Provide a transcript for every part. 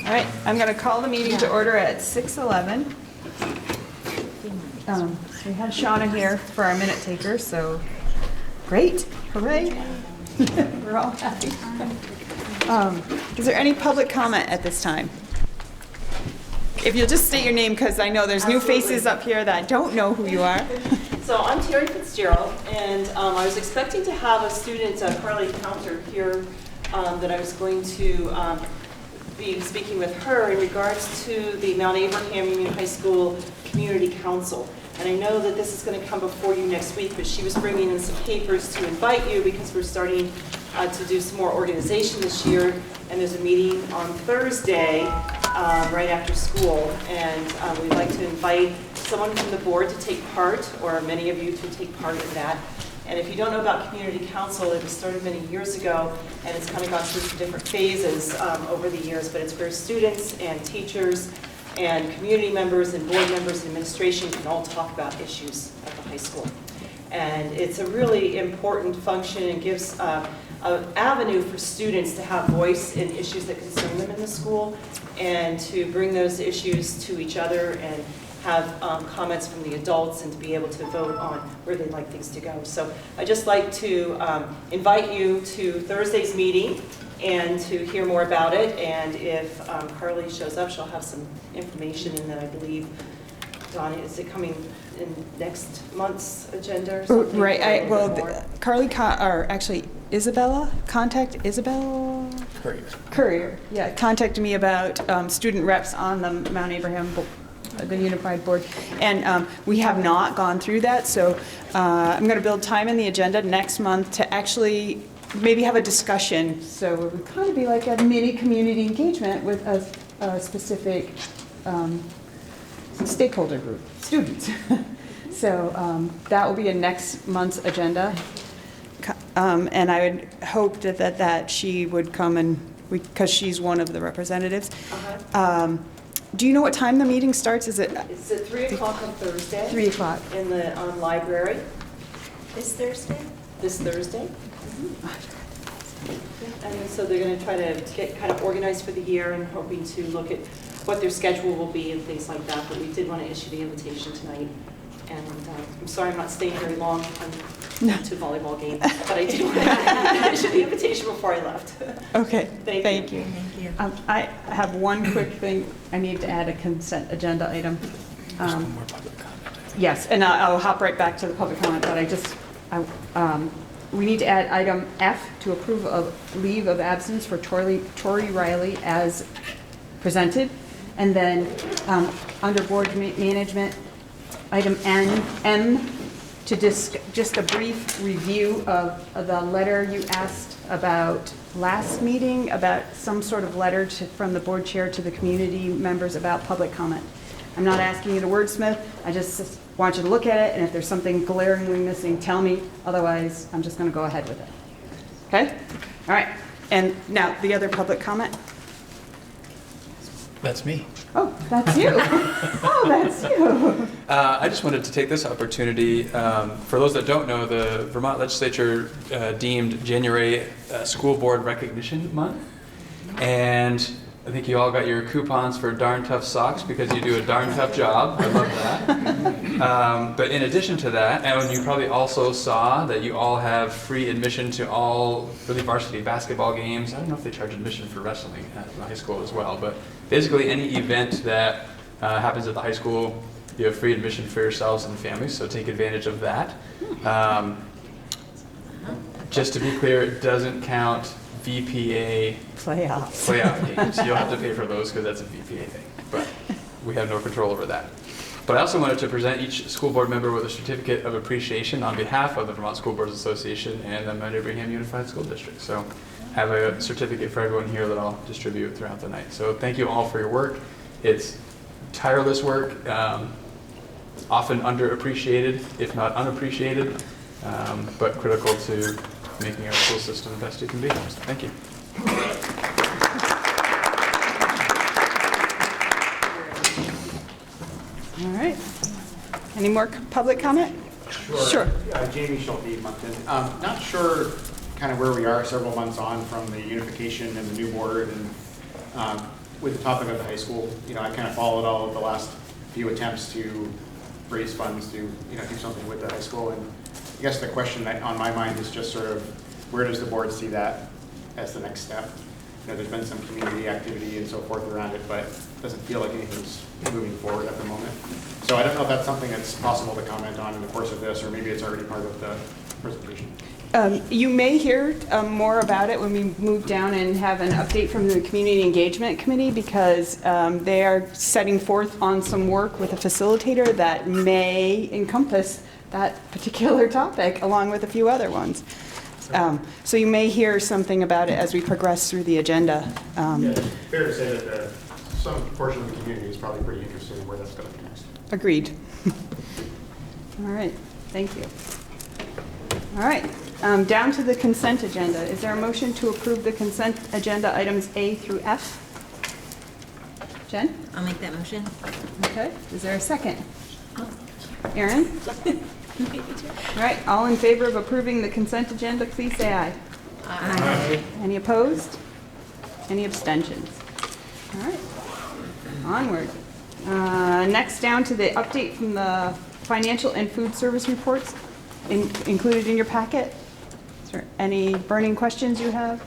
All right, I'm going to call the meeting to order at 6:11. We had Shauna here for our minute taker, so great, hooray. We're all happy. Is there any public comment at this time? If you'll just state your name, because I know there's new faces up here that don't know who you are. So I'm Terry Fitzgerald, and I was expecting to have a student, Carly Counter, here that I was going to be speaking with her in regards to the Mount Abraham Union High School Community Council. And I know that this is going to come before you next week, but she was bringing in some papers to invite you because we're starting to do some more organization this year. And there's a meeting on Thursday right after school. And we'd like to invite someone from the board to take part, or many of you to take part in that. And if you don't know about Community Council, it was started many years ago, and it's kind of gone through some different phases over the years, but it's where students and teachers and community members and board members and administration can all talk about issues at the high school. And it's a really important function and gives an avenue for students to have voice in issues that concern them in the school and to bring those issues to each other and have comments from the adults and to be able to vote on where they'd like things to go. So I'd just like to invite you to Thursday's meeting and to hear more about it. And if Carly shows up, she'll have some information. And then I believe, Donnie, is it coming in next month's agenda or something? Right. Carly, or actually Isabella, contact Isabella? Courier. Yeah, contacted me about student reps on the Mount Abraham the Unified Board, and we have not gone through that, so I'm going to build time in the agenda next month to actually maybe have a discussion, so it would kind of be like a mini community engagement with a specific stakeholder group, students. So that will be a next month's agenda, and I would hope that she would come and, because she's one of the representatives. Do you know what time the meeting starts? It's at 3 o'clock on Thursday. 3 o'clock. In the library. This Thursday? This Thursday. And so they're going to try to get kind of organized for the year and hoping to look at what their schedule will be and things like that. But we did want to issue the invitation tonight. And I'm sorry I'm not staying very long to volleyball game, but I did want to issue the invitation before I left. Okay, thank you. Thank you. I have one quick thing. I need to add a consent agenda item. More public comment. Yes, and I'll hop right back to the public comment, but we need to add item F to approve of leave of absence for Tori Riley as presented. And then under board management, item M, to just a brief review of the letter you asked about last meeting, about some sort of letter from the board chair to the community members about public comment. I'm not asking you to wordsmith, I just want you to look at it, and if there's something glaringly missing, tell me, otherwise I'm just going to go ahead with it. Okay? All right, and now the other public comment. That's me. Oh, that's you. Oh, that's you. I just wanted to take this opportunity. For those that don't know, the Vermont legislature deemed January School Board Recognition Month. And I think you all got your coupons for darn tough socks because you do a darn tough job. I love that. But in addition to that, and you probably also saw that you all have free admission to all really varsity basketball games. I don't know if they charge admission for wrestling at the high school as well, but basically any event that happens at the high school, you have free admission for yourselves and families, so take advantage of that. Just to be clear, it doesn't count VPA playoff games. You'll have to pay for those because that's a VPA thing, but we have no control over that. But I also wanted to present each school board member with a certificate of appreciation on behalf of the Vermont School Boards Association and the Mount Abraham Unified School District. So I have a certificate for everyone here that I'll distribute throughout the night. So thank you all for your work. It's tireless work, often underappreciated, if not unappreciated, but critical to making our school system the best it can be. So thank you. All right. Any more public comment? Sure. Jamie Schulte, Moncton. Not sure kind of where we are several months on from the unification and the new board, and with the topic of the high school, I kind of followed all of the last few attempts to raise funds to, do something with the high school. And I guess the question that on my mind is just sort of, where does the board see that as the next step? There's been some community activity and so forth around it, but it doesn't feel like anything's moving forward at the moment. So I don't know if that's something that's possible to comment on in the course of this, or maybe it's already part of the presentation. You may hear more about it when we move down and have an update from the Community Engagement Committee, because they are setting forth on some work with a facilitator that may encompass that particular topic along with a few other ones. So you may hear something about it as we progress through the agenda. Yeah, it's fair to say that some portion of the community is probably pretty interested in where that's going next. Agreed. All right, thank you. All right, down to the consent agenda. Is there a motion to approve the consent agenda items A through F? Jen? I'll make that motion. Okay, is there a second? Erin? All right, all in favor of approving the consent agenda, please say aye. Aye. Any opposed? Any abstentions? All right, onward. Next, down to the update from the financial and food service reports included in your packet. Is there any burning questions you have?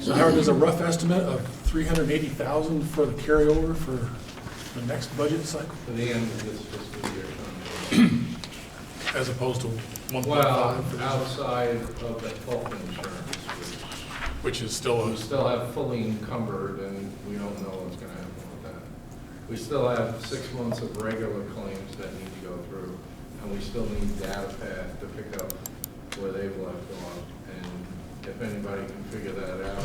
So Howard, there's a rough estimate of $380,000 for the carryover for the next budget cycle, For the end of this fiscal year. as opposed to 1.5 Well, for this, outside of the health insurance, which is still we a, still have fully encumbered, and we don't know what's gonna happen with that. We still have 6 months of regular claims that need to go through, and we still need data pad to pick up where they've left off. And if anybody can figure that out,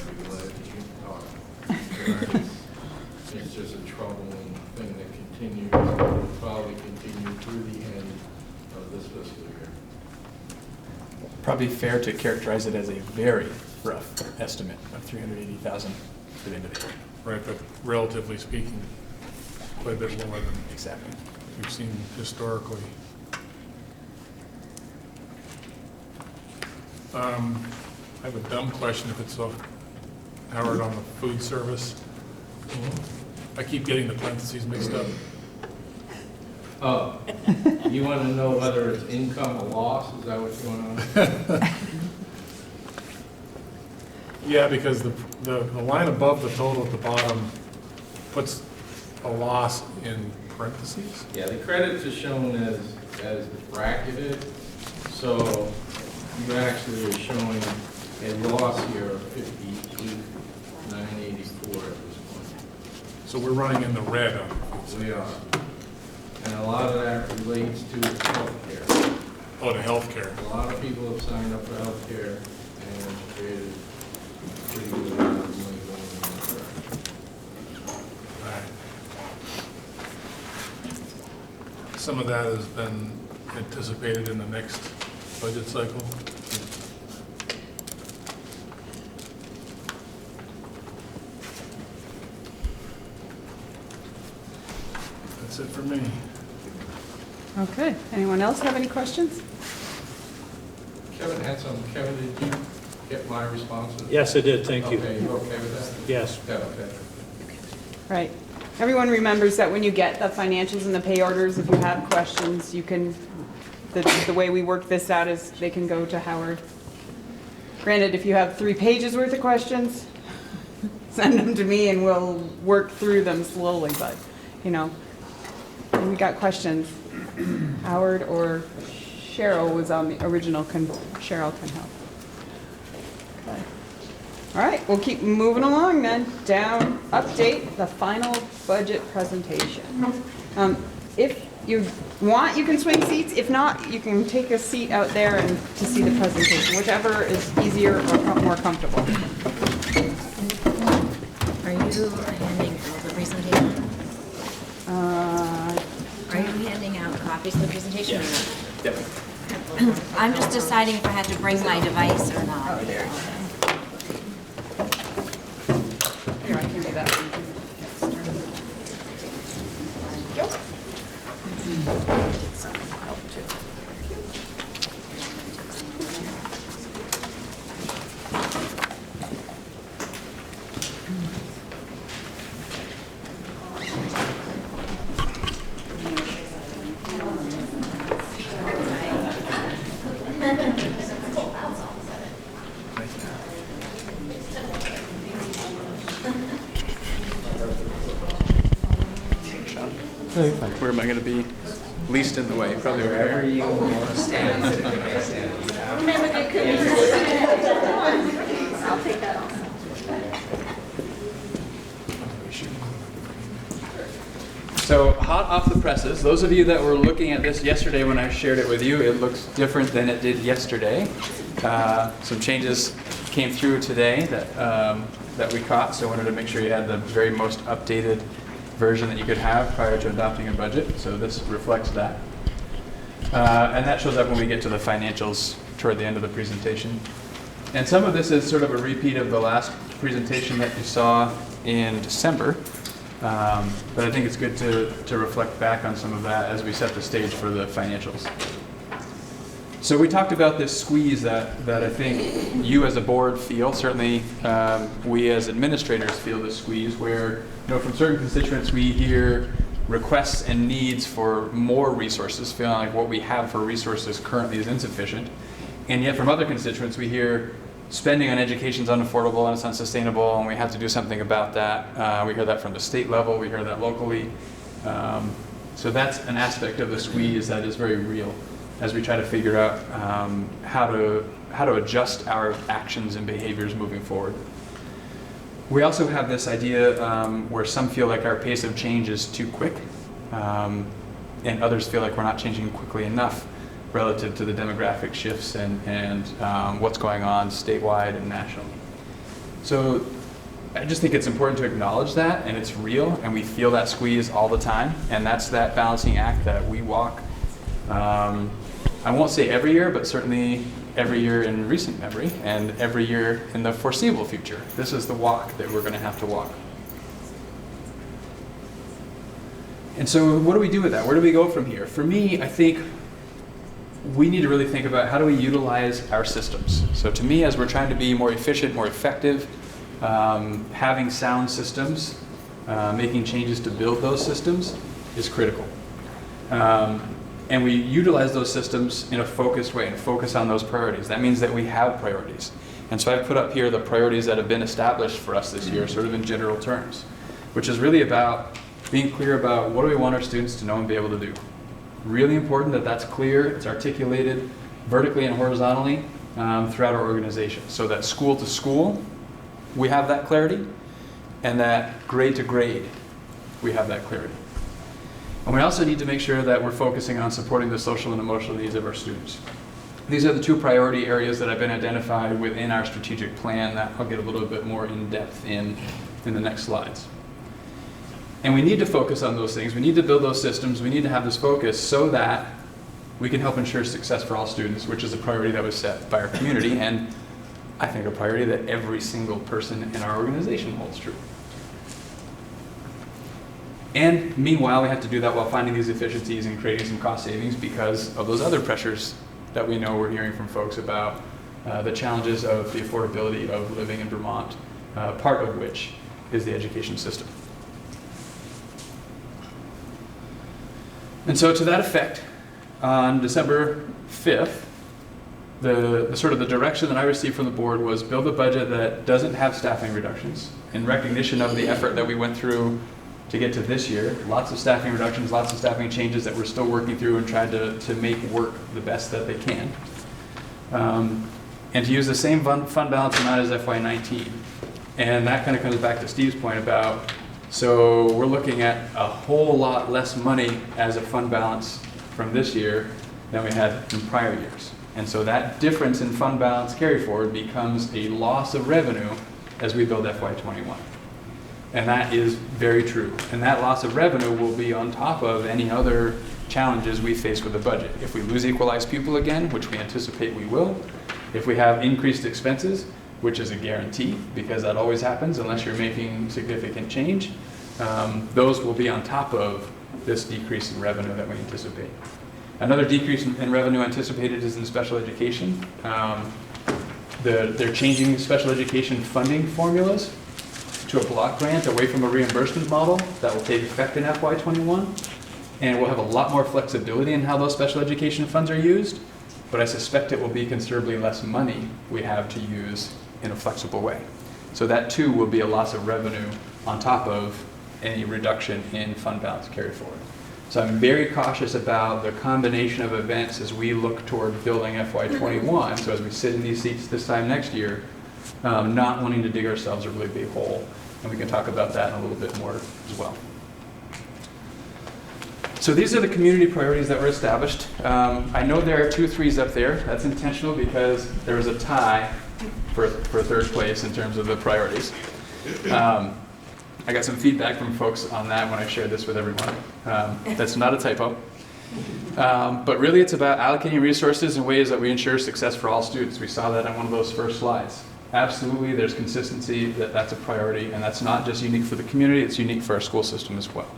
I'd be glad to talk. It's just a troubling thing that continues, will probably continue through the end of this fiscal year. Probably fair to characterize it as a very rough estimate of 380,000 for the end of the year. right, but relatively speaking, quite a bit lower than Exactly. we've seen historically. I have a dumb question if it's so, Howard, on the food service. I keep getting the parentheses mixed up. Oh, you want to know whether it's income or loss? Is that what you want to know? Yeah, because the line above the total at the bottom puts a loss in parentheses. Yeah, the credits are shown as bracketed, so you actually are showing a loss here of 58,984 at this point. So we're running in the red on food We service. are. And a lot of that relates to healthcare. Oh, to healthcare. A lot of people have signed up for healthcare and created pretty good amount of money going in that direction. All right. Some of that has been anticipated in the next budget cycle. That's it for me. Okay, anyone else have any questions? Kevin had some. Kevin, did you get my responses? Yes, I did, thank you. Okay, you okay with that? Yes. Yeah, okay. Right. Everyone remembers that when you get the financials and the pay orders, if you have questions, you can, the way we work this out is they can go to Howard. Granted, if you have 3 pages worth of questions, send them to me and we'll work through them slowly, but, when we got questions, Howard or Cheryl was on the original, Cheryl can help. Okay. All right, we'll keep moving along then. Down, update, the final budget presentation. If you want, you can swing seats. If not, you can take a seat out there and to see the presentation, whichever is easier or more comfortable. Are you handing out the presentation? Are you handing out copies of the presentation or not? Yep. I'm just deciding if I had to bring my device or not. Here, I can do that. Where am I going to be least in the way? Probably over Wherever here. you want to stand. I'll take that also. So hot off the presses, those of you that were looking at this yesterday when I shared it with you, it looks different than it did yesterday. Some changes came through today that we caught, so I wanted to make sure you had the very most updated version that you could have prior to adopting a budget. So this reflects that. And that shows up when we get to the financials toward the end of the presentation. And some of this is sort of a repeat of the last presentation that you saw in December. But I think it's good to reflect back on some of that as we set the stage for the financials. So we talked about this squeeze that I think you as a board feel. Certainly we as administrators feel this squeeze where, from certain constituents we hear requests and needs for more resources, feeling like what we have for resources currently is insufficient. And yet from other constituents we hear spending on education is unaffordable and it's unsustainable and we have to do something about that. We hear that from the state level, we hear that locally. So that's an aspect of the squeeze that is very real as we try to figure out how to adjust our actions and behaviors moving forward. We also have this idea where some feel like our pace of change is too quick and others feel like we're not changing quickly enough relative to the demographic shifts and what's going on statewide and nationally. So I just think it's important to acknowledge that, and it's real, and we feel that squeeze all the time, and that's that balancing act that we walk. I won't say every year, but certainly every year in recent memory, and every year in the foreseeable future. This is the walk that we're going to have to walk. And so what do we do with that? Where do we go from here? For me, I think we need to really think about how do we utilize our systems. So to me, as we're trying to be more efficient, more effective, having sound systems, making changes to build those systems is critical. And we utilize those systems in a focused way and focus on those priorities. That means that we have priorities. And so I've put up here the priorities that have been established for us this year, sort of in general terms, which is really about being clear about what do we want our students to know and be able to do. Really important that that's clear, it's articulated vertically and horizontally throughout our organization, so that school to school, we have that clarity, and that grade to grade, we have that clarity. And we also need to make sure that we're focusing on supporting the social and emotional needs of our students. These are the two priority areas that have been identified within our strategic plan that I'll get a little bit more in depth in the next slides. And we need to focus on those things. We need to build those systems. We need to have this focus so that we can help ensure success for all students, which is a priority that was set by our community, and I think a priority that every single person in our organization holds true. And meanwhile, we have to do that while finding these efficiencies and creating some cost savings because of those other pressures that we know we're hearing from folks about, the challenges of the affordability of living in Vermont, part of which is the education system. And so to that effect, on December 5th, the sort of the direction that I received from the board was build a budget that doesn't have staffing reductions in recognition of the effort that we went through to get to this year. Lots of staffing reductions, lots of staffing changes that we're still working through and trying to make work the best that they can. And to use the same fund balance amount as FY19. And that kind of comes back to Steve's point about, so we're looking at a whole lot less money as a fund balance from this year than we had in prior years. And so that difference in fund balance carry forward becomes a loss of revenue as we build FY21. And that is very true. And that loss of revenue will be on top of any other challenges we face with the budget. If we lose equalized pupil again, which we anticipate we will, if we have increased expenses, which is a guarantee because that always happens unless you're making significant change, those will be on top of this decrease in revenue that we anticipate. Another decrease in revenue anticipated is in special education. They're changing special education funding formulas to a block grant away from a reimbursement model that will take effect in FY21. And we'll have a lot more flexibility in how those special education funds are used, but I suspect it will be considerably less money we have to use in a flexible way. So that too will be a loss of revenue on top of any reduction in fund balance carry forward. So I'm very cautious about the combination of events as we look toward building FY21. So as we sit in these seats this time next year, not wanting to dig ourselves a really big hole. And we can talk about that in a little bit more as well. So these are the community priorities that were established. I know there are 2 3s up there. That's intentional because there was a tie for third place in terms of the priorities. I got some feedback from folks on that when I shared this with everyone. That's not a typo. But really it's about allocating resources in ways that we ensure success for all students. We saw that on one of those first slides. Absolutely, there's consistency, that's a priority, and that's not just unique for the community, it's unique for our school system as well.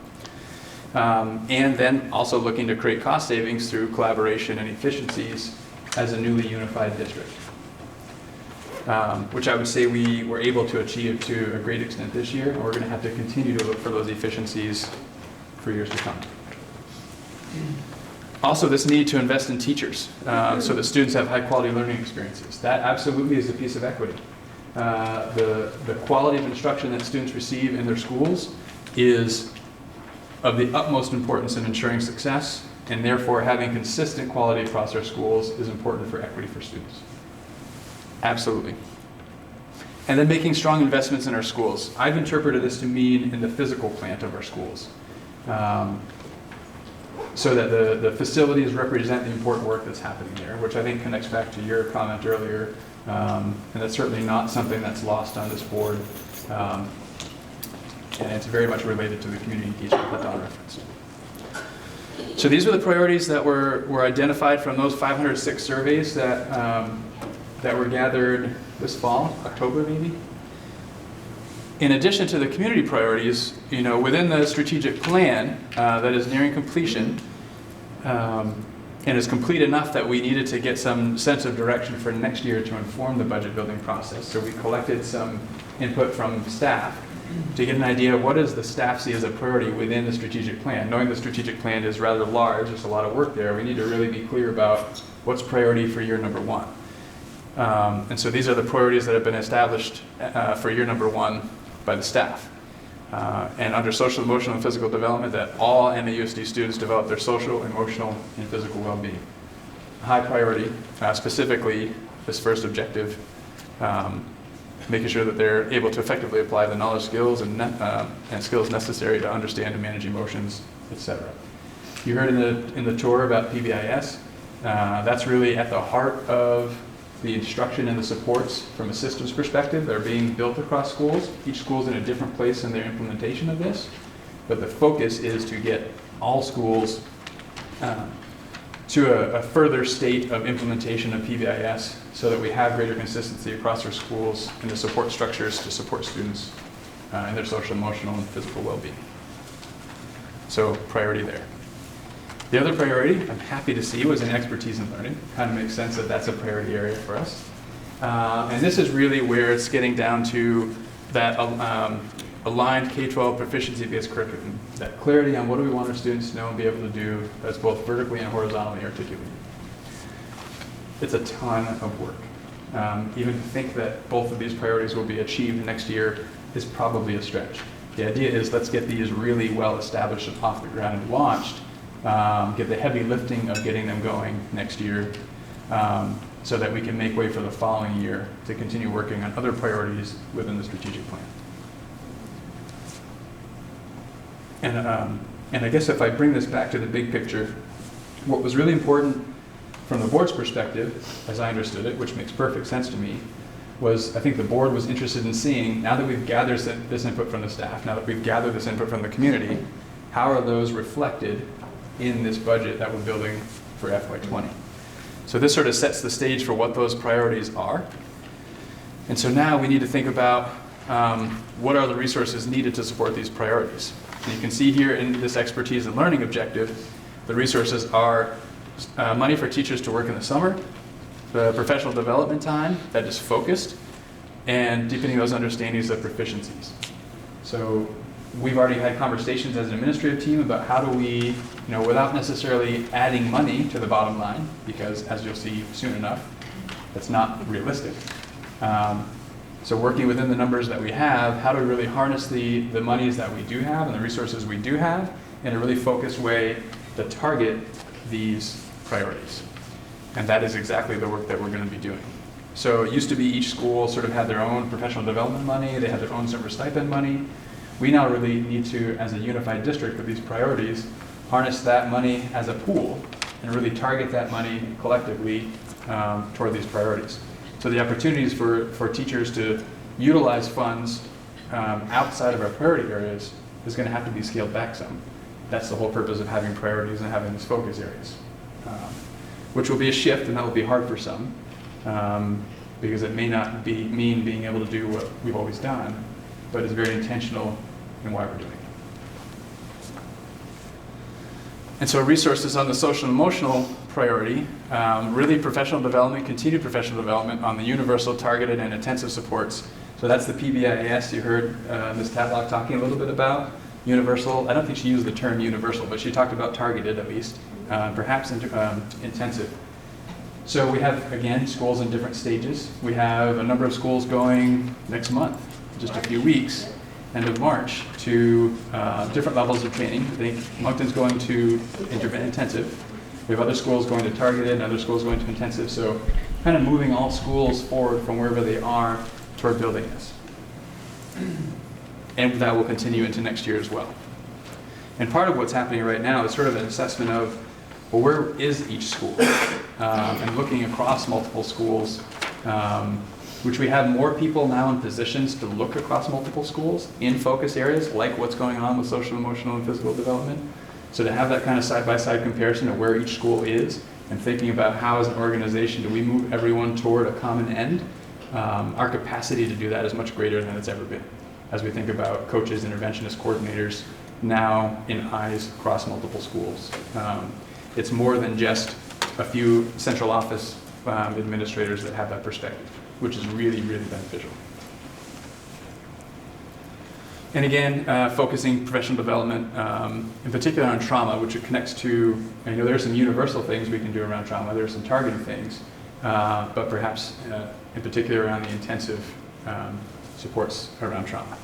And then also looking to create cost savings through collaboration and efficiencies as a newly unified district. Which I would say we were able to achieve to a great extent this year, and we're going to have to continue to look for those efficiencies for years to come. Also, this need to invest in teachers so that students have high-quality learning experiences. That absolutely is a piece of equity. The quality of instruction that students receive in their schools is of the utmost importance in ensuring success, and therefore having consistent quality across our schools is important for equity for students. Absolutely. And then making strong investments in our schools. I've interpreted this to mean in the physical plant of our schools. So that the facilities represent the important work that's happening there, which I think connects back to your comment earlier. And that's certainly not something that's lost on this board. And it's very much related to the community engagement that Don referenced. So these were the priorities that were identified from those 506 surveys that were gathered this fall, October maybe. In addition to the community priorities, within the strategic plan that is nearing completion and is complete enough that we needed to get some sense of direction for next year to inform the budget building process. So we collected some input from staff to get an idea of what does the staff see as a priority within the strategic plan. Knowing the strategic plan is rather large, there's a lot of work there, we need to really be clear about what's priority for year number 1. And so these are the priorities that have been established for year number 1 by the staff. And under social, emotional, and physical development, that all MAUSD students develop their social, emotional, and physical well-being. High priority, specifically this first objective, making sure that they're able to effectively apply the knowledge, skills, and skills necessary to understand and manage emotions, etc. You heard in the tour about PBIS. That's really at the heart of the instruction and the supports from a systems perspective that are being built across schools. Each school is in a different place in their implementation of this, but the focus is to get all schools to a further state of implementation of PBIS so that we have greater consistency across our schools and the support structures to support students in their social, emotional, and physical well-being. So priority there. The other priority I'm happy to see was in expertise in learning. Kind of makes sense that that's a priority area for us. And this is really where it's getting down to that aligned K-12 proficiency-based curriculum. That clarity on what do we want our students to know and be able to do that's both vertically and horizontally articulated. It's a ton of work. Even to think that both of these priorities will be achieved next year is probably a stretch. The idea is let's get these really well established and off the ground and launched. Get the heavy lifting of getting them going next year so that we can make way for the following year to continue working on other priorities within the strategic plan. And I guess if I bring this back to the big picture, what was really important from the board's perspective, as I understood it, which makes perfect sense to me, was I think the board was interested in seeing, now that we've gathered this input from the staff, now that we've gathered this input from the community, how are those reflected in this budget that we're building for FY20. So this sort of sets the stage for what those priorities are. And so now we need to think about what are the resources needed to support these priorities. And you can see here in this expertise and learning objective, the resources are money for teachers to work in the summer, the professional development time that is focused, and deepening those understandings of proficiencies. So we've already had conversations as an administrative team about how do we, without necessarily adding money to the bottom line, because as you'll see soon enough, that's not realistic. So working within the numbers that we have, how do we really harness the monies that we do have and the resources we do have in a really focused way that target these priorities. And that is exactly the work that we're going to be doing. So it used to be each school sort of had their own professional development money, they had their own summer stipend money. We now really need to, as a unified district with these priorities, harness that money as a pool and really target that money collectively toward these priorities. So the opportunities for teachers to utilize funds outside of our priority areas is going to have to be scaled back some. That's the whole purpose of having priorities and having these focus areas, which will be a shift, and that will be hard for some, because it may not mean being able to do what we've always done, but it's very intentional in why we're doing it. And so resources on the social and emotional priority, really professional development, continued professional development on the universal, targeted, and intensive supports. So that's the PBIAS you heard Ms. Tatlock talking a little bit about. Universal, I don't think she used the term universal, but she talked about targeted at least, perhaps intensive. So we have, again, schools in different stages. We have a number of schools going next month, just a few weeks, end of March, to different levels of training. I think Moncton's going to intensive. We have other schools going to targeted and other schools going to intensive. So kind of moving all schools forward from wherever they are toward building this. And that will continue into next year as well. And part of what's happening right now is sort of an assessment of, well, where is each school? And looking across multiple schools, which we have more people now in positions to look across multiple schools in focus areas, like what's going on with social, emotional, and physical development. So to have that kind of side-by-side comparison of where each school is and thinking about how as an organization do we move everyone toward a common end, our capacity to do that is much greater than it's ever been. As we think about coaches, interventionists, coordinators, now in eyes across multiple schools. It's more than just a few central office administrators that have that perspective, which is really, really beneficial. And again, focusing professional development, in particular on trauma, which it connects to, I know there are some universal things we can do around trauma, there are some targeted things, but perhaps in particular around the intensive supports around trauma.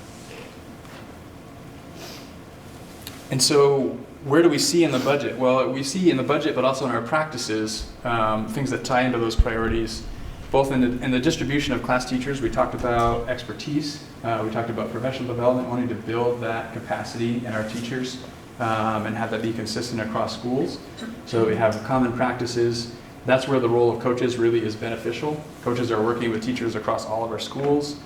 And so where do we see in the budget? Well, we see in the budget, but also in our practices, things that tie into those priorities, both in the distribution of class teachers. We talked about expertise. We talked about professional development, wanting to build that capacity in our teachers and have that be consistent across schools. So we have common practices. That's where the role of coaches really is beneficial. Coaches are working with teachers across all of our schools.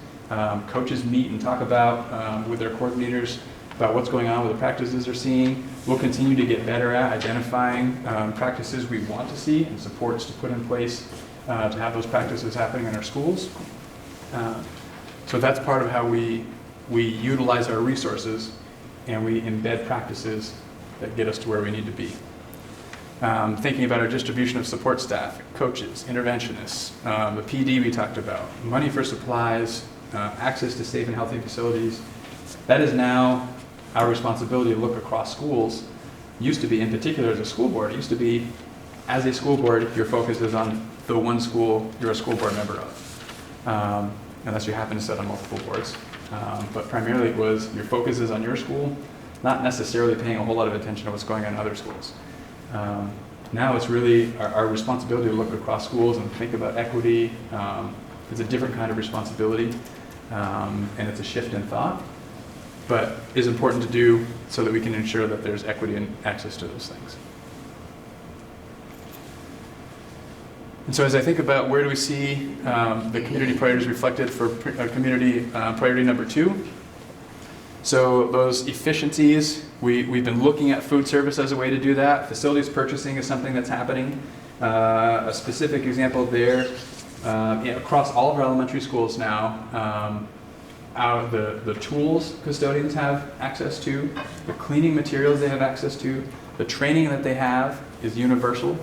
Coaches meet and talk about with their coordinators about what's going on with the practices they're seeing. We'll continue to get better at identifying practices we want to see and supports to put in place to have those practices happening in our schools. So that's part of how we utilize our resources and we embed practices that get us to where we need to be. Thinking about our distribution of support staff, coaches, interventionists, the PD we talked about, money for supplies, access to safe and healthy facilities. That is now our responsibility to look across schools. Used to be, in particular as a school board, it used to be, as a school board, your focus is on the one school you're a school board member of, unless you happen to sit on multiple boards. But primarily it was your focus is on your school, not necessarily paying a whole lot of attention to what's going on in other schools. Now it's really our responsibility to look across schools and think about equity. It's a different kind of responsibility, and it's a shift in thought, but is important to do so that we can ensure that there's equity and access to those things. And so as I think about where do we see the community priorities reflected for community priority number 2, so those efficiencies, we've been looking at food service as a way to do that. Facilities purchasing is something that's happening. A specific example there, across all of our elementary schools now, the tools custodians have access to, the cleaning materials they have access to, the training that they have is universal,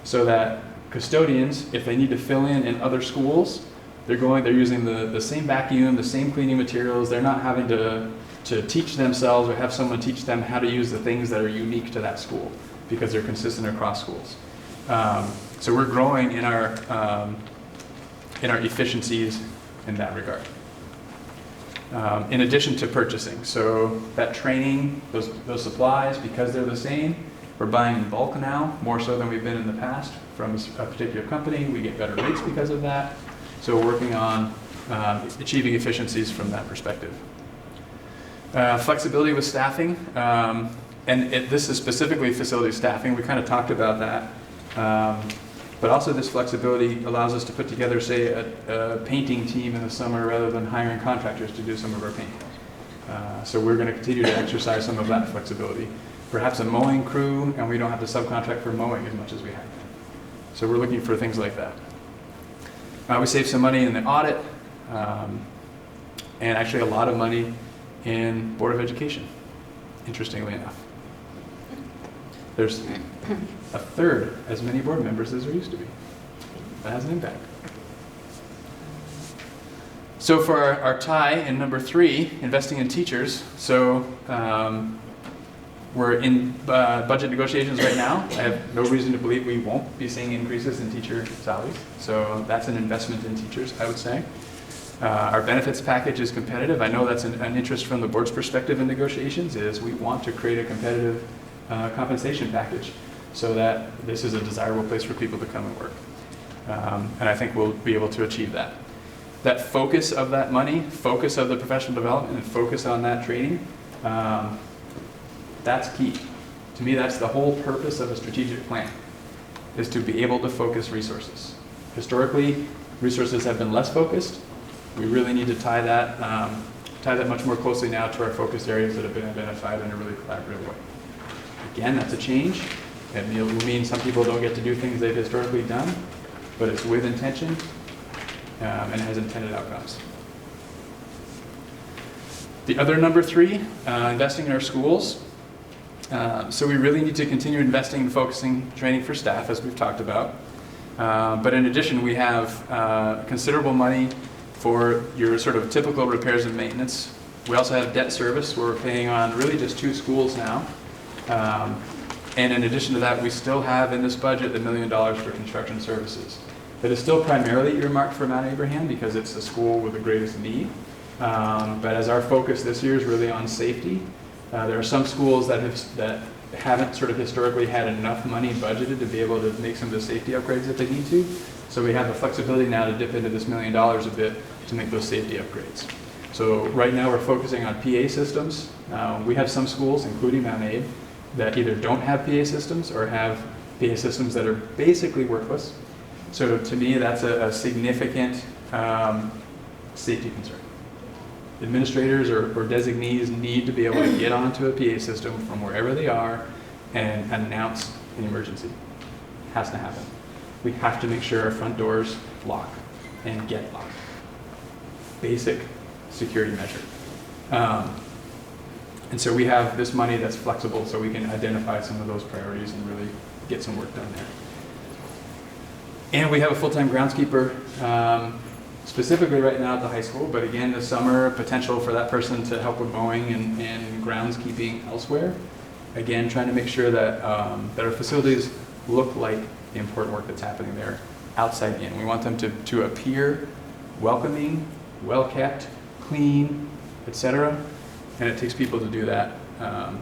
so that custodians, if they need to fill in other schools, they're using the same vacuum, the same cleaning materials. They're not having to teach themselves or have someone teach them how to use the things that are unique to that school because they're consistent across schools. So we're growing in our efficiencies in that regard. in addition to purchasing. So that training, those supplies, because they're the same, we're buying in bulk now, more so than we've been in the past from a particular company. We get better rates because of that. So we're working on achieving efficiencies from that perspective. Flexibility with staffing, and this is specifically facility staffing. We kind of talked about that. But also this flexibility allows us to put together, say, a painting team in the summer rather than hiring contractors to do some of our painting. So we're going to continue to exercise some of that flexibility. Perhaps a mowing crew, and we don't have to subcontract for mowing as much as we have. So we're looking for things like that. We save some money in the audit, and actually a lot of money in Board of Education, interestingly enough. There's a third as many board members as there used to be. That has an impact. So for our tie in number 3, investing in teachers. So we're in budget negotiations right now. I have no reason to believe we won't be seeing increases in teacher salaries. So that's an investment in teachers, I would say. Our benefits package is competitive. I know that's an interest from the board's perspective in negotiations, is we want to create a competitive compensation package so that this is a desirable place for people to come and work. And I think we'll be able to achieve that. That focus of that money, focus of the professional development, and focus on that training, that's key. To me, that's the whole purpose of a strategic plan, is to be able to focus resources. Historically, resources have been less focused. We really need to tie that much more closely now to our focus areas that have been identified in a really collaborative way. Again, that's a change. It will mean some people don't get to do things they've historically done, but it's with intention and has intended outcomes. The other number 3, investing in our schools. So we really need to continue investing and focusing training for staff, as we've talked about. But in addition, we have considerable money for your sort of typical repairs and maintenance. We also have debt service, where we're paying on really just 2 schools now. And in addition to that, we still have in this budget the $1 million for construction services. That is still primarily earmarked for Mount Abraham because it's the school with the greatest need. But as our focus this year is really on safety, there are some schools that haven't sort of historically had enough money budgeted to be able to make some of the safety upgrades that they need to. So we have the flexibility now to dip into this $1 million a bit to make those safety upgrades. So right now we're focusing on PA systems. We have some schools, including Mount Abe, that either don't have PA systems or have PA systems that are basically worthless. So to me, that's a significant safety concern. Administrators or designees need to be able to get onto a PA system from wherever they are and announce an emergency. It has to happen. We have to make sure our front doors lock and get locked. Basic security measure. And so we have this money that's flexible so we can identify some of those priorities and really get some work done there. And we have a full-time groundskeeper, specifically right now at the high school, but again this summer, potential for that person to help with mowing and groundskeeping elsewhere. Again, trying to make sure that, that our facilities look like the important work that's happening there outside in. We want them to appear welcoming, well-kept, clean, etc. And it takes people to do that.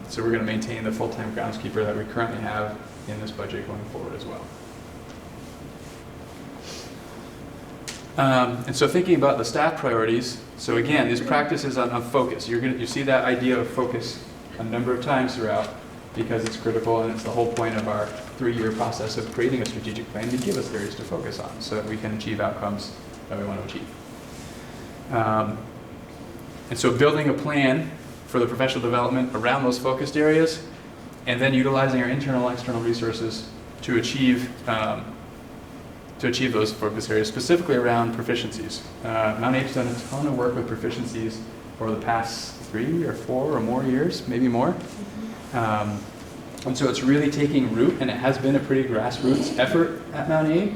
So we're going to maintain the full-time groundskeeper that we currently have in this budget going forward as well. And so thinking about the staff priorities, so again, these practices on focus. You see that idea of focus a number of times throughout because it's critical and it's the whole point of our 3-year process of creating a strategic plan to give us areas to focus on so that we can achieve outcomes that we want to achieve. And so building a plan for the professional development around those focused areas and then utilizing our internal and external resources to achieve those focus areas, specifically around proficiencies. Mount Abe's done a ton of work with proficiencies over the past 3 or 4 or more years, maybe more. And so it's really taking root, and it has been a pretty grassroots effort at Mount Abe,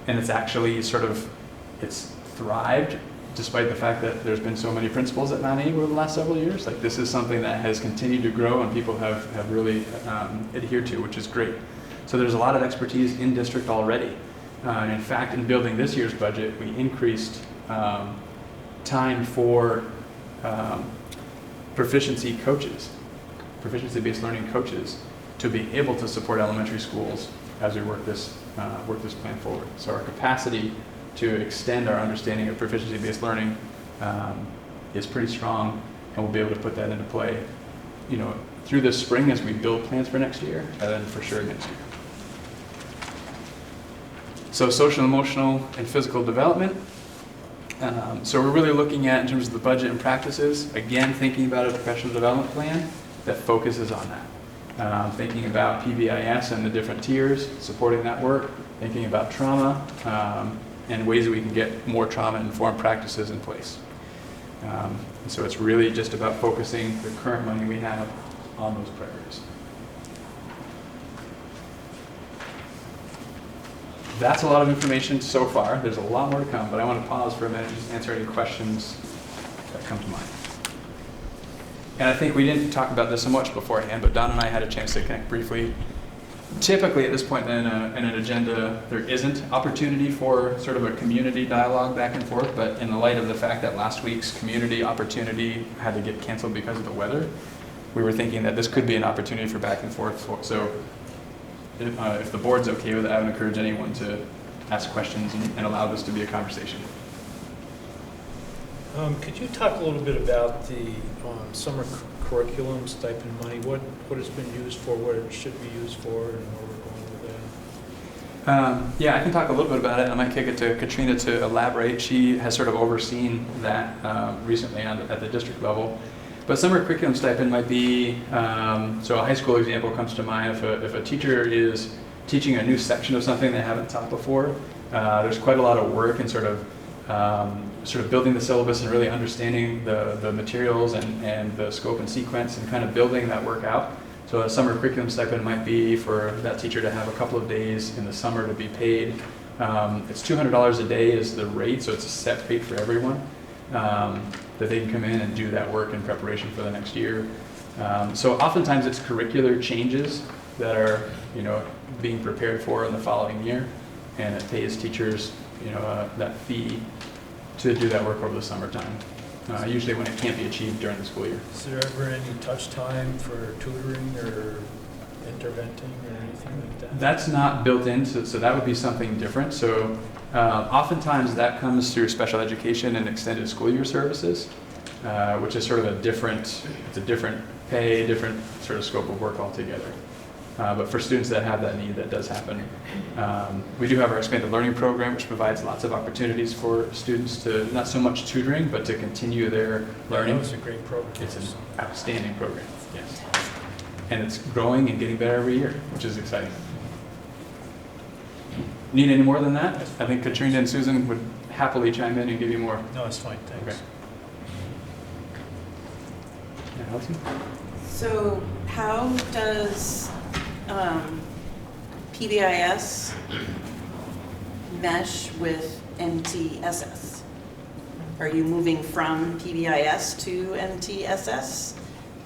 and it's actually it's thrived despite the fact that there's been so many principals at Mount Abe over the last several years. Like, this is something that has continued to grow and people have really adhered to, which is great. So there's a lot of expertise in district already. And in fact, in building this year's budget, we increased time for proficiency coaches, proficiency-based learning coaches, to be able to support elementary schools as we work this plan forward. So our capacity to extend our understanding of proficiency-based learning is pretty strong, and we'll be able to put that into play, through this spring as we build plans for next year, and then for sure next year. So social, emotional, and physical development. So we're really looking at, in terms of the budget and practices, again, thinking about a professional development plan that focuses on that. Thinking about PBIS and the different tiers, supporting that work, thinking about trauma, and ways that we can get more trauma-informed practices in place. So it's really just about focusing the current money we have on those priorities. That's a lot of information so far. There's a lot more to come, but I want to pause for a minute and just answer any questions that come to mind. And I think we didn't talk about this so much beforehand, but Don and I had a chance to connect briefly. Typically at this point in an agenda, there isn't opportunity for sort of a community dialogue back and forth, but in the light of the fact that last week's community opportunity had to get canceled because of the weather, we were thinking that this could be an opportunity for back and forth. So if the board's okay with it, I would encourage anyone to ask questions and allow this to be a conversation. Could you talk a little bit about the summer curriculum stipend money? What it's been used for, what it should be used for, and where we're going with that? Yeah, I can talk a little bit about it. I might kick it to Katrina to elaborate. She has sort of overseen that recently at the district level. But summer curriculum stipend might be, so a high school example comes to mind. If a teacher is teaching a new section of something they haven't taught before, there's quite a lot of work in sort of building the syllabus and really understanding the materials and the scope and sequence and kind of building that work out. So a summer curriculum stipend might be for that teacher to have a couple of days in the summer to be paid. It's $200 a day is the rate, so it's a set rate for everyone. That they can come in and do that work in preparation for the next year. So oftentimes it's curricular changes that are, being prepared for in the following year, and it pays teachers, that fee to do that work over the summertime, usually when it can't be achieved during the school year. Is there ever any touch time for tutoring or interventing or anything like that? That's not built in, so that would be something different. So oftentimes that comes through special education and extended school year services, which is sort of a different pay, different sort of scope of work altogether. But for students that have that need, that does happen. We do have our expanded learning program, which provides lots of opportunities for students to, not so much tutoring, but to continue their learning. That was a great program. It's an outstanding program, yes. And it's growing and getting better every year, which is exciting. Need any more than that? I think Katrina and Susan would happily chime in and give you more. No, it's fine, thanks. Okay. Yeah, Allison? So how does PBIS mesh with MTSS? Are you moving from PBIS to MTSS?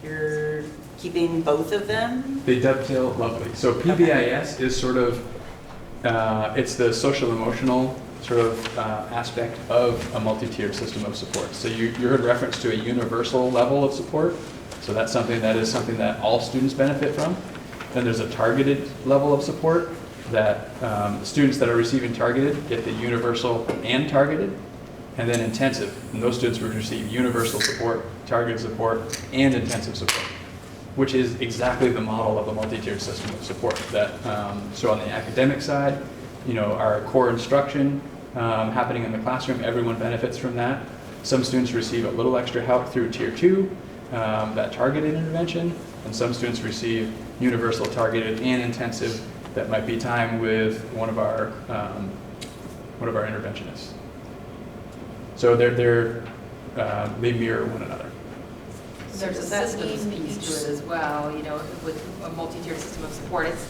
You're keeping both of them? They dovetail lovely. So PBIS is sort of, it's the social emotional sort of aspect of a multi-tiered system of support. So you heard reference to a universal level of support. So that's something that all students benefit from. Then there's a targeted level of support that students that are receiving targeted get the universal and targeted, and then intensive. And those students would receive universal support, targeted support, and intensive support, which is exactly the model of a multi-tiered system of support. That so on the academic side, our core instruction happening in the classroom, everyone benefits from that. Some students receive a little extra help through Tier 2, that targeted intervention, and some students receive universal, targeted, and intensive. That might be time with one of our interventionists. So they mirror one another. There's a systems piece to it as well, with a multi-tiered system of support. It's,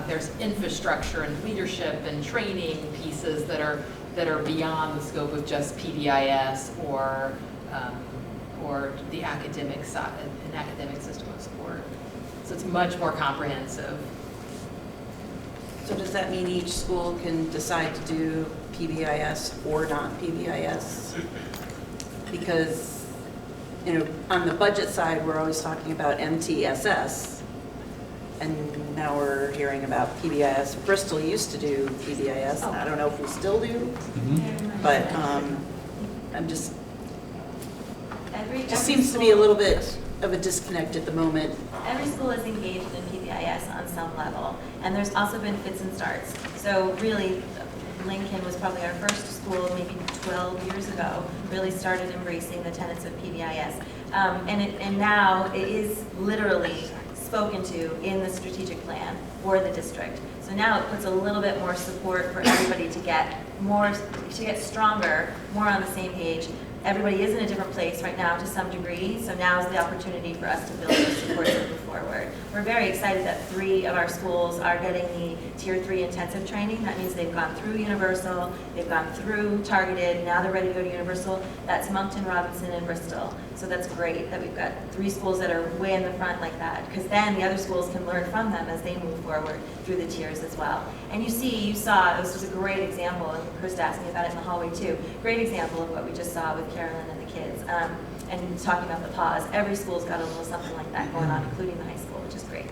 there's infrastructure and leadership and training pieces that are beyond the scope of just PBIS or the academic side, an academic system of support. So it's much more comprehensive. So does that mean each school can decide to do PBIS or not PBIS? Because on the budget side, we're always talking about MTSS, and now we're hearing about PBIS. Bristol used to do PBIS, I don't know if we still do, but I'm just, just seems to be a little bit of a disconnect at the moment. Every school is engaged in PBIS on some level, and there's also been fits and starts. So really, Lincoln was probably our first school, maybe 12 years ago, really started embracing the tenets of PBIS. And now it is literally spoken to in the strategic plan for the district. So now it puts a little bit more support for everybody to get stronger, more on the same page. Everybody is in a different place right now to some degree, so now is the opportunity for us to build those supports and move forward. We're very excited that 3 of our schools are getting the Tier 3 intensive training. That means they've gone through Universal, they've gone through Targeted, now they're ready to go to Universal. That's Moncton, Robinson, and Bristol. So that's great that we've got 3 schools that are way in the front like that, because then the other schools can learn from them as they move forward through the tiers as well. And you saw, this was a great example, and Chris asked me about it in the hallway too, great example of what we just saw with Carolyn and the kids, and talking about the pause. Every school's got a little something like that going on, including the high school, which is great.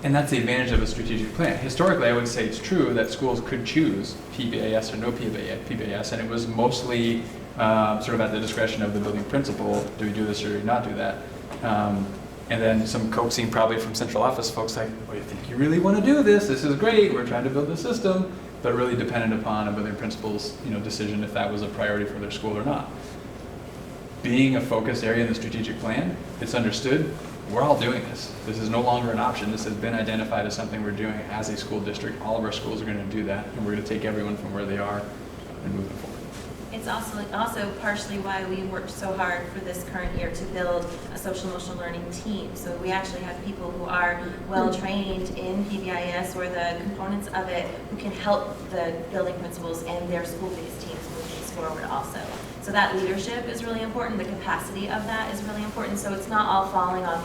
And that's the advantage of a strategic plan. Historically, I would say it's true that schools could choose PBIS or no PBIS, and it was mostly sort of at the discretion of the building principal. Do we do this or do we not do that? And then some coaxing probably from central office folks like, oh, you think you really want to do this? This is great. We're trying to build a system, but really dependent upon a building principal's decision if that was a priority for their school or not. Being a focus area in the strategic plan, it's understood. We're all doing this. This is no longer an option. This has been identified as something we're doing as a school district. All of our schools are going to do that, and we're going to take everyone from where they are and move them forward. It's also partially why we worked so hard for this current year to build a social emotional learning team. So we actually have people who are well trained in PBIS or the components of it who can help the building principals and their school-based teams move things forward also. So that leadership is really important. The capacity of that is really important. So it's not all falling on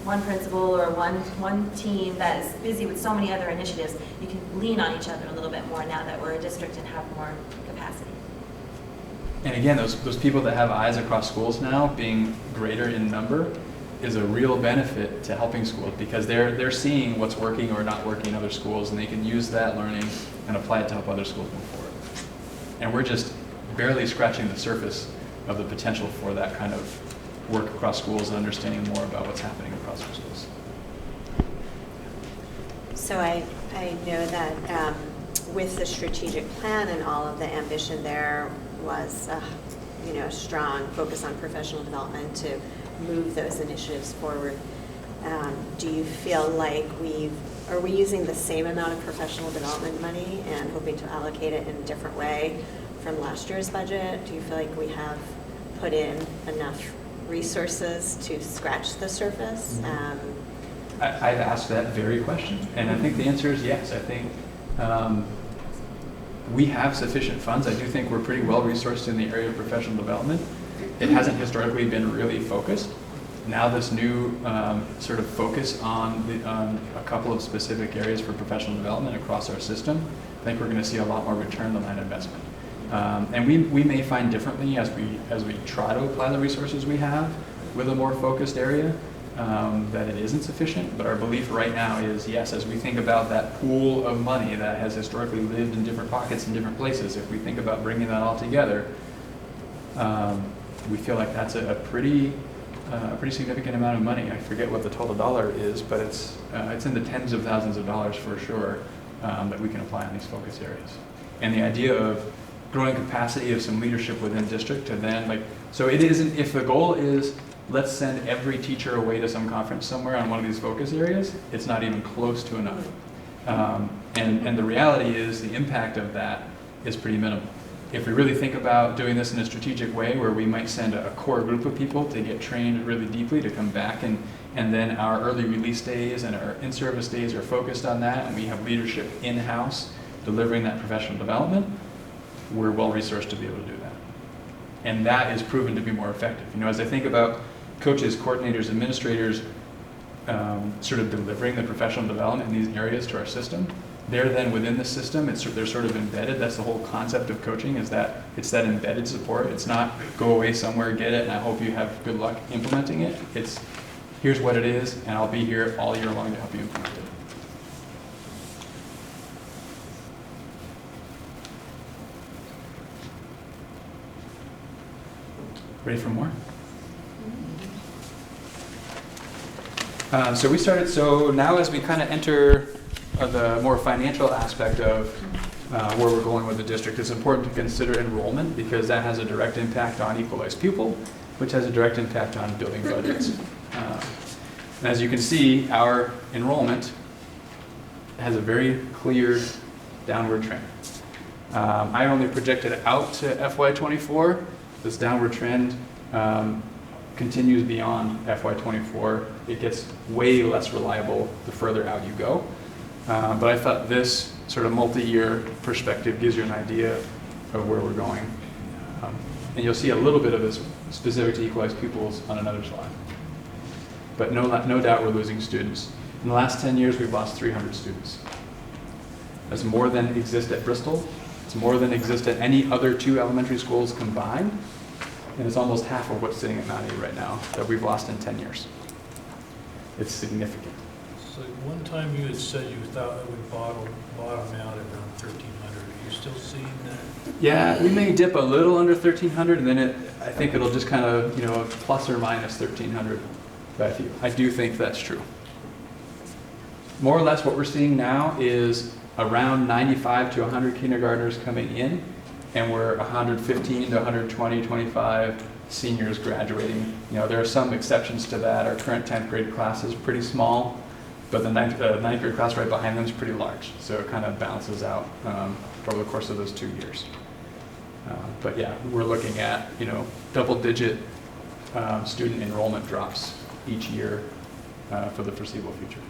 one principal or one team that is busy with so many other initiatives. You can lean on each other a little bit more now that we're a district and have more capacity. And again, those people that have eyes across schools now being greater in number is a real benefit to helping schools, because they're seeing what's working or not working in other schools, and they can use that learning and apply it to help other schools move forward. And we're just barely scratching the surface of the potential for that kind of work across schools and understanding more about what's happening across our schools. So I know that with the strategic plan and all of the ambition, there was a strong focus on professional development to move those initiatives forward. Do you feel like are we using the same amount of professional development money and hoping to allocate it in a different way from last year's budget? Do you feel like we have put in enough resources to scratch the surface? I've asked that very question, and I think the answer is yes. I think we have sufficient funds. I do think we're pretty well resourced in the area of professional development. It hasn't historically been really focused. Now this new sort of focus on a couple of specific areas for professional development across our system, I think we're going to see a lot more return on that investment. And we may find differently as we try to apply the resources we have with a more focused area, that it isn't sufficient. But our belief right now is, yes, as we think about that pool of money that has historically lived in different pockets in different places, if we think about bringing that all together, we feel like that's a pretty significant amount of money. I forget what the total dollar is, but it's in the tens of thousands of dollars for sure, that we can apply on these focus areas. And the idea of growing capacity of some leadership within district to then so it isn't, if the goal is let's send every teacher away to some conference somewhere on one of these focus areas, it's not even close to enough. And the reality is the impact of that is pretty minimal. If we really think about doing this in a strategic way where we might send a core group of people to get trained really deeply to come back, and then our early release days and our in-service days are focused on that, and we have leadership in-house delivering that professional development, we're well-resourced to be able to do that. And that is proven to be more effective. As I think about coaches, coordinators, administrators sort of delivering the professional development in these areas to our system, they're then within the system. They're sort of embedded. That's the whole concept of coaching, is that it's that embedded support. It's not go away somewhere, get it, and I hope you have good luck implementing it. It's here's what it is, and I'll be here all year long to help you implement it. Ready for more? So now as we kind of enter the more financial aspect of where we're going with the district, it's important to consider enrollment because that has a direct impact on equalized pupil, which has a direct impact on building budgets. And as you can see, our enrollment has a very clear downward trend. I only projected out to FY24. This downward trend continues beyond FY24. It gets way less reliable the further out you go. But I thought this sort of multi-year perspective gives you an idea of where we're going. And you'll see a little bit of this specific to equalized pupils on another slide. But no doubt we're losing students. In the last 10 years, we've lost 300 students. That's more than exist at Bristol. It's more than exist at any other 2 elementary schools combined. And it's almost half of what's sitting at Mount A right now that we've lost in 10 years. It's significant. So one time you had said you thought it would bottom out at around 1,300. Are you still seeing that? Yeah, we may dip a little under 1,300, and then I think it'll just kind of, plus or minus 1,300. But I do think that's true. More or less what we're seeing now is around 95 to 100 kindergartners coming in, and we're 115 to 120, 25 seniors graduating. There are some exceptions to that. Our current 10th grade class is pretty small, but the ninth grade class right behind them is pretty large. So it kind of balances out over the course of those 2 years. But yeah, we're looking at, double-digit student enrollment drops each year for the foreseeable future.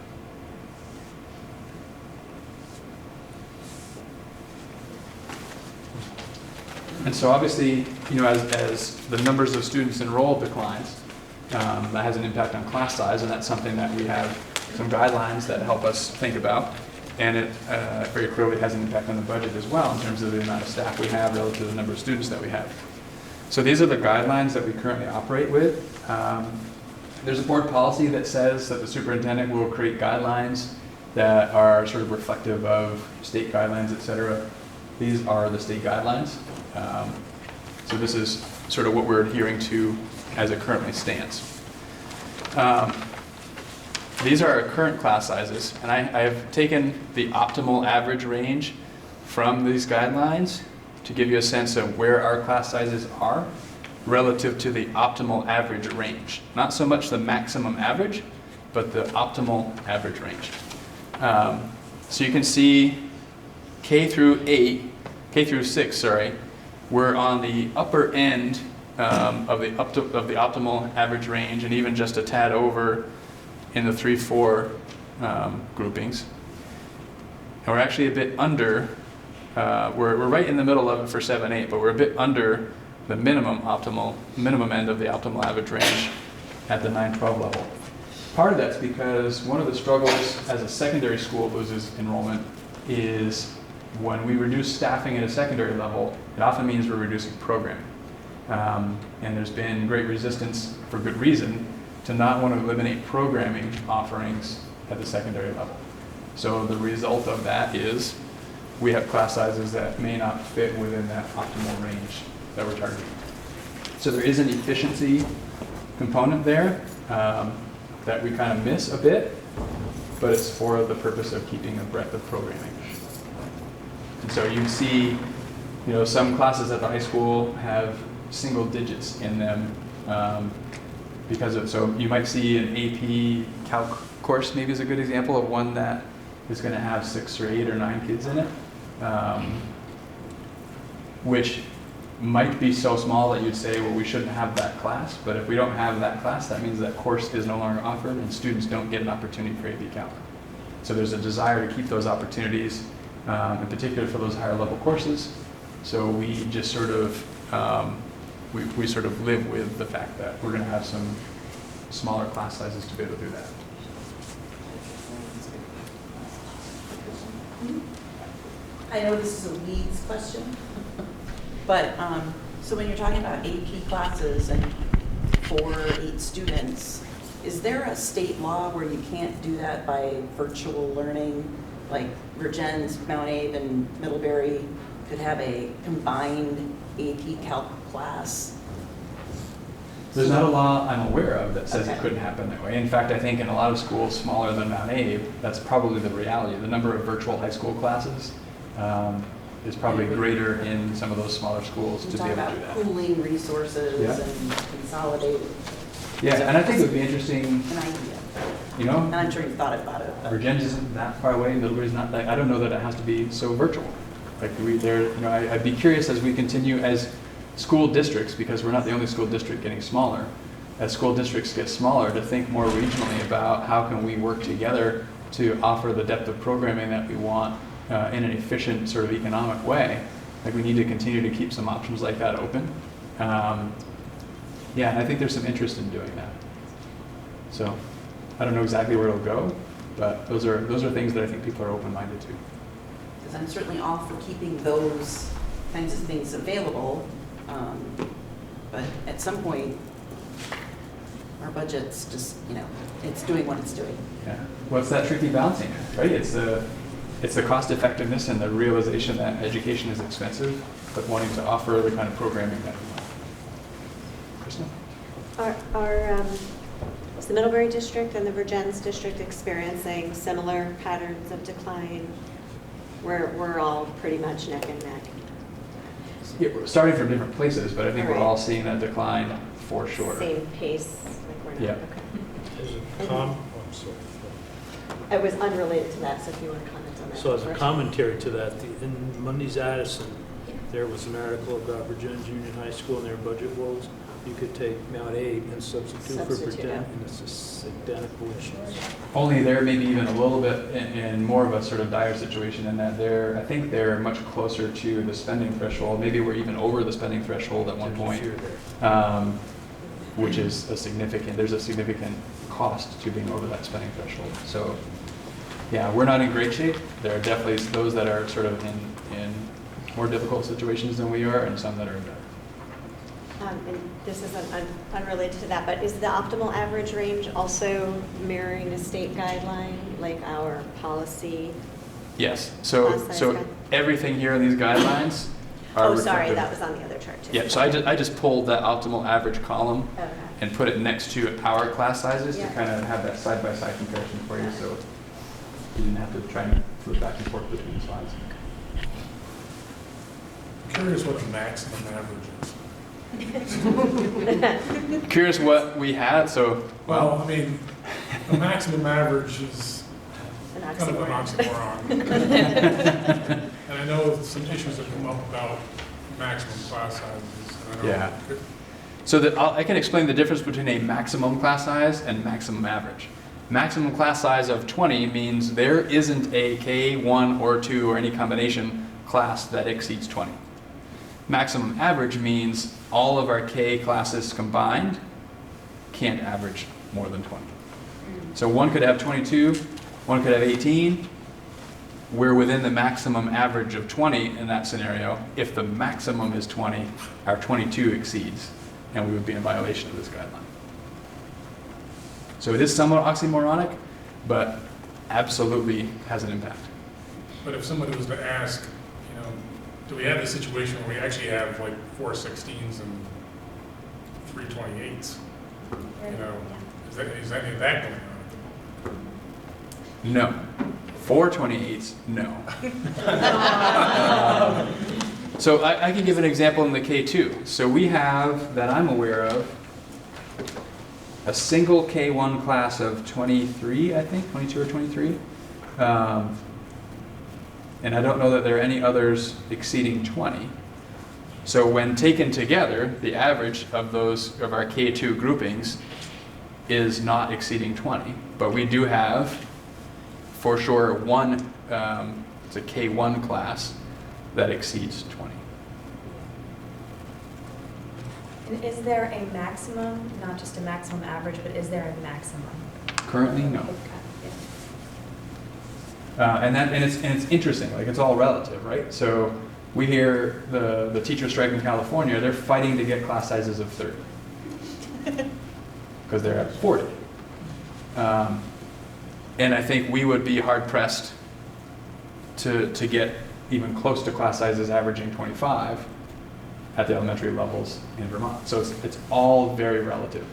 And so obviously, as the numbers of students enrolled declines, that has an impact on class size, and that's something that we have some guidelines that help us think about. And it very clearly has an impact on the budget as well in terms of the amount of staff we have relative to the number of students that we have. So these are the guidelines that we currently operate with. There's a board policy that says that the superintendent will create guidelines that are sort of reflective of state guidelines, et cetera. These are the state guidelines. So this is sort of what we're adhering to as it currently stands. These are our current class sizes, and I have taken the optimal average range from these guidelines to give you a sense of where our class sizes are relative to the optimal average range. Not so much the maximum average, but the optimal average range. So you can see K through 6, we're on the upper end of the optimal average range, and even just a tad over in the 3-4 groupings. And we're actually a bit under, we're right in the middle of it for 7-8, but we're a bit under the minimum end of the optimal average range at the 9-12 level. Part of that's because one of the struggles as a secondary school loses enrollment is when we reduce staffing at a secondary level, it often means we're reducing programming. And there's been great resistance, for good reason, to not want to eliminate programming offerings at the secondary level. So the result of that is we have class sizes that may not fit within that optimal range that we're targeting. So there is an efficiency component there that we kind of miss a bit, but it's for the purpose of keeping a breadth of programming. And so you see, some classes at the high school have single digits in them because of, so you might see an AP Calc course maybe is a good example of one that is going to have 6 or 8 or 9 kids in it, which might be so small that you'd say, well, we shouldn't have that class. But if we don't have that class, that means that course is no longer offered and students don't get an opportunity for AP Calc. So there's a desire to keep those opportunities, in particular for those higher level courses. So we just sort of, we sort of live with the fact that we're going to have some smaller class sizes to be able to do that. I know this is a weeds question, but, so when you're talking about AP classes and 4 or 8 students, is there a state law where you can't do that by virtual learning? Like Virgin's, Mount Abe, and Middlebury could have a combined AP Calc class? There's not a law I'm aware of that says it Okay. couldn't happen that way. In fact, I think in a lot of schools smaller than Mount Abe, that's probably the reality. The number of virtual high school classes is probably greater in some of those smaller schools to be able to do that. Pooling resources Yeah. and consolidating. Yeah, and I think it would be interesting, An idea. you know, And I'm sure you've thought about it. but- Virginia's isn't that far away, Middlebury's not that, I don't know that it has to be so virtual. Like I'd be curious as we continue as school districts, because we're not the only school district getting smaller, as school districts get smaller, to think more regionally about how can we work together to offer the depth of programming that we want in an efficient sort of economic way. Like we need to continue to keep some options like that open. Yeah, and I think there's some interest in doing that. So I don't know exactly where it'll go, but those are things that I think people are open-minded to. Because I'm certainly all for keeping those kinds of things available, but at some point, our budget's just, it's doing what it's doing. Yeah. Well, it's that tricky balancing act, right? It's the cost effectiveness and the realization that education is expensive, but wanting to offer the kind of programming that we want. Kristen? Is the Middlebury district and the Virgins district experiencing similar patterns of decline? We're all pretty much neck and neck. Yeah, we're starting from different places, but I think we're Right. all seeing that decline for sure. Same pace, like we're not, Yeah. okay. As a I'm sorry. It was unrelated to that, so if you want to comment on that. So as a first. commentary to that, in Monday's Addison, there was an article about Virginia's Union High School and their budget woes. You could take Mount Abe and substitute for Substitute Virginia, out. and it's just identical issues. Only they're maybe even a little bit in more of a sort of dire situation in that I think they're much closer to the spending threshold. Maybe we're even over the spending threshold at one There's a point, fear there. which is there's a significant cost to being over that spending threshold. So yeah, we're not in great shape. There are definitely those that are sort of in more difficult situations than we are, and some that are better. And this is unrelated to that, but is the optimal average range also mirroring a state guideline, like our policy? Yes, Class so size guide. everything here in these guidelines are Oh, sorry, reflective. that was on the other chart too. Yeah, so I just pulled that optimal average column Okay. and put it next to our class sizes to Yeah. kind of have that side-by-side comparison for you, so you didn't have to try and flip back and forth between the slides. I'm curious what the maximum average is. Curious what we had, so. Well, I mean, the maximum average is An kind of an oxymoron. oxymoron. And I know some issues have come up about maximum class sizes. And I know Yeah. So that I can explain the difference between a maximum class size and maximum average. Maximum class size of 20 means there isn't a K1 or 2 or any combination class that exceeds 20. Maximum average means all of our K classes combined can't average more than 20. So one could have 22, one could have 18. We're within the maximum average of 20 in that scenario. If the maximum is 20, our 22 exceeds, and we would be in violation of this guideline. So it is somewhat oxymoronic, but absolutely has an impact. But if somebody was to ask, do we have a situation where we actually have like 4 16s and 3 28s? Is any of that going on? No. 4 28s, no. So I can give an example in the K2. So we have, that I'm aware of, a single K1 class of 23, I think, 22 or 23. And I don't know that there are any others exceeding 20. So when taken together, the average of our K2 groupings is not exceeding 20. But we do have, for sure, it's a K1 class that exceeds 20. And is there a maximum, not just a maximum average, but is there a maximum? Currently, no. Okay, And it's interesting, like it's all relative, right? So we hear the teacher strike in California, they're fighting to get class sizes of 30 because they're at 40. And I think we would be hard pressed to get even close to class sizes averaging 25 at the elementary levels in Vermont. So it's all very relative.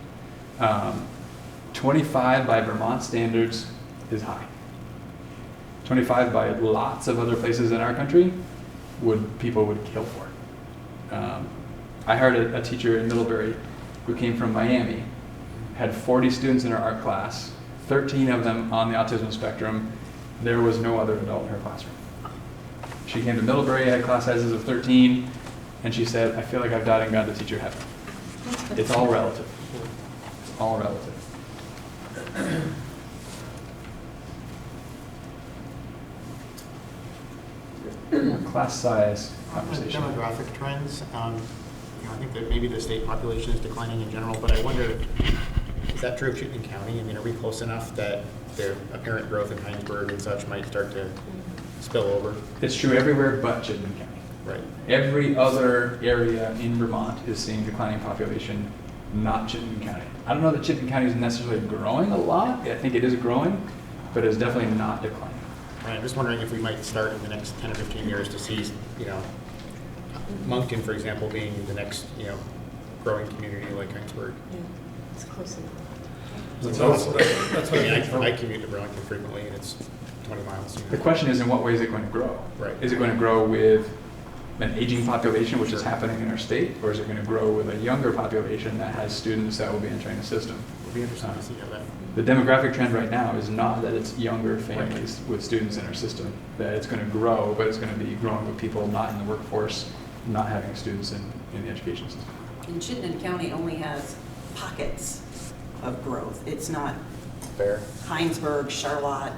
25 by Vermont standards is high. 25 by lots of other places in our country, people would kill for it. I heard a teacher in Middlebury who came from Miami, had 40 students in her art class, 13 of them on the autism spectrum. There was no other adult in her classroom. She came to Middlebury, had class sizes of 13, and she said, I feel like I've died and gone to teacher heaven. It's all relative. It's all relative. Class size conversation. Demographic trends, I think that maybe the state population is declining in general, but I wonder, is that true of Chittenden County? I mean, are we close enough that the apparent growth in Heinsberg and such might start to spill over? It's true everywhere but Chittenden County. Right. Every other area in Vermont is seeing declining population, not Chittenden County. I don't know that Chittenden County is necessarily growing a lot. I think it is growing, but it's definitely not declining. Right, I'm just wondering if we might start in the next 10 or 15 years to see, Moncton, for example, being the next, growing community like Heinsberg. Yeah, it's close enough. That's what I think. I commute to Burlington frequently, and it's 20 miles. The question is, in what way is it going to grow? Right. Is it going to grow with an aging population, which is happening in our state, or is it going to grow with a younger population that has students that will be entering the system? It'll be interesting to see how that. The demographic trend right now is not that it's younger families with students in our system, that it's going to grow, but it's going to be growing with people not in the workforce, not having students in the education system. And Chittenden County only has pockets of growth. It's not Fair. Heinsberg, Charlotte,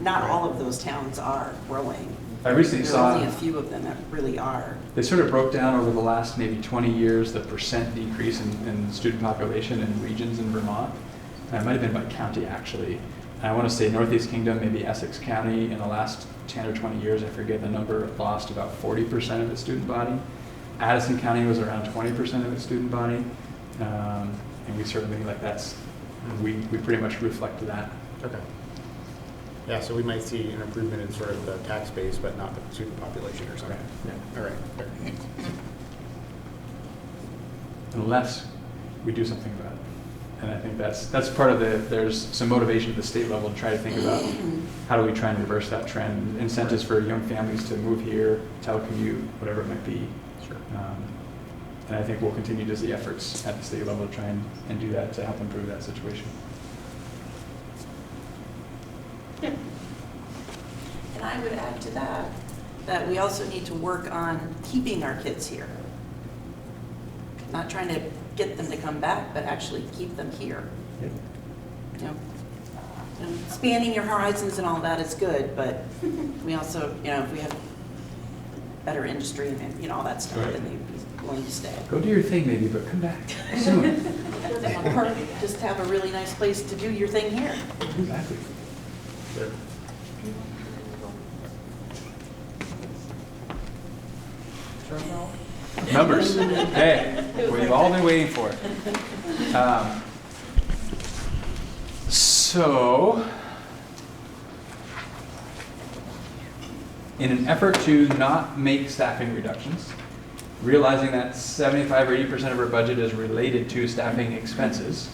not all of those towns are growing. I recently There saw are only a few of them that really are. they sort of broke down over the last maybe 20 years the percent decrease in student population in regions in Vermont. It might have been by county, actually. And I want to say Northeast Kingdom, maybe Essex County, in the last 10 or 20 years, I forget the number, lost about 40% of its student body. Addison County was around 20% of its student body. And we certainly, we pretty much reflect that. Okay. Yeah, so we might see an improvement in sort of the tax base, but not the student population or something. Yeah. All right, fair. Unless we do something about it. And I think that's part of there's some motivation at the state level to try to think about how do we try and reverse that trend. Incentives for young families to move here, telecommute, whatever it might be. Sure. And I think we'll continue to see efforts at the state level to try and do that to help improve that situation. And I would add to that we also need to work on keeping our kids here. Not trying to get them to come back, but actually keep them here. Yep. Spanning your horizons and all that is good, but we also, if we have better industry and all that stuff, Right. then they'd be willing to stay. Go do your thing maybe, but come back soon. Or just have a really nice place to do your thing here. Exactly. Numbers. Hey, what you've all been waiting for. So, in an effort to not make staffing reductions, realizing that 75 or 80% of our budget is related to staffing expenses,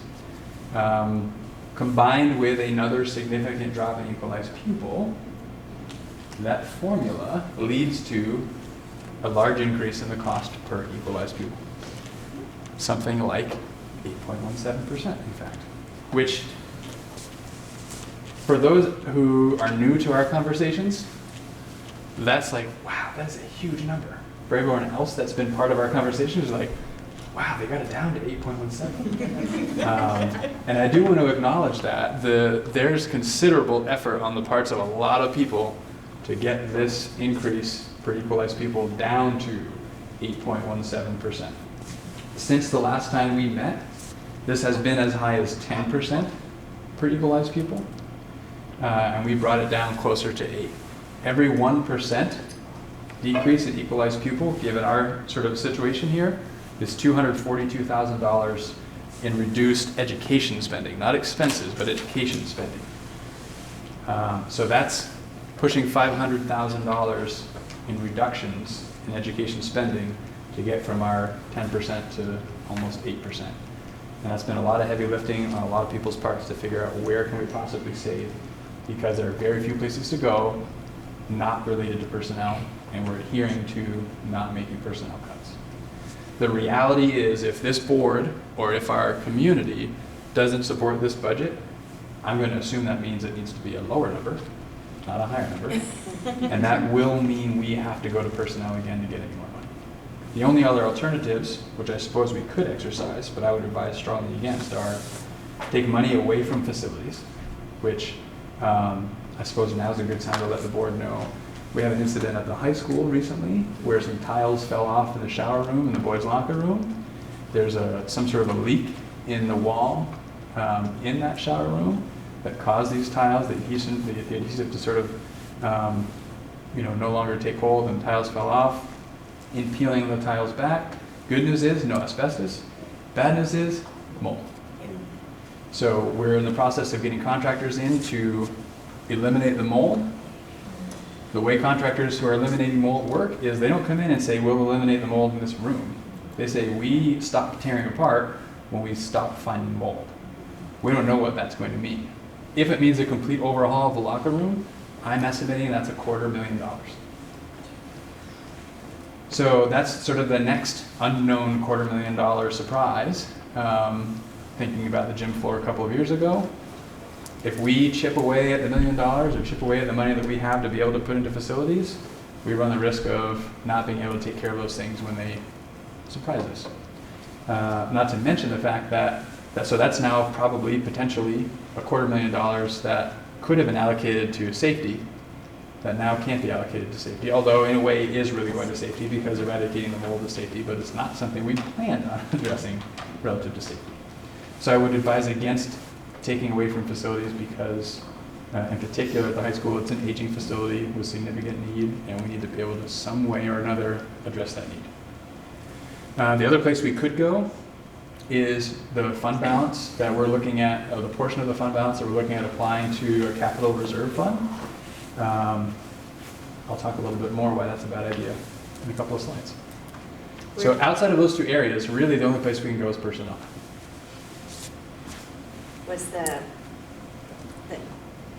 combined with another significant drop in equalized pupil, that formula leads to a large increase in the cost per equalized pupil. Something like 8.17%, in fact, which for those who are new to our conversations, that's like, wow, that's a huge number. For everyone else that's been part of our conversation is like, wow, they got it down to 8.17. And I do want to acknowledge that there's considerable effort on the parts of a lot of people to get this increase per equalized pupil down to 8.17%. Since the last time we met, this has been as high as 10% per equalized pupil. and we brought it down closer to 8. Every 1% decrease in equalized pupil, given our sort of situation here, is $242,000 in reduced education spending, not expenses, but education spending. So that's pushing $500,000 in reductions in education spending to get from our 10% to almost 8%. And that's been a lot of heavy lifting on a lot of people's parts to figure out where can we possibly save, because there are very few places to go not related to personnel, and we're adhering to not making personnel cuts. The reality is, if this board or if our community doesn't support this budget, I'm going to assume that means it needs to be a lower number, not a higher number. And that will mean we have to go to personnel again to get any more money. The only other alternatives, which I suppose we could exercise, but I would advise strongly against, are take money away from facilities, which I suppose now is a good time to let the board know. We have an incident at the high school recently where some tiles fell off in the shower room in the boys' locker room. There's some sort of a leak in the wall in that shower room that caused these tiles, the adhesive to sort of no longer take hold, and tiles fell off. In peeling the tiles back, good news is no asbestos. Bad news is mold. So we're in the process of getting contractors in to eliminate the mold. The way contractors who are eliminating mold work is they don't come in and say, we'll eliminate the mold in this room. They say, we stop tearing apart when we stop finding mold. We don't know what that's going to mean. If it means a complete overhaul of the locker room, I'm estimating that's $250,000. So that's sort of the next unknown $250,000 surprise. Thinking about the gym floor a couple of years ago, if we chip away at the $1 million or chip away at the money that we have to be able to put into facilities, we run the risk of not being able to take care of those things when they surprise us. Not to mention the fact that so that's now probably potentially $250,000 that could have been allocated to safety that now can't be allocated to safety, although in a way is really going to safety because eradicating the mold is safety, but it's not something we planned on addressing relative to safety. So I would advise against taking away from facilities because, in particular at the high school, it's an aging facility with significant need, and we need to be able to some way or another address that need. The other place we could go is the fund balance that we're looking at, the portion of the fund balance that we're looking at applying to a capital reserve fund. I'll talk a little bit more why that's a bad idea in a couple of slides. So outside of those two areas, really the only place we can go is personnel. Was the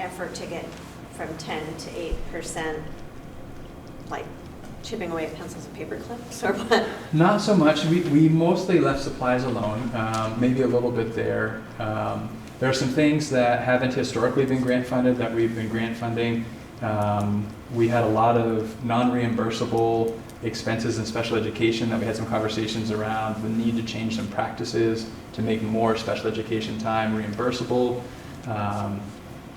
effort to get from 10 to 8% like chipping away at pencils and paper clips, or what? Not so much. We mostly left supplies alone, maybe a little bit there. There are some things that haven't historically been grant funded that we've been grant funding. We had a lot of non-reimbursable expenses in special education that we had some conversations around the need to change some practices to make more special education time reimbursable.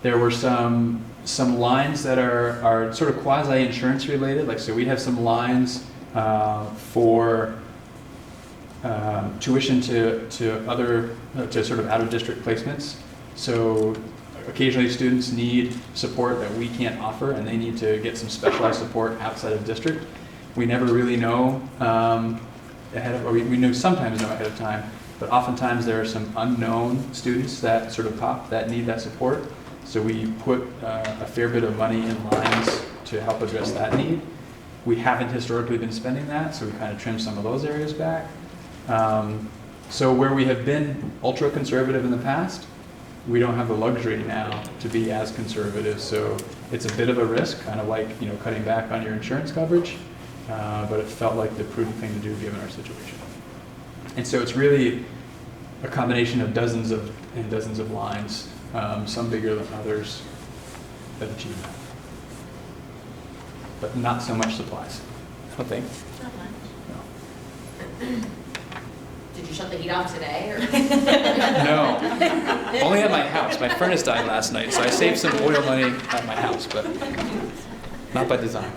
There were some lines that are sort of quasi-insurance related, like so we have some lines for tuition to sort of out-of-district placements. So occasionally students need support that we can't offer, and they need to get some specialized support outside of district. We never really know ahead of, or we know sometimes know ahead of time, but oftentimes there are some unknown students that sort of pop that need that support. So we put a fair bit of money in lines to help address that need. We haven't historically been spending that, so we kind of trimmed some of those areas back. So where we have been ultra conservative in the past, we don't have the luxury now to be as conservative. So it's a bit of a risk, kind of like cutting back on your insurance coverage, but it felt like the prudent thing to do given our situation. And so it's really a combination of dozens of lines, some bigger than others, that achieve that. But not so much supplies, I don't think. Not much. No. Did you shut the heat off today, or? No, only at my house. My furnace died last night, so I saved some oil money at my house, but not by design.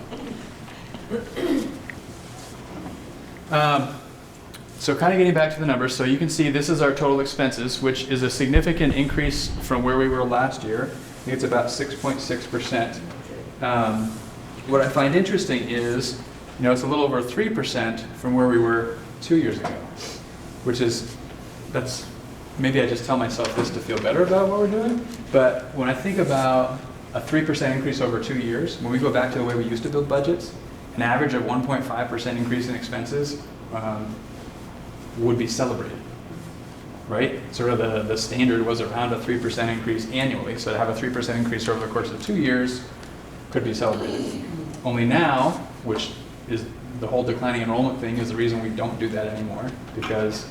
So kind of getting back to the numbers, so you can see this is our total expenses, which is a significant increase from where we were last year. think it's about 6.6%. What I find interesting is, it's a little over 3% from where we were 2 years ago, which is, maybe I just tell myself this to feel better about what we're doing, but when I think about a 3% increase over 2 years, when we go back to the way we used to build budgets, an average of 1.5% increase in expenses would be celebrated, right? Sort of the standard was around a 3% increase annually, so to have a 3% increase over the course of 2 years could be celebrated. Only now, which is the whole declining enrollment thing is the reason we don't do that anymore, because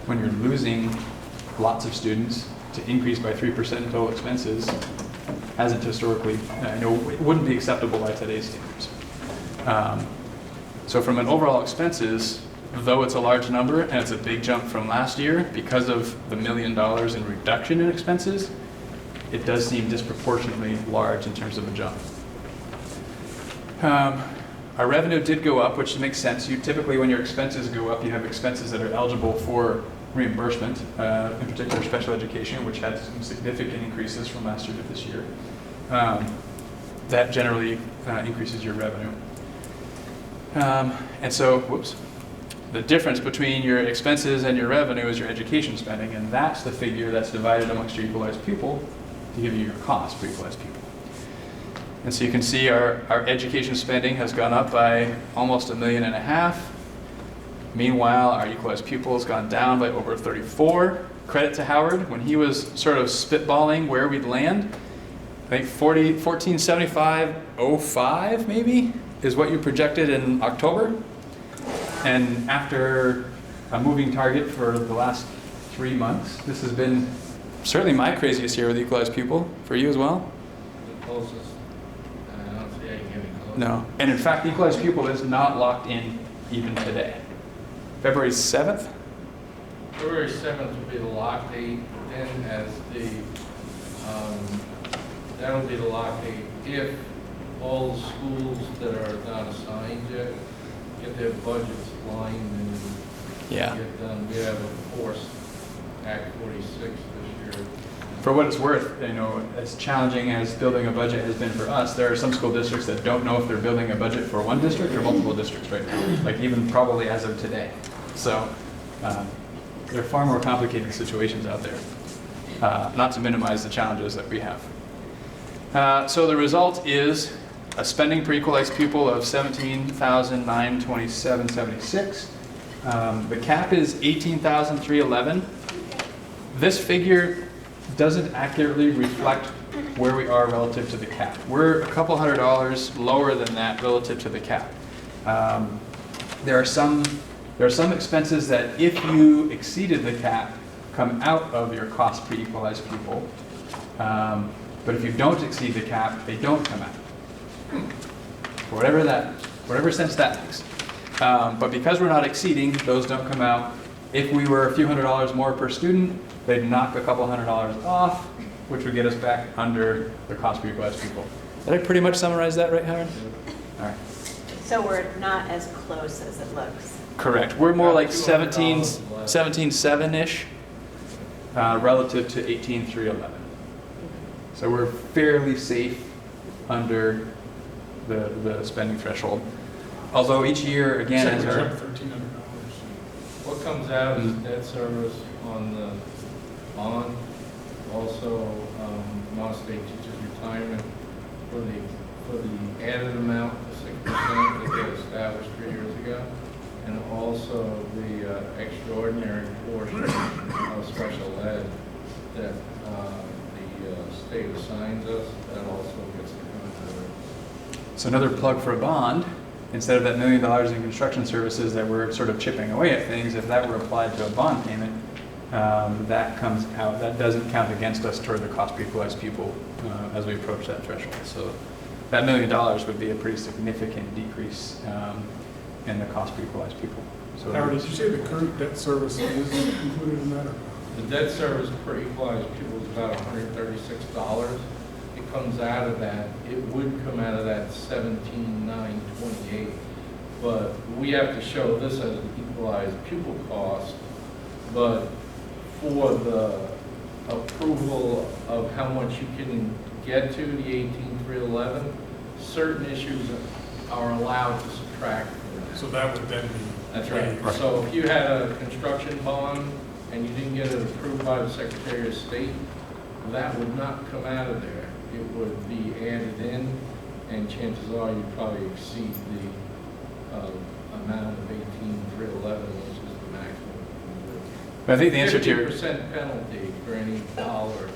when you're losing lots of students to increase by 3% in total expenses hasn't historically, it wouldn't be acceptable by today's standards. So from an overall expenses, though it's a large number and it's a big jump from last year, because of the $1 million in reduction in expenses, it does seem disproportionately large in terms of a jump. Our revenue did go up, which makes sense. Typically, when your expenses go up, you have expenses that are eligible for reimbursement, in particular special education, which had some significant increases from last year to this year. That generally increases your revenue. And so, the difference between your expenses and your revenue is your education spending, and that's the figure that's divided amongst your equalized pupil to give you your cost for equalized pupil. And so you can see our education spending has gone up by almost $1.5 million. Meanwhile, our equalized pupil has gone down by over 34. Credit to Howard, when he was sort of spitballing where we'd land, I think 1475.05 maybe is what you projected in October. And after a moving target for the last 3 months, this has been certainly my craziest year with equalized pupil. For you as well? The closest. I don't see how you can get any closer. No. And in fact, equalized pupil is not locked in even today. February 7th? February 7th will be the lock date, and as that'll be the lock date if all the schools that are not assigned yet get their budgets aligned and get done. We have a forced Act 46 this year. For what it's worth, as challenging as building a budget has been for us, there are some school districts that don't know if they're building a budget for one district or multiple districts right now, like even probably as of today. So there are far more complicated situations out there, not to minimize the challenges that we have. So the result is a spending per equalized pupil of $17,927.76. The cap is $18,311. This figure doesn't accurately reflect where we are relative to the cap. We're a couple $100 lower than that relative to the cap. There are some expenses that, if you exceeded the cap, come out of your cost per equalized pupil. But if you don't exceed the cap, they don't come out. Whatever sense that makes. But because we're not exceeding, those don't come out. If we were a few $100 more per student, they'd knock a couple $100 off, which would get us back under the cost per equalized pupil. Did I pretty much summarize that right, Howard? All right. So we're not as close as it looks. Correct. We're more like 17.7-ish relative to 18.311. So we're fairly safe under the spending threshold. Although each year, again, as our... $1,300. What comes out is debt service on the bond, also MAUSD teachers retirement for the added amount of 6% that they established 3 years ago, and also the extraordinary portion of special ed that the state assigns us, that also gets to come into it. So another plug for a bond. Instead of that $1 million in construction services that we're sort of chipping away at things, if that were applied to a bond payment, that comes out. That doesn't count against us toward the cost per equalized pupil as we approach that threshold. So that $1 million would be a pretty significant decrease in the cost per equalized pupil. So Howard, did you say the current debt service is included in that? Or? The debt service per equalized pupil is about $136. It comes out of that. It would come out of that $17,928, but we have to show this as an equalized pupil cost. But for the approval of how much you can get to the 18,311, certain issues are allowed to subtract from that. So that would then be. That's right. So if you had a construction bond and you didn't get it approved by the Secretary of State, that would not come out of there. It would be added in, and chances are you'd probably exceed the amount of 18,311, which is the maximum. But I think the answer to your 50% penalty for any dollar.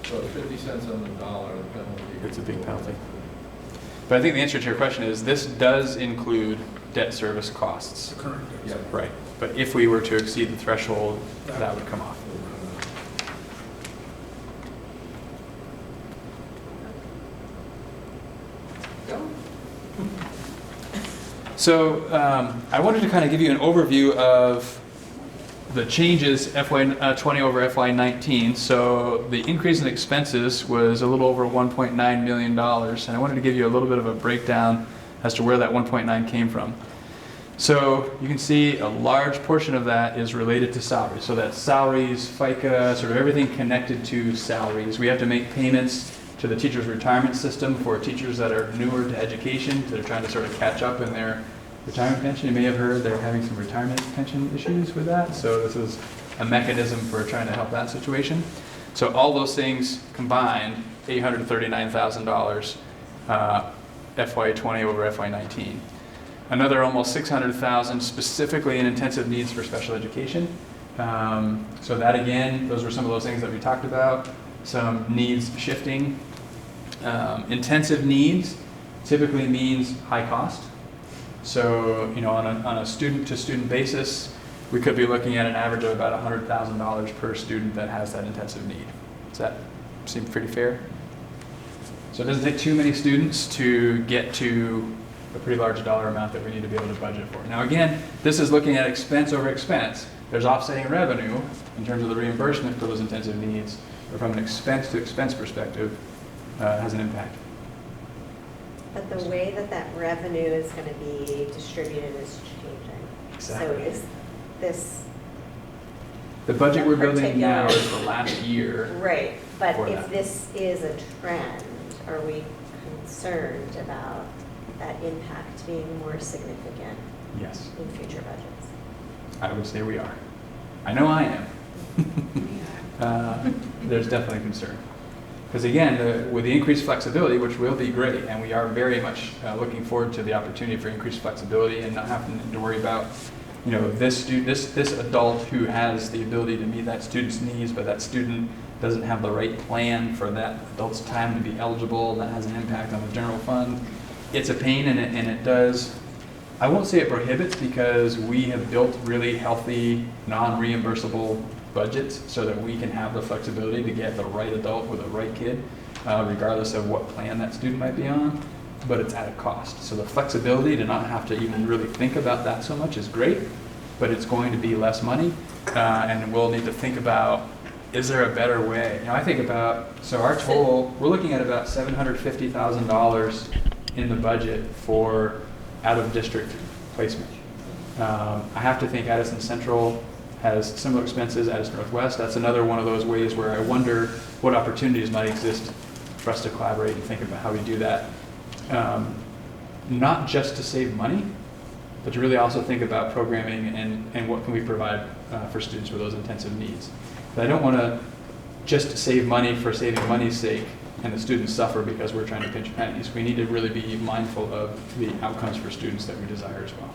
So 50 cents on the dollar, the penalty. It's a big penalty. But I think the answer to your question is this does include debt service costs. The current debt. Yep. Right. But if we were to exceed the threshold, that would come off. So I wanted to kind of give you an overview of the changes FY20 over FY19. So the increase in expenses was a little over $1.9 million. And I wanted to give you a little bit of a breakdown as to where that 1.9 came from. So you can see a large portion of that is related to salaries. So that's salaries, FICA, sort of everything connected to salaries. We have to make payments to the teachers' retirement system for teachers that are newer to education, that are trying to sort of catch up in their retirement pension. You may have heard they're having some retirement pension issues with that. So this is a mechanism for trying to help that situation. So all those things combined, $839,000 FY20 over FY19. Another almost $600,000 specifically in intensive needs for special education. So that again, those were some of those things that we talked about. Some needs shifting. Intensive needs typically means high cost. So, you know, on a student-to-student basis, we could be looking at an average of about $100,000 per student that has that intensive need. Does that seem pretty fair? So it doesn't take too many students to get to a pretty large dollar amount that we need to be able to budget for. Now again, this is looking at expense over expense. There's offsetting revenue in terms of the reimbursement for those intensive needs, but from an expense to expense perspective, has an impact. But the way that that revenue is going to be distributed is changing. Exactly. So is this... The budget we're building now is for last year. Right, but for if that. this is a trend, are we concerned about that impact being more significant Yes, in future budgets? I would say we are. I know I am. There's definitely concern. Because again, with the increased flexibility, which will be great, and we are very much looking forward to the opportunity for increased flexibility and not having to worry about, you know, this adult who has the ability to meet that student's needs, but that student doesn't have the right plan for that adult's time to be eligible, and that has an impact on the general fund. It's a pain, and it does, I won't say it prohibits, because we have built really healthy, non-reimbursable budgets so that we can have the flexibility to get the right adult with the right kid, regardless of what plan that student might be on, but it's at a cost. So the flexibility to not have to even really think about that so much is great, but it's going to be less money, and we'll need to think about, is there a better way? You know, I think about, so our total, we're looking at about $750,000 in the budget for out-of-district placement. I have to think Addison Central has similar expenses, Addison Northwest. That's another one of those ways where I wonder what opportunities might exist for us to collaborate and think about how we do that. Not just to save money, but to really also think about programming and what can we provide for students with those intensive needs. But I don't want to just save money for saving money's sake and the students suffer because we're trying to pinch pennies. We need to really be mindful of the outcomes for students that we desire as well.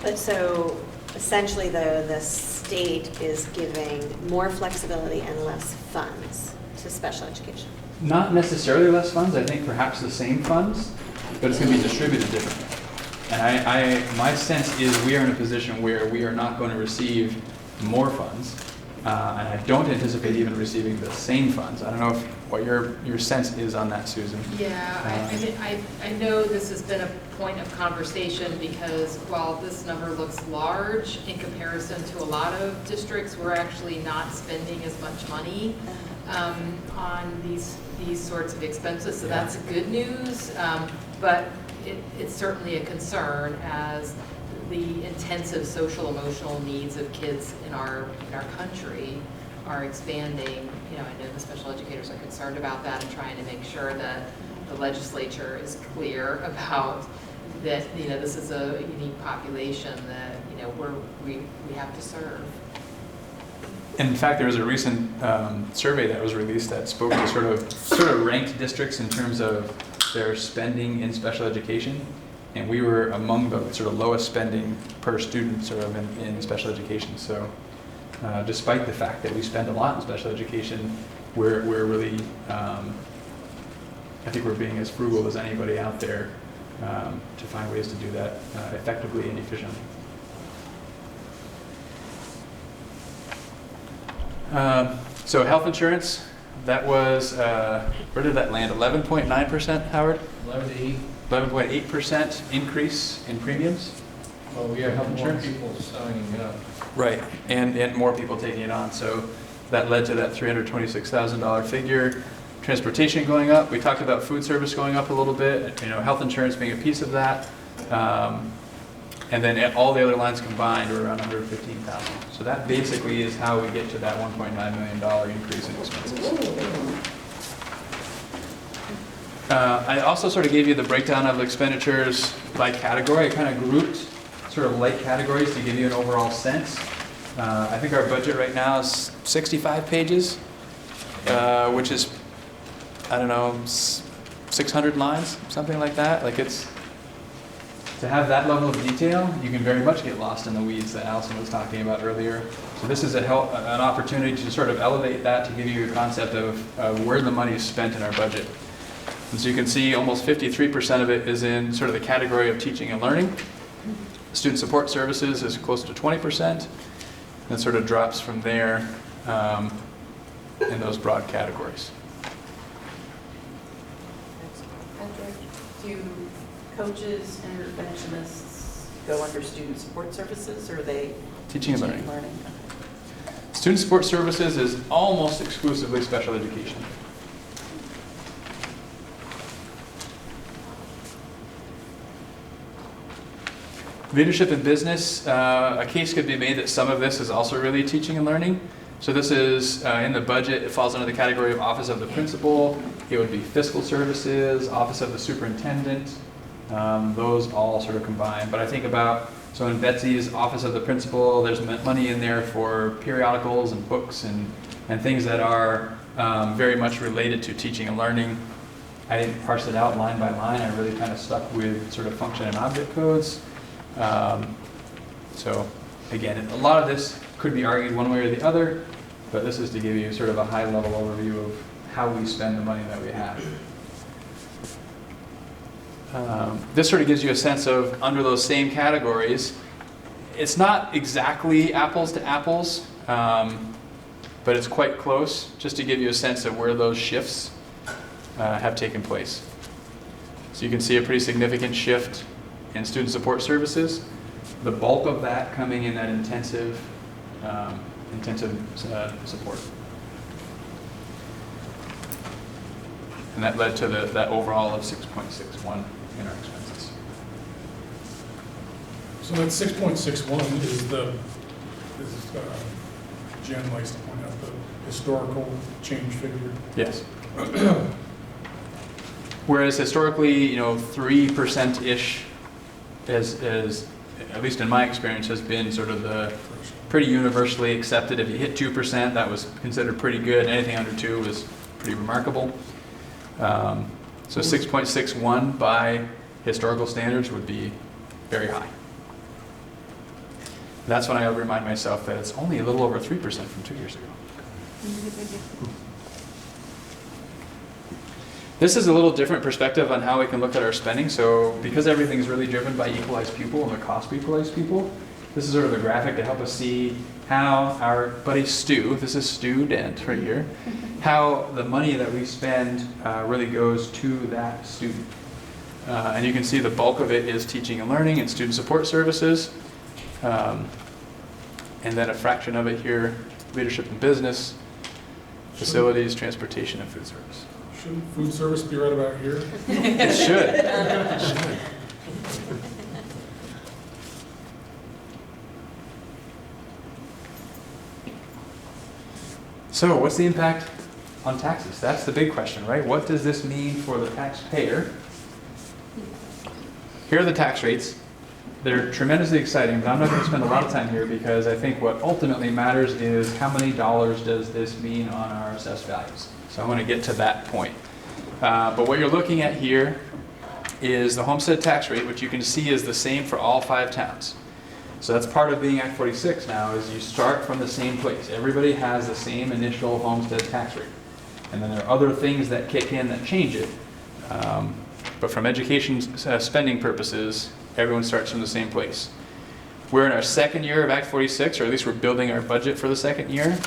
But so essentially, though, the state is giving more flexibility and less funds to special education. Not necessarily less funds. I think perhaps the same funds, but it's going to be distributed differently. And my sense is we are in a position where we are not going to receive more funds, and I don't anticipate even receiving the same funds. I don't know what your sense is on that, Susan. Yeah, I know this has been a point of conversation because while this number looks large in comparison to a lot of districts, we're actually not spending as much money on these sorts of expenses, so that's good news. But it's certainly a concern as the intensive social emotional needs of kids in our country are expanding, you know, I know the special educators are concerned about that and trying to make sure that the legislature is clear about that, you know, this is a unique population that, you know, we have to serve. In fact, there was a recent survey that was released that spoke to sort of ranked districts in terms of their spending in special education, and we were among the sort of lowest spending per student sort of in special education. So, despite the fact that we spend a lot in special education, we're really, I think we're being as frugal as anybody out there to find ways to do that effectively and efficiently. So health insurance, that was, where did that land? 11.9%, Howard? 11.8% increase in premiums. Well, we have more people signing up. Right, and more people taking it on. So that led to that $326,000 figure. Transportation going up. We talked about food service going up a little bit. You know, health insurance being a piece of that. And then all the other lines combined are around $115,000. So that basically is how we get to that $1.9 million increase in expenses. I also sort of gave you the breakdown of expenditures by category. I kind of grouped sort of like categories to give you an overall sense. I think our budget right now is 65 pages, which is, I don't know, 600 lines, something like that. Like it's, to have that level of detail, you can very much get lost in the weeds that Allison was talking about earlier. So this is an opportunity to sort of elevate that to give you a concept of where the money is spent in our budget. And so you can see almost 53% of it is in sort of the category of teaching and learning. Student support services is close to 20%. And it sort of drops from there in those broad categories. Patrick, do coaches, interventionists go under student support services, or are they Teaching and learning. Student support services is almost exclusively special education. Leadership in business, a case could be made that some of this is also really teaching and learning. So this is in the budget, it falls under the category of Office of the Principal. It would be fiscal services, Office of the Superintendent, those all sort of combine. But I think about, so in Betsy's Office of the Principal, there's money in there for periodicals and books and things that are very much related to teaching and learning. I didn't parse it out line by line. I really kind of stuck with sort of function and object codes. So again, a lot of this could be argued one way or the other, but this is to give you sort of a high-level overview of how we spend the money that we have. This sort of gives you a sense of, under those same categories, it's not exactly apples to apples, but it's quite close, just to give you a sense of where those shifts have taken place. So you can see a pretty significant shift in student support services. The bulk of that coming in that intensive support. And that led to that overall of 6.61 in our expenses. So that 6.61 is Jen likes to point out the historical change figure. Yes. Whereas historically, 3%-ish as at least in my experience, has been sort of the pretty universally accepted. If you hit 2%, that was considered pretty good. Anything under 2 was pretty remarkable. So 6.61 by historical standards would be very high. That's when I remind myself that it's only a little over 3% from 2 years ago. This is a little different perspective on how we can look at our spending. So because everything's really driven by equalized pupil and the cost of equalized pupil, this is sort of the graphic to help us see how our buddy Stu, this is Stu Dent right here, how the money that we spend really goes to that student. And you can see the bulk of it is teaching and learning and student support services. And then a fraction of it here, leadership and business, facilities, transportation, and food service. Shouldn't food service be right about here? It should. It should. So what's the impact on taxes? That's the big question, right? What does this mean for the taxpayer? Here are the tax rates. They're tremendously exciting, but I'm not going to spend a lot of time here because I think what ultimately matters is how many dollars does this mean on our assessed values. So I want to get to that point. But what you're looking at here is the homestead tax rate, which you can see is the same for all 5 towns. So that's part of being Act 46 now, is you start from the same place. Everybody has the same initial homestead tax rate. And then there are other things that kick in that change it. But from education spending purposes, everyone starts from the same place. We're in our second year of Act 46, or at least we're building our budget for the second year.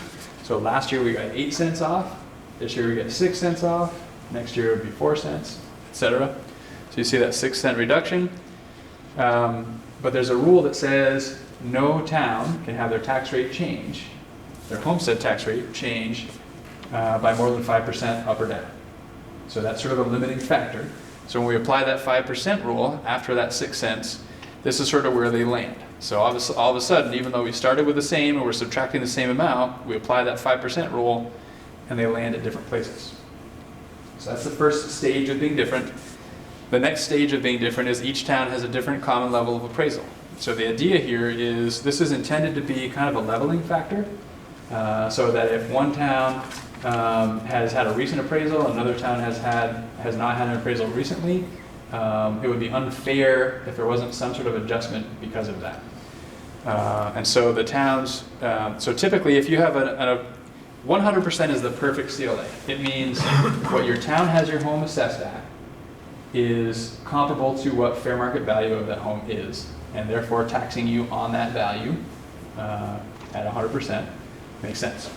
So last year we got 8 cents off. This year we get 6 cents off. Next year it would be 4 cents, etc. So you see that 6 cent reduction. But there's a rule that says no town can have their tax rate change, their homestead tax rate change by more than 5% up or down. So that's sort of a limiting factor. So when we apply that 5% rule after that 6 cents, this is sort of where they land. So all of a sudden, even though we started with the same and we're subtracting the same amount, we apply that 5% rule and they land at different places. So that's the first stage of being different. The next stage of being different is each town has a different common level of appraisal. So the idea here is this is intended to be kind of a leveling factor, so that if one town has had a recent appraisal, another town has not had an appraisal recently, it would be unfair if there wasn't some sort of adjustment because of that. And so the towns, so typically if you have 100% is the perfect CLA. It means what your town has your home assessed at is comparable to what fair market value of that home is, and therefore taxing you on that value at 100% makes sense.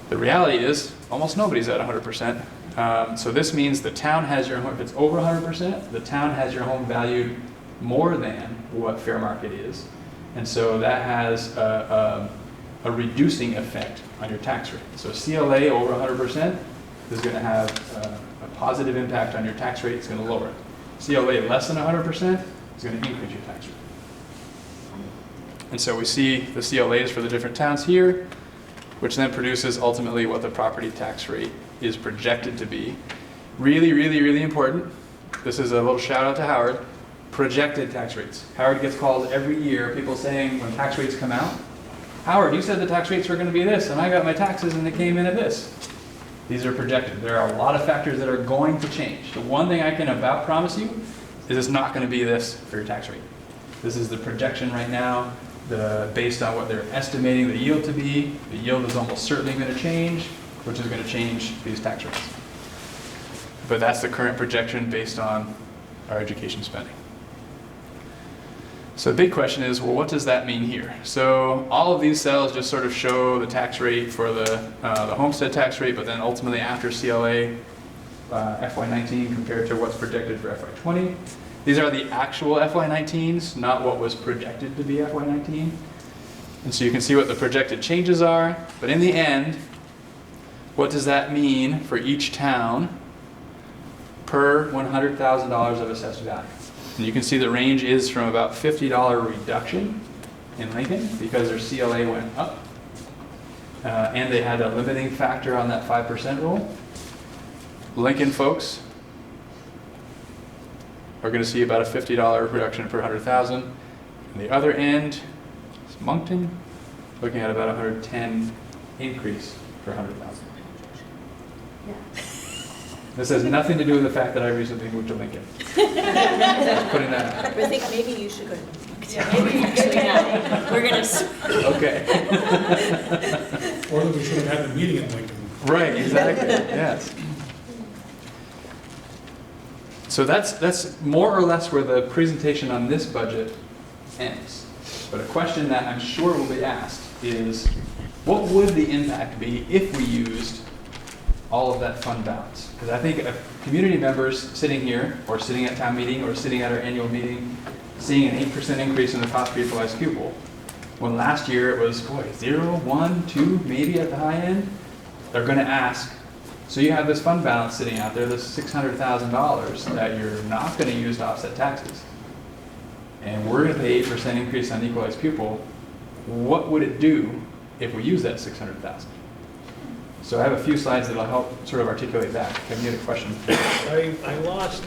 The reality is almost nobody's at 100%. So this means the town has your home, if it's over 100%, the town has your home valued more than what fair market is. And so that has a reducing effect on your tax rate. So CLA over 100% is going to have a positive impact on your tax rate. It's going to lower it. CLA less than 100% is going to increase your tax rate. And so we see the CLAs for the different towns here, which then produces ultimately what the property tax rate is projected to be. Really, really, really important. This is a little shout out to Howard. Projected tax rates. Howard gets called every year, people saying when tax rates come out, Howard, you said the tax rates were going to be this, and I got my taxes and they came in at this. These are projected. There are a lot of factors that are going to change. The one thing I can about promise you is it's not going to be this for your tax rate. This is the projection right now, based on what they're estimating the yield to be. The yield is almost certainly going to change, which is going to change these tax rates. But that's the current projection based on our education spending. So the big question is, well, what does that mean here? So all of these cells just sort of show the tax rate for the homestead tax rate, but then ultimately after CLA, FY19 compared to what's projected for FY20. These are the actual FY19s, not what was projected to be FY19. And so you can see what the projected changes are, but in the end, what does that mean for each town per $100,000 of assessed value? And you can see the range is from about $50 reduction in Lincoln because their CLA went up, and they had a limiting factor on that 5% rule. Lincoln folks are going to see about a $50 reduction per 100,000. On the other end is Moncton, looking at about 110 increase per 100,000. Yeah. This has nothing to do with the fact that I recently moved to Lincoln. Putting that out. I think maybe you should go. Maybe actually not. We're going to. Okay. Or that we should have had the meeting in Lincoln. Right, exactly, yes. So that's more or less where the presentation on this budget ends. But a question that I'm sure will be asked is, what would the impact be if we used all of that fund balance? Because I think if community members sitting here, or sitting at town meeting, or sitting at our annual meeting, seeing an 8% increase in the cost per equalized pupil, when last year it was, 0, 1, 2, maybe at the high end, they're going to ask, so you have this fund balance sitting out there, this $600,000 that you're not going to use to offset taxes, and we're going to pay 8% increase on equalized pupil, what would it do if we use that $600,000? So I have a few slides that'll help sort of articulate that. Kevin, you had a question? I lost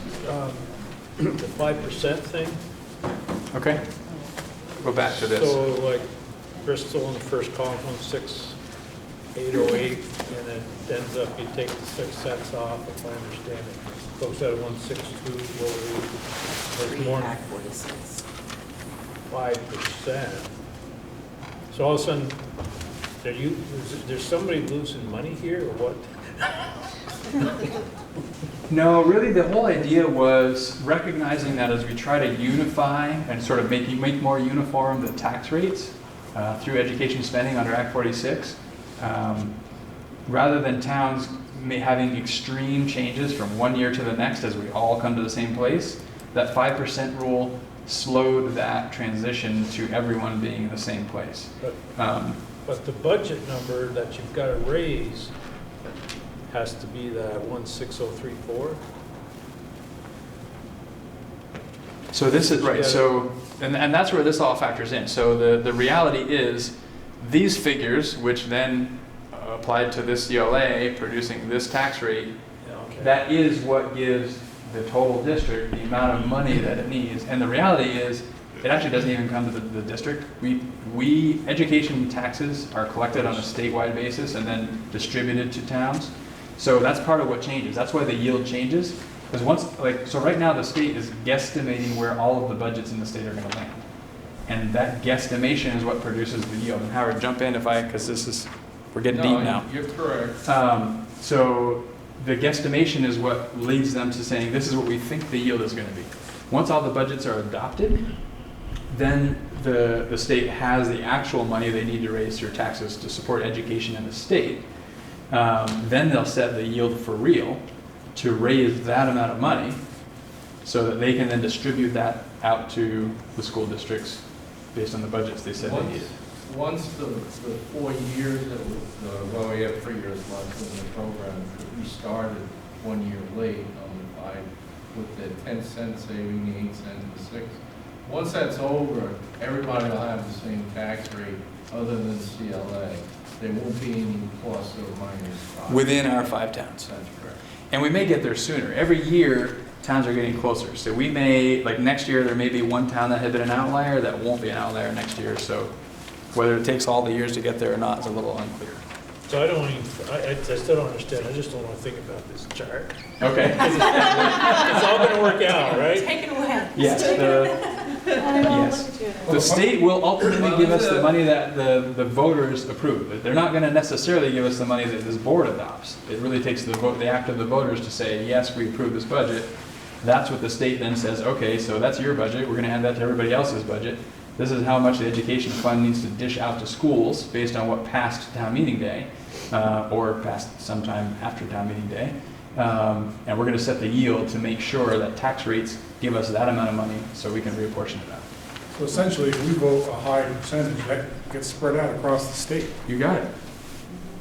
the 5% thing. Okay. Go back to this. So like Bristol in the first column, 16808, and it ends up, you take the 6 cents off, if I understand it. Goes out at 162, there's more than 5%. So all of a sudden, there's somebody losing money here, or what? No, really the whole idea was recognizing that as we try to unify and sort of make more uniform the tax rates through education spending under Act 46, rather than towns having extreme changes from one year to the next as we all come to the same place, that 5% rule slowed that transition to everyone being in the same place. But the budget number that you've got to raise has to be that 16034. So this is right. So and that's where this all factors in. So the reality is these figures, which then applied to this CLA producing this tax rate, that is what gives the total district the amount of money that it needs. And the reality is it actually doesn't even come to the district. We education taxes are collected on a statewide basis and then distributed to towns. So that's part of what changes. That's why the yield changes. Because so right now the state is guesstimating where all of the budgets in the state are going to land. And that guesstimation is what produces the yield. And Howard, jump in because we're getting deep now. You're correct. So the guesstimation is what leads them to saying this is what we think the yield is going to be. Once all the budgets are adopted, then the state has the actual money they need to raise through taxes to support education in the state. Then they'll set the yield for real to raise that amount of money so that they can then distribute that out to the school districts based on the budgets they said they needed. Once the 4 years that we have 3 years left in the program, we started 1 year late with the 10 cent saving, the 8 cent, and the 6. Once that's over, everybody will have the same tax rate other than CLA. There won't be any plus or minus 5. Within our 5 towns. That's correct. And we may get there sooner. Every year, towns are getting closer. So we may, like next year, there may be one town that had been an outlier that won't be an outlier next year. So whether it takes all the years to get there or not is a little unclear. So I still don't understand. I just don't want to think about this chart. Okay. It's all going to work out, right? Take it away. Yes. The state will ultimately give us the money that the voters approve. But they're not going to necessarily give us the money that this board adopts. It really takes the act of the voters to say, yes, we approve this budget. That's what the state then says, okay, so that's your budget. We're going to add that to everybody else's budget. This is how much the education fund needs to dish out to schools based on what passed town meeting day or passed sometime after town meeting day. And we're going to set the yield to make sure that tax rates give us that amount of money so we can reapportion it out. So essentially, if we vote a high percentage, that gets spread out across the state. You got it.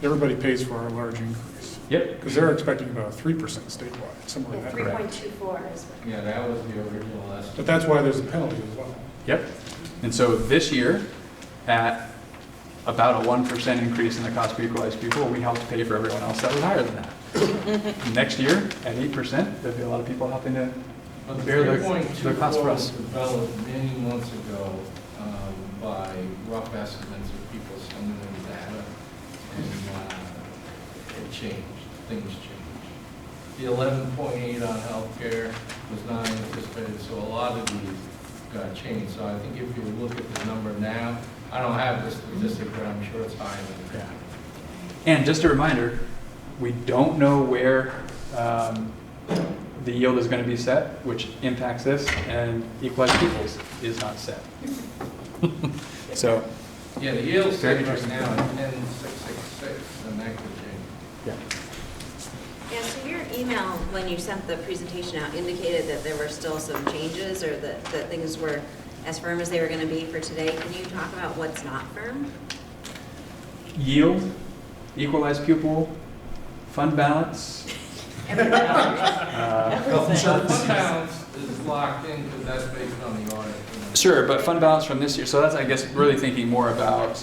Everybody pays for our large increase. Yep. Because they're expecting about a 3% statewide, somewhere like that. 3.24 is. Yeah, that was the original estimate. But that's why there's a penalty as well. Yep. And so this year, at about a 1% increase in the cost per equalized pupil, we helped pay for everyone else that was higher than that. Next year, at 8%, there'll be a lot of people helping to bear the cost for us. Was developed many months ago by rough estimates of people sending them data, and it changed. Things changed. The 11.8 on healthcare was not anticipated, so a lot of these got changed. So I think if you look at the number now, I don't have the statistic, but I'm sure it's higher than that. And just a reminder, we don't know where the yield is going to be set, which impacts this, and equalized pupils is not set. So, yeah, the yield's set right now at 10.666, and that could change. Yeah. Yeah, so your email, when you sent the presentation out, indicated that there were still some changes or that things were as firm as they were going to be for today. Can you talk about what's not firm? Yield, equalized pupil, fund balance. Fund balance is locked in because that's based on the audit. Sure, but fund balance from this year. So that's, I guess, really thinking more about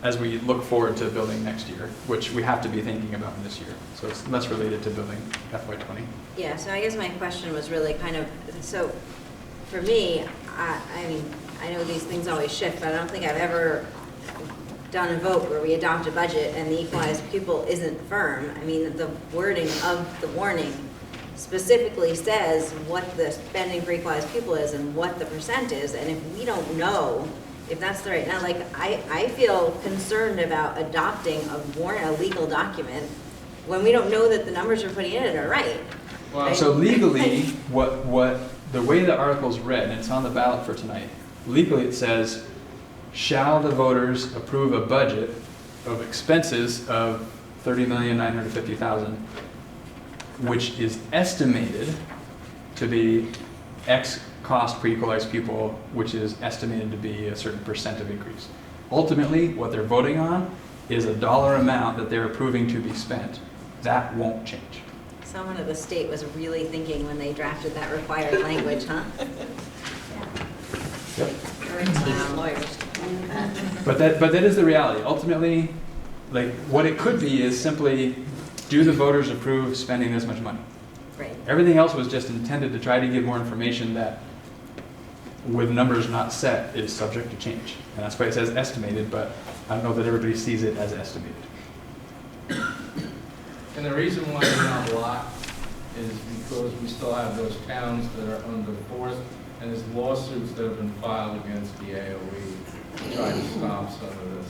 as we look forward to building next year, which we have to be thinking about this year. So it's less related to building FY20. Yeah, so I guess my question was really kind of, so for me, I mean, I know these things always shift, but I don't think I've ever done a vote where we adopt a budget and the equalized pupil isn't firm. I mean, the wording of the warning specifically says what the spending for equalized pupil is and what the percent is, and if we don't know if that's the right, now, like, I feel concerned about adopting a legal document when we don't know that the numbers we're putting in it are right. Well, so legally, what the way the article's read, and it's on the ballot for tonight, legally it says, shall the voters approve a budget of expenses of $30,950,000, which is estimated to be X cost per equalized pupil, which is estimated to be a certain percent of increase. Ultimately, what they're voting on is a dollar amount that they're approving to be spent. That won't change. Someone at the state was really thinking when they drafted that required language, huh? Yep. Lawyers. But that is the reality. Ultimately, like, what it could be is simply, do the voters approve spending this much money? Right. Everything else was just intended to try to give more information that, with numbers not set, is subject to change. And that's why it says estimated, but I don't know that everybody sees it as estimated. And the reason why they're not locked is because we still have those towns that are under force, and there's lawsuits that have been filed against the AOE to try to stop some of this,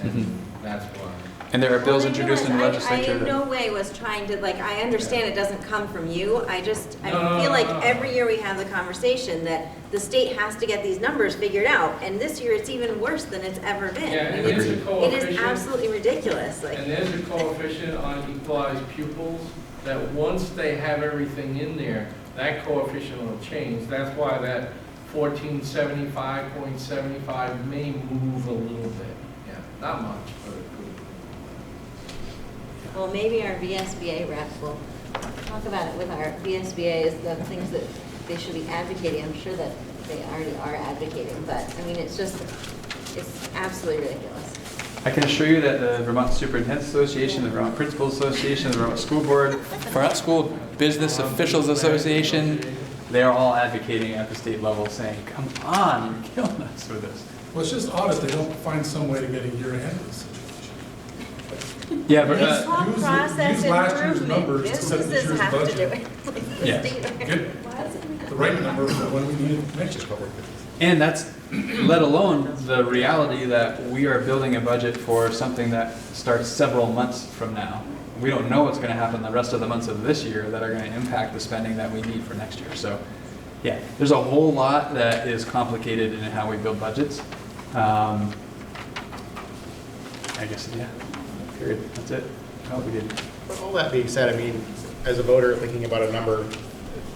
and that's why. And there are bills introduced in the legislature. I in no way was trying to, like, I understand it doesn't come from you. I feel like No. every year we have the conversation that the state has to get these numbers figured out. And this year it's even worse than it's ever been. Yeah, I and mean, there's a it coefficient. is absolutely ridiculous. Like, And there's a coefficient on equalized pupils that once they have everything in there, that coefficient will change. That's why that 1475.75 may move a little bit. Yeah, not much, but it could. well, maybe our VSBA rep will talk about it with our VSBA, is the things that they should be advocating. I'm sure that they already are advocating, but I mean, it's absolutely ridiculous. I can assure you that the Vermont Superintendents Association, the Vermont Principals Association, the Vermont School Board, Vermont School Business Officials Association, they are all advocating at the state level saying, come on, you're killing us with this. Well, it's just odd if they don't find some way to get a year ahead of this situation. Yeah, but It's all use process last year's improvement. numbers to set this Businesses year's have to budget. do it. Like the Yeah. state. Get the right number for when we need it next year. and that's let alone the reality that we are building a budget for something that starts several months from now. We don't know what's going to happen the rest of the months of this year that are going to impact the spending that we need for next year. So, yeah, there's a whole lot that is complicated in how we build budgets. I guess, yeah, period. That's it. Oh, we did. But all that being said, I mean, as a voter thinking about a number,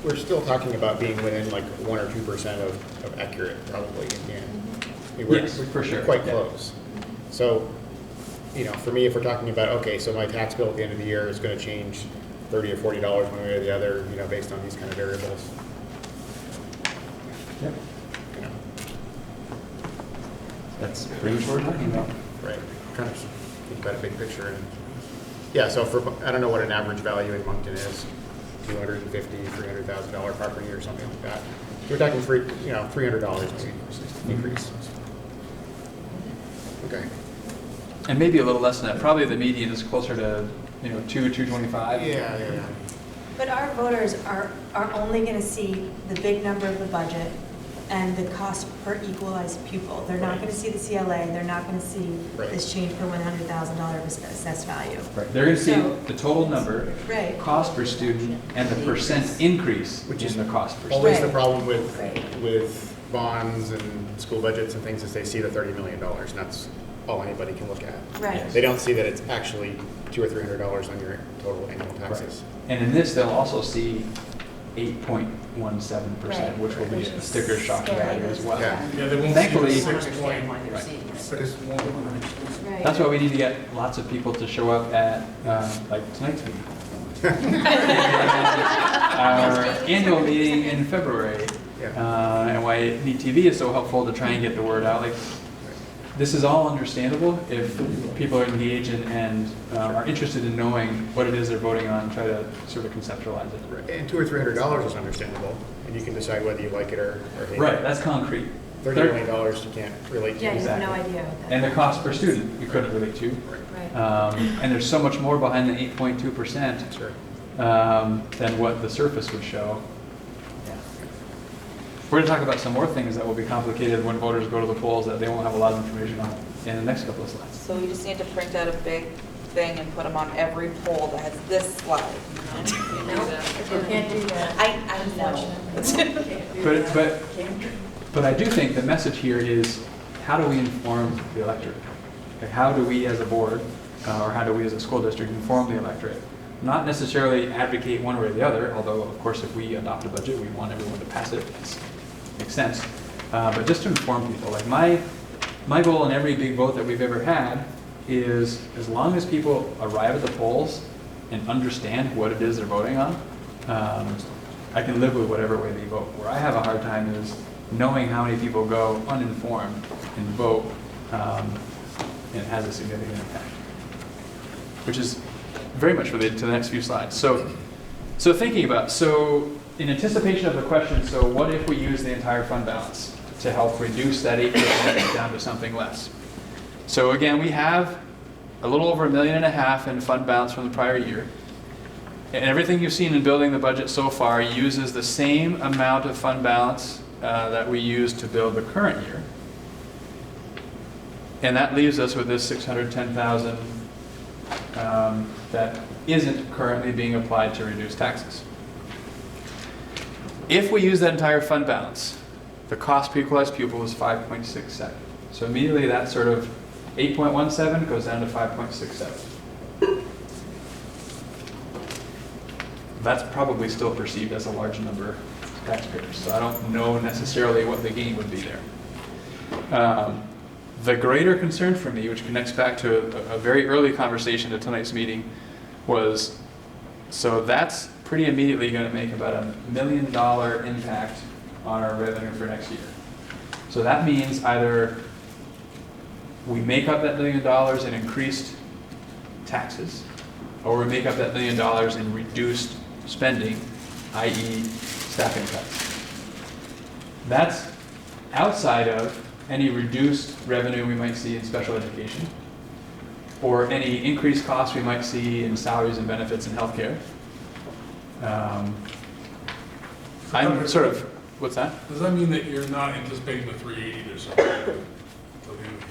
we're still talking about being within like 1 or 2% of accurate, probably. I mean, we're Yes, for sure. quite Yeah. close. So, you know, for me, if we're talking about, okay, so my tax bill at the end of the year is going to change $30 or $40 one way or the other, you know, based on these kind of variables. Yep. You know, That's pretty much what we're talking about. right. Kind of think about a big picture. And yeah, so for, I don't know what an average value in Moncton is, $250,000, $300,000 property or something like that. We're talking for, you know, $300 maybe increase. Okay. And maybe a little less than that. Probably the median is closer to, $225. Yeah. But our voters are only going to see the big number of the budget and the cost per equalized pupil. They're not going to see the CLA. They're not going to see this change per $100,000 of assessed value. Right. They're going to see So- the total number, Right. cost per student, and the percent increase Which is in the cost per student. Always the Right. problem with Right. bonds and school budgets and things is they see the $30 million, and that's all anybody can look at. Right. They don't see that it's actually $200 or $300 on your total annual taxes. And in this, they'll also see 8.17%, Right. which will be a sticker shock Scary. value as well. Yeah. Yeah, they won't Thankfully- see I don't the 6 understand point, why they're Right. seeing this. 6 point. Right. That's why we need to get lots of people to show up at, like tonight's meeting. Our annual meeting in February. Yeah. And why Neat TV is so helpful to try and get the word out. Like, this is all understandable if people are engaged and are interested in knowing what it is they're voting on and try to sort of conceptualize it. And $200 or $300 is understandable, and you can decide whether you like it or hate it. Right, that's concrete. $30 million you can't relate to. Yeah, you have Exactly. no idea what that And the is. cost per student, you couldn't relate to. Right. And there's so much more behind the 8.2% Sure. than what the surface would show. Yeah. We're going to talk about some more things that will be complicated when voters go to the polls that they won't have a lot of information on in the next couple of slides. So we just need to print out a big thing and put them on every poll that has this slide. You can't do that. I know. But I do think the message here is, how do we inform the electorate? Okay, how do we as a board, or how do we as a school district inform the electorate? Not necessarily advocate one way or the other, although of course if we adopt a budget, we want everyone to pass it. It makes sense. But just to inform people, like my goal in every big vote that we've ever had is, as long as people arrive at the polls and understand what it is they're voting on, I can live with whatever way they vote. Where I have a hard time is knowing how many people go uninformed and vote, and it has a significant impact, which is very much related to the next few slides. So thinking about, in anticipation of the question, so what if we use the entire fund balance to help reduce that 8% down to something less? So again, we have a little over $1.5 million in fund balance from the prior year. And everything you've seen in building the budget so far uses the same amount of fund balance that we used to build the current year. And that leaves us with this $610,000 that isn't currently being applied to reduce taxes. If we use that entire fund balance, the cost per equalized pupil is 5.67. So immediately that sort of 8.17 goes down to 5.67. That's probably still perceived as a large number of taxpayers, so I don't know necessarily what the gain would be there. The greater concern for me, which connects back to a very early conversation at tonight's meeting, was, so that's pretty immediately going to make about $1 million impact on our revenue for next year. So that means either we make up that $1 million in increased taxes, or we make up that $1 million in reduced spending, i.e. staffing cuts. That's outside of any reduced revenue we might see in special education, or any increased costs we might see in salaries and benefits and healthcare. I'm sort of, what's that? Does that mean that you're not anticipating the 380 or something?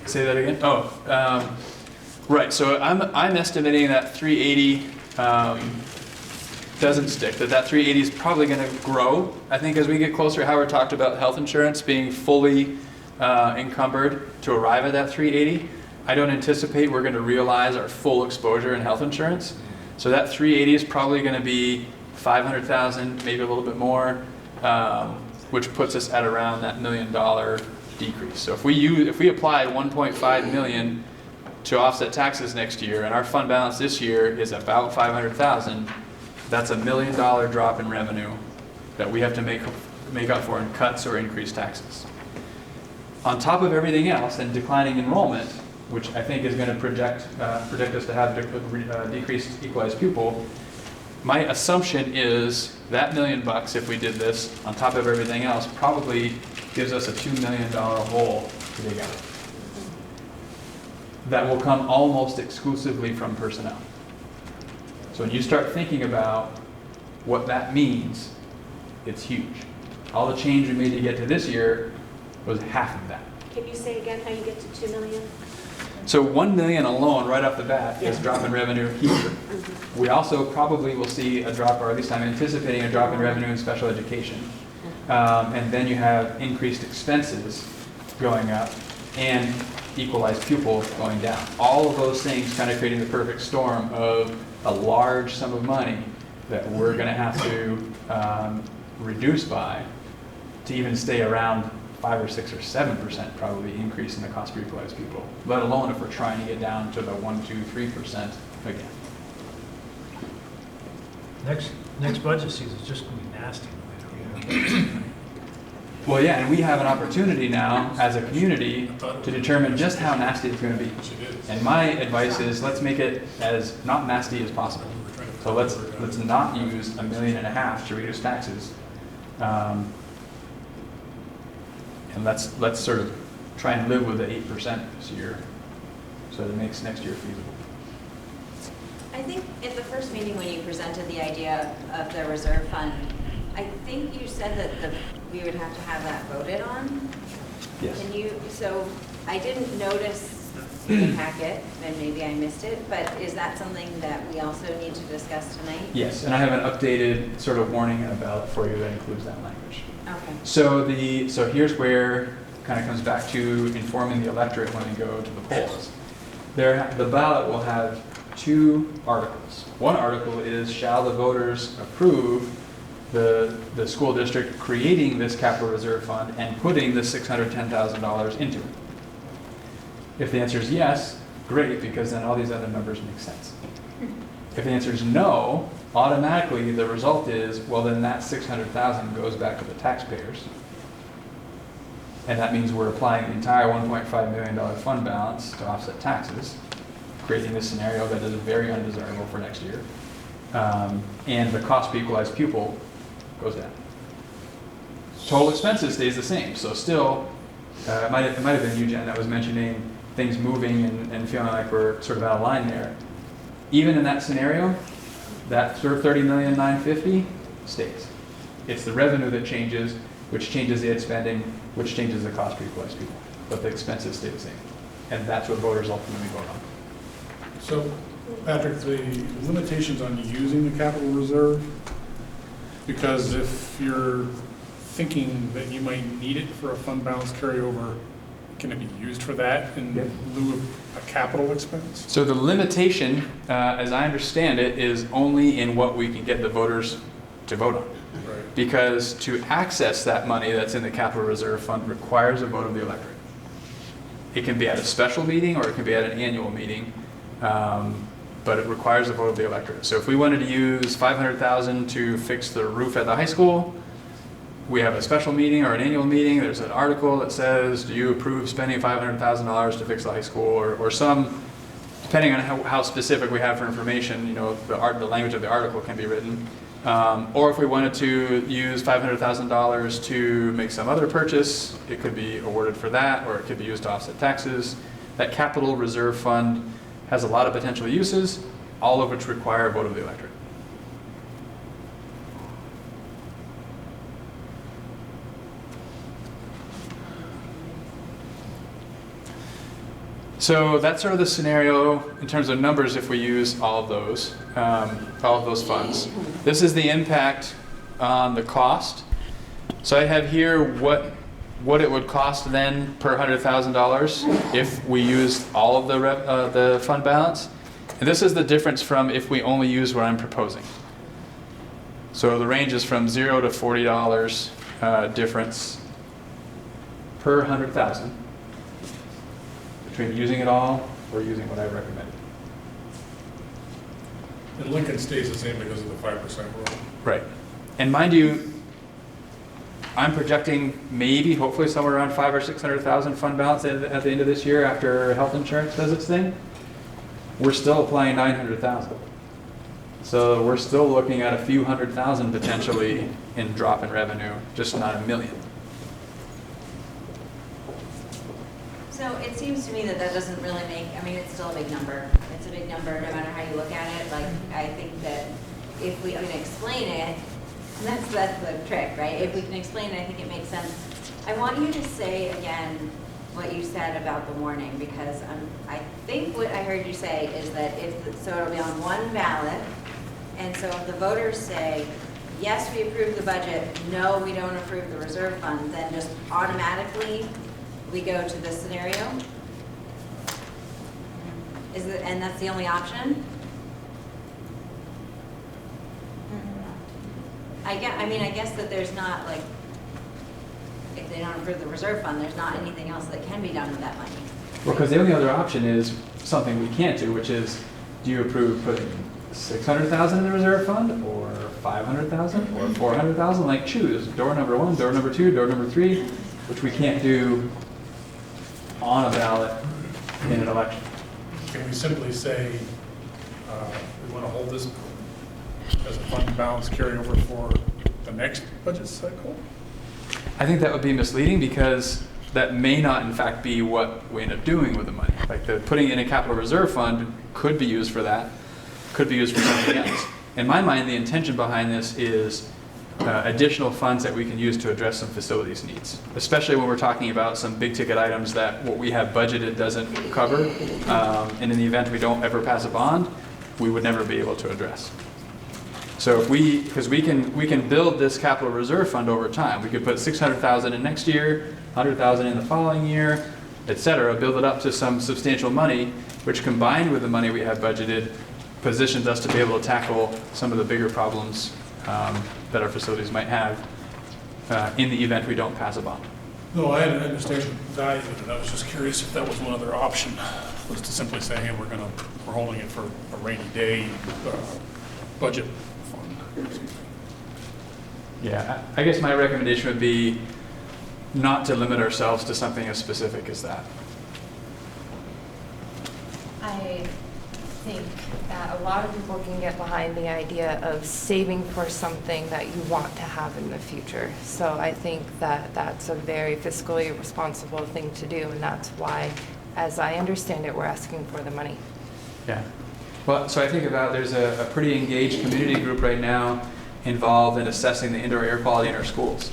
Say that again? Oh, right. So I'm estimating that 380 doesn't stick. That 380 is probably going to grow. I think as we get closer, Howard talked about health insurance being fully encumbered to arrive at that 380. I don't anticipate we're going to realize our full exposure in health insurance. So that 380 is probably going to be 500,000, maybe a little bit more, which puts us at around that $1 million decrease. So if we applied 1.5 million to offset taxes next year, and our fund balance this year is about 500,000, that's $1 million drop in revenue that we have to make up for in cuts or increased taxes. On top of everything else, and declining enrollment, which I think is going to predict us to have decreased equalized pupil, my assumption is that $1 million, if we did this, on top of everything else, probably gives us a $2 million hole to dig out. That will come almost exclusively from personnel. So when you start thinking about what that means, it's huge. All the change we made to get to this year was half of that. Can you say again how you get to 2 million? So 1 million alone, right off the bat, is a drop in revenue here. We also probably will see a drop, or at least I'm anticipating a drop in revenue in special education. And then you have increased expenses going up and equalized pupil going down. All of those things kind of creating the perfect storm of a large sum of money that we're going to have to reduce by to even stay around 5 or 6 or 7% probably increase in the cost per equalized pupil, let alone if we're trying to get down to the 1, 2, 3% again. Next budget season is just going to be nasty. Well, yeah, and we have an opportunity now as a community to determine just how nasty it's going to be. And my advice is let's make it as not nasty as possible. So let's not use $1.5 million to reduce taxes, and let's sort of try and live with the 8% this year, so that it makes next year feasible. I think at the first meeting when you presented the idea of the reserve fund, I think you said that we would have to have that voted on. Yes. So I didn't notice in the packet, and maybe I missed it, but is that something that we also need to discuss tonight? Yes, and I have an updated sort of warning and a ballot for you that includes that language. Okay. So here's where it kind of comes back to informing the electorate when they go to the polls. The ballot will have 2 articles. One article is, shall the voters approve the school district creating this capital reserve fund and putting the $610,000 into it? If the answer is yes, great, because then all these other numbers make sense. If the answer is no, automatically the result is, well, then that $600,000 goes back to the taxpayers. And that means we're applying the entire $1.5 million fund balance to offset taxes, creating this scenario that is very undesirable for next year. And the cost per equalized pupil goes down. Total expenses stays the same. So still, it might have been you, Jen, that was mentioning things moving and feeling like we're sort of out of line there. Even in that scenario, that $30,950,000 stays. It's the revenue that changes, which changes the ed spending, which changes the cost per equalized pupil. But the expenses stay the same. And that's what voters ultimately vote on. So, Patrick, the limitations on using the capital reserve, because if you're thinking that you might need it for a fund balance carryover, can it be used for that in lieu of a capital expense? So the limitation, as I understand it, is only in what we can get the voters to vote on. Right. Because to access that money that's in the capital reserve fund requires a vote of the electorate. It can be at a special meeting or it can be at an annual meeting, but it requires a vote of the electorate. So if we wanted to use $500,000 to fix the roof at the high school, we have a special meeting or an annual meeting. There's an article that says, do you approve spending $500,000 to fix the high school, or some, depending on how specific we have for information, the language of the article can be written. Or if we wanted to use $500,000 to make some other purchase, it could be awarded for that, or it could be used to offset taxes. That capital reserve fund has a lot of potential uses, all of which require a vote of the electorate. So that's sort of the scenario in terms of numbers if we use all of those funds. This is the impact on the cost. So I have here what it would cost then per $100,000 if we used all of the fund balance. And this is the difference from if we only use what I'm proposing. So the range is from $0 to $40 difference per 100,000. Between using it all or using what I recommended. And Lincoln stays the same because of the 5% rule. Right. And mind you, I'm projecting maybe, hopefully, somewhere around $500,000 or $600,000 fund balance at the end of this year after health insurance does its thing. We're still applying $900,000. So we're still looking at a few $100,000 potentially in drop in revenue, just not $1 million. So it seems to me that doesn't really it's still a big number. It's a big number no matter how you look at it. Like, I think that if we can explain it, and that's the trick, right? If we can explain it, I think it makes sense. I want you to say again what you said about the warning, because I think what I heard you say is that so it'll be on one ballot, and so if the voters say, yes, we approve the budget, no, we don't approve the reserve fund, then just automatically we go to this scenario? And that's the only option? I guess that there's not, like, if they don't approve the reserve fund, there's not anything else that can be done with that money. Well, because the only other option is something we can't do, which is, do you approve putting $600,000 in the reserve fund or $500,000 500,000 or 400,000, like choose door number 1, door number 2, door number 3, which we can't do on a ballot in an election. Can we simply say, we want to hold this as a fund balance carryover for the next budget cycle? I think that would be misleading because that may not in fact be what we end up doing with the money. Like putting it in a capital reserve fund could be used for that, could be used for something else. In my mind, the intention behind this is additional funds that we can use to address some facilities needs, especially when we're talking about some big ticket items that what we have budgeted doesn't cover. And in the event we don't ever pass a bond, we would never be able to address. So if because we can build this capital reserve fund over time. We could put 600,000 in next year, 100,000 in the following year, et cetera, build it up to some substantial money, which combined with the money we have budgeted positions us to be able to tackle some of the bigger problems that our facilities might have in the event we don't pass a bond. No, I understand the value of it. I was just curious if that was one other option, was to simply say, hey, we're holding it for a rainy day budget fund or something. Yeah, I guess my recommendation would be not to limit ourselves to something as specific as that. I think that a lot of people can get behind the idea of saving for something that you want to have in the future. So I think that that's a very fiscally responsible thing to do, and that's why, as I understand it, we're asking for the money. Yeah. Well, so I think about there's a pretty engaged community group right now involved in assessing the indoor air quality in our schools.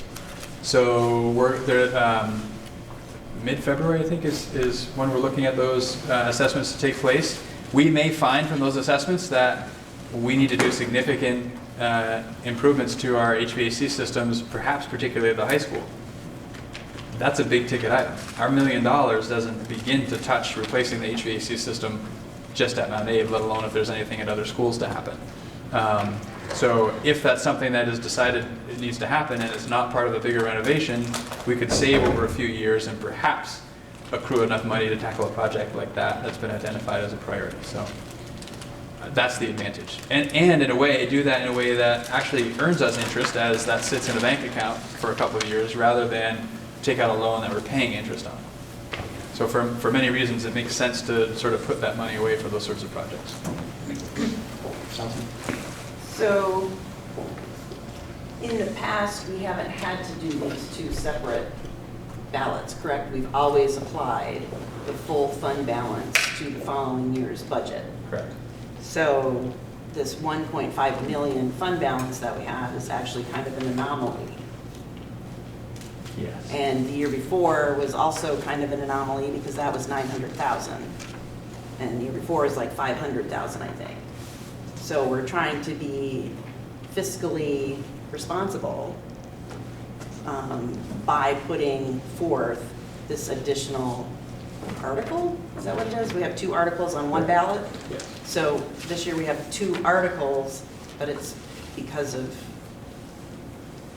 So we're there, mid-February, I think, is when we're looking at those assessments to take place. We may find from those assessments that we need to do significant improvements to our HVAC systems, perhaps particularly at the high school. That's a big ticket item. Our $1 million doesn't begin to touch replacing the HVAC system just at Mount Abe, let alone if there's anything at other schools to happen. So if that's something that is decided it needs to happen and it's not part of a bigger renovation, we could save over a few years and perhaps accrue enough money to tackle a project like that that's been identified as a priority. So that's the advantage. And in a way, do that in a way that actually earns us interest as that sits in a bank account for a couple of years rather than take out a loan that we're paying interest on. So for many reasons, it makes sense to sort of put that money away for those sorts of projects. So, in the past, we haven't had to do these two separate ballots, correct? We've always applied the full fund balance to the following year's budget. Correct. So, this 1.5 million fund balance that we have is actually kind of an anomaly. Yes. And the year before was also kind of an anomaly because that was 900,000. And the year before was like 500,000, I think. So we're trying to be fiscally responsible by putting forth this additional article. Is that what it is? We have 2 articles on one ballot? Yes. So this year we have 2 articles, but it's because of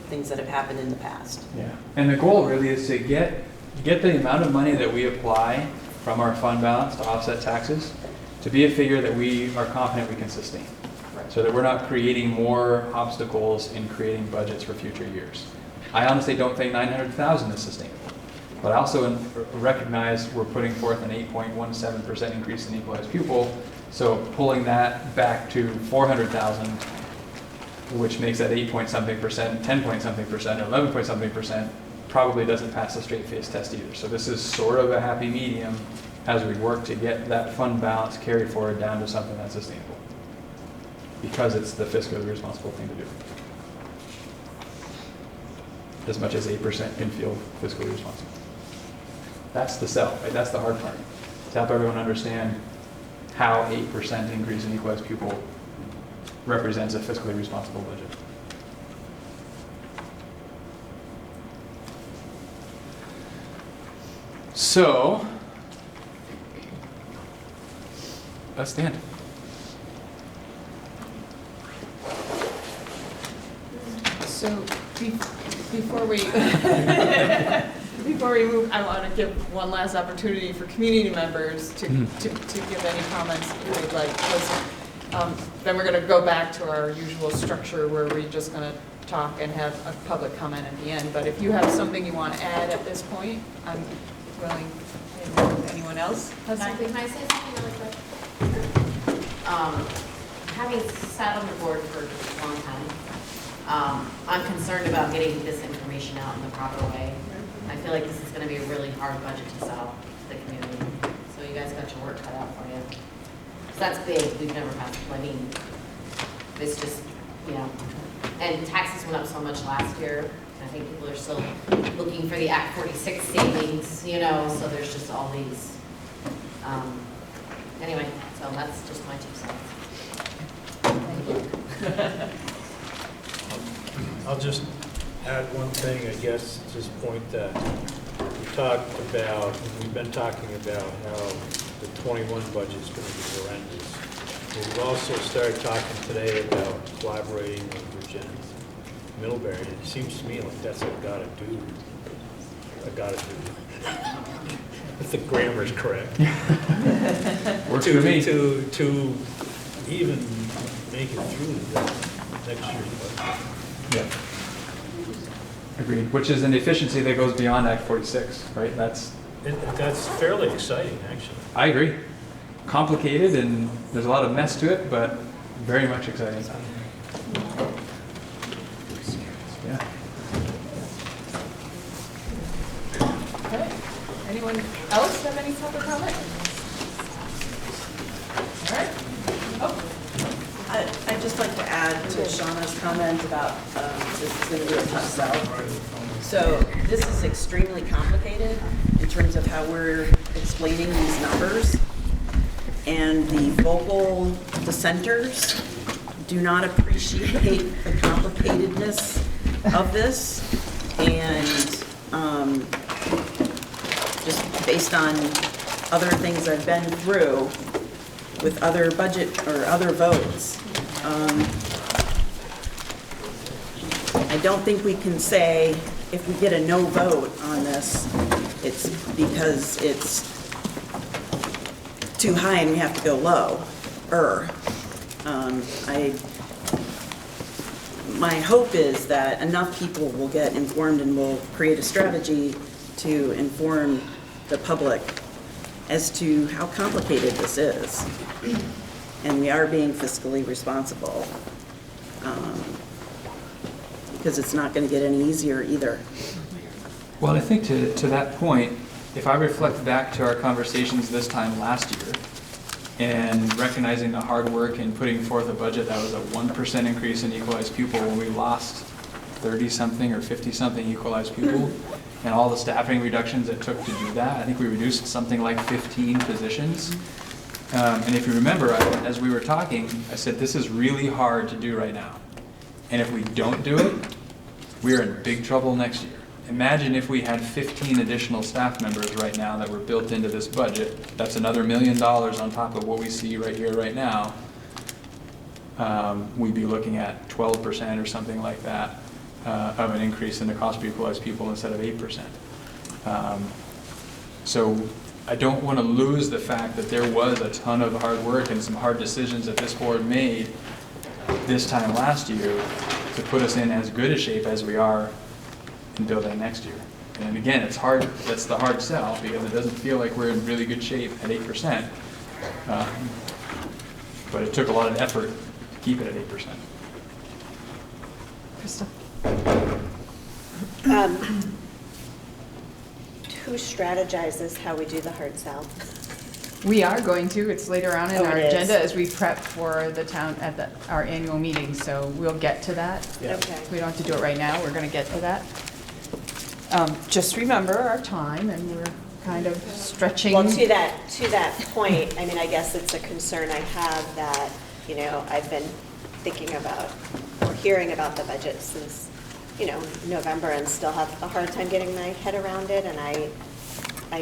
things that have happened in the past. Yeah. And the goal really is to get the amount of money that we apply from our fund balance to offset taxes to be a figure that we are confident we can sustain. So that we're not creating more obstacles in creating budgets for future years. I honestly don't think 900,000 is sustainable. But I also recognize we're putting forth an 8.17% increase in equalized pupil. So pulling that back to 400,000, which makes that 8-point-something%, 10-point-something%, or 11-point-something%, probably doesn't pass the straight face test either. So this is sort of a happy medium as we work to get that fund balance carried forward down to something that's sustainable, because it's the fiscally responsible thing to do. As much as 8% can feel fiscally responsible. That's the sell, right? That's the hard part. To help everyone understand how 8% increase in equalized pupil represents a fiscally responsible budget. So, that's the end. So before we before we move, I want to give one last opportunity for community members to give any comments if they'd like. then we're going to go back to our usual structure where we're just going to talk and have a public comment at the end. But if you have something you want to add at this point, I'm willing. Anyone else has something? Can I say something really quick? Having sat on the board for a long time, I'm concerned about getting this information out in the proper way. I feel like this is going to be a really hard budget to sell to the community. So you guys got your work cut out for you. So that's big. We've never had. I mean, it's just, you know, and taxes went up so much last year. I think people are still looking for the Act 46 savings, you know, so there's just all these. Anyway, so that's just my 2 cents. I'll just add one thing, I guess, at this point that we've been talking about how the 21 budget is going to be horrendous. But we've also started talking today about collaborating with Virginia Middlebury. It seems to me like that's what I gotta do. If the grammar's correct. Works for me. To even make it through the next year's budget. Yeah. Agreed. Which is an efficiency that goes beyond Act 46, right? That's fairly exciting, actually. I agree. Complicated and there's a lot of mess to it, but very much exciting. Yeah. Okay. Anyone else have any public comment? All right. Oh. I'd just like to add to Shauna's comment about this is going to be a tough sell. So this is extremely complicated in terms of how we're explaining these numbers. And the vocal dissenters do not appreciate the complicatedness of this. And just based on other things I've been through with other budget or other votes, I don't think we can say if we get a no vote on this, it's because it's too high and we have to go low. My hope is that enough people will get informed and will create a strategy to inform the public as to how complicated this is. And we are being fiscally responsible, because it's not going to get any easier either. Well, I think to that point, if I reflect back to our conversations this time last year and recognizing the hard work and putting forth a budget that was a 1% increase in equalized pupil when we lost 30-something or 50-something equalized pupil, and all the staffing reductions it took to do that, I think we reduced something like 15 positions. And if you remember, as we were talking, I said this is really hard to do right now. And if we don't do it, we're in big trouble next year. Imagine if we had 15 additional staff members right now that were built into this budget. That's another $1 million on top of what we see right here, right now. We'd be looking at 12% or something like that of an increase in the cost per equalized pupil instead of 8%. So I don't want to lose the fact that there was a ton of hard work and some hard decisions that this board made this time last year to put us in as good a shape as we are in building next year. And again, it's hard, that's the hard sell because it doesn't feel like we're in really good shape at 8%. But it took a lot of effort to keep it at 8%. Krista? Who strategizes how we do the hard sell? We are going to. It's later on in Oh, our it is. agenda as we prep for the town at our annual meeting, so we'll get to that. Yeah. Okay. We don't have to do it right now. We're going to get to that. Just remember our time, and we're kind of stretching. Well, to that point, I mean, I guess it's a concern I have that, you know, I've been thinking about or hearing about the budget since, you know, November and still have a hard time getting my head around it, and I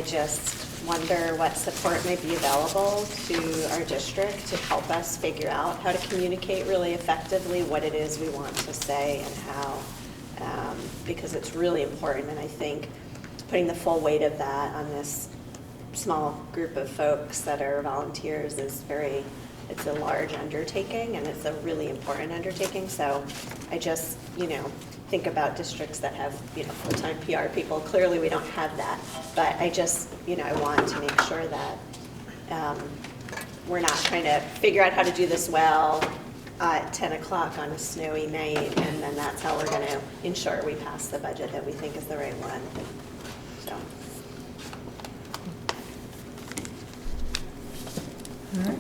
just wonder what support may be available to our district to help us figure out how to communicate really effectively what it is we want to say and how, because it's really important, and I think putting the full weight of that on this small group of folks that are volunteers is very it's a large undertaking, and it's a really important undertaking. So I just, think about districts that have, full-time PR people. Clearly, we don't have that. But I just, I want to make sure that we're not trying to figure out how to do this well at 10 o'clock on a snowy night, and then that's how we're going to ensure we pass the budget that we think is the right one. So. All right,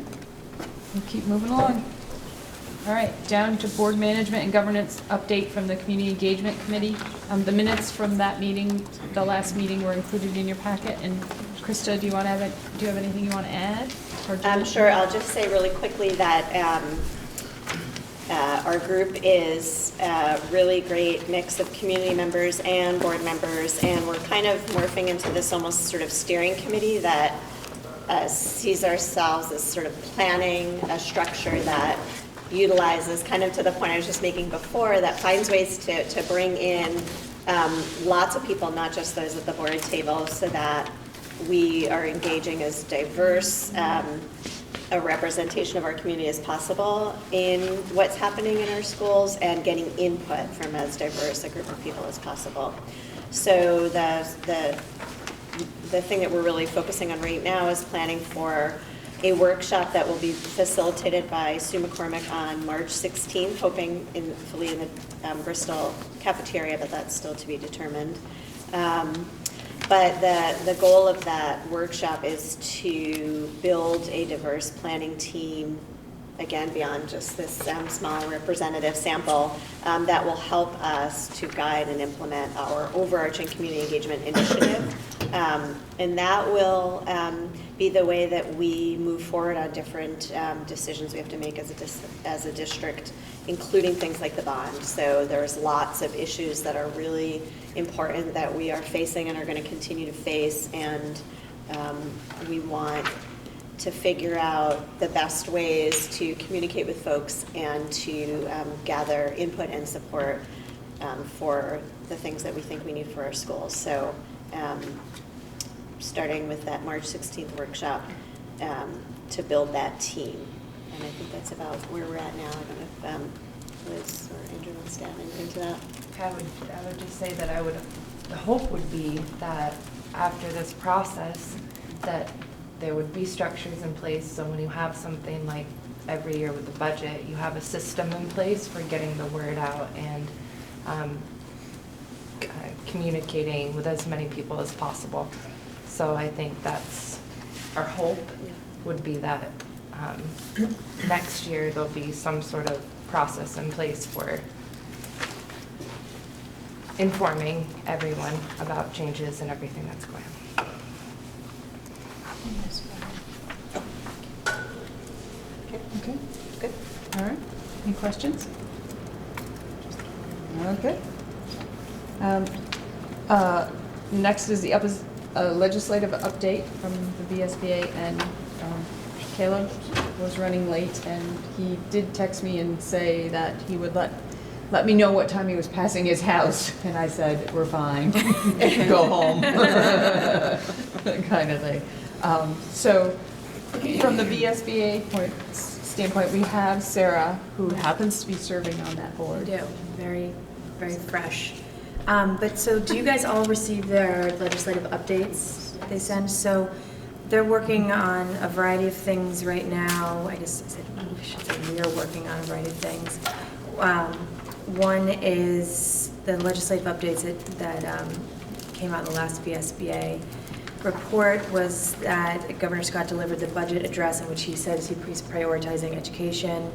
we'll keep moving along. All right, down to board management and governance update from the Community Engagement Committee. The minutes from that meeting, the last meeting, were included in your packet. And Krista, do you have anything you want to add? Sure. I'll just say really quickly that our group is a really great mix of community members and board members, and we're kind of morphing into this almost sort of steering committee that sees ourselves as sort of planning a structure that utilizes, kind of to the point I was just making before, that finds ways to bring in lots of people, not just those at the board table, so that we are engaging as diverse a representation of our community as possible in what's happening in our schools, and getting input from as diverse a group of people as possible. So the thing that we're really focusing on right now is planning for a workshop that will be facilitated by Sue McCormick on March 16th, hoping hopefully in the Bristol cafeteria, but that's still to be determined. But the goal of that workshop is to build a diverse planning team, again, beyond just this small representative sample, that will help us to guide and implement our overarching community engagement initiative. And that will be the way that we move forward on different decisions we have to make as a district, including things like the bond. So there's lots of issues that are really important that we are facing and are going to continue to face, and we want to figure out the best ways to communicate with folks and to gather input and support for the things that we think we need for our schools. So starting with that March 16th workshop to build that team. And I think that's about where we're at now. I don't know if Liz or Andrew wants to add anything to that. I would just say that the hope would be that after this process, that there would be structures in place, so when you have something like every year with the budget, you have a system in place for getting the word out and communicating with as many people as possible. So I think that's our hope, would be that next year there'll be some sort of process in place for informing everyone about changes and everything that's going on. Okay, good. All right. Any questions? Okay. Next is the legislative update from the VSBA, and Caleb was running late, and he did text me and say that he would let me know what time he was passing his house, and I said, we're fine, go home, kind of thing. So from the VSBA standpoint, we have Sarah, who happens to be serving on that board. We do, very, very fresh. But so do you guys all receive their legislative updates they send? So they're working on a variety of things right now. I guess I should say we are working on a variety of things. One is the legislative updates that came out in the last VSBA report, was that Governor Scott delivered the budget address in which he says he's prioritizing education.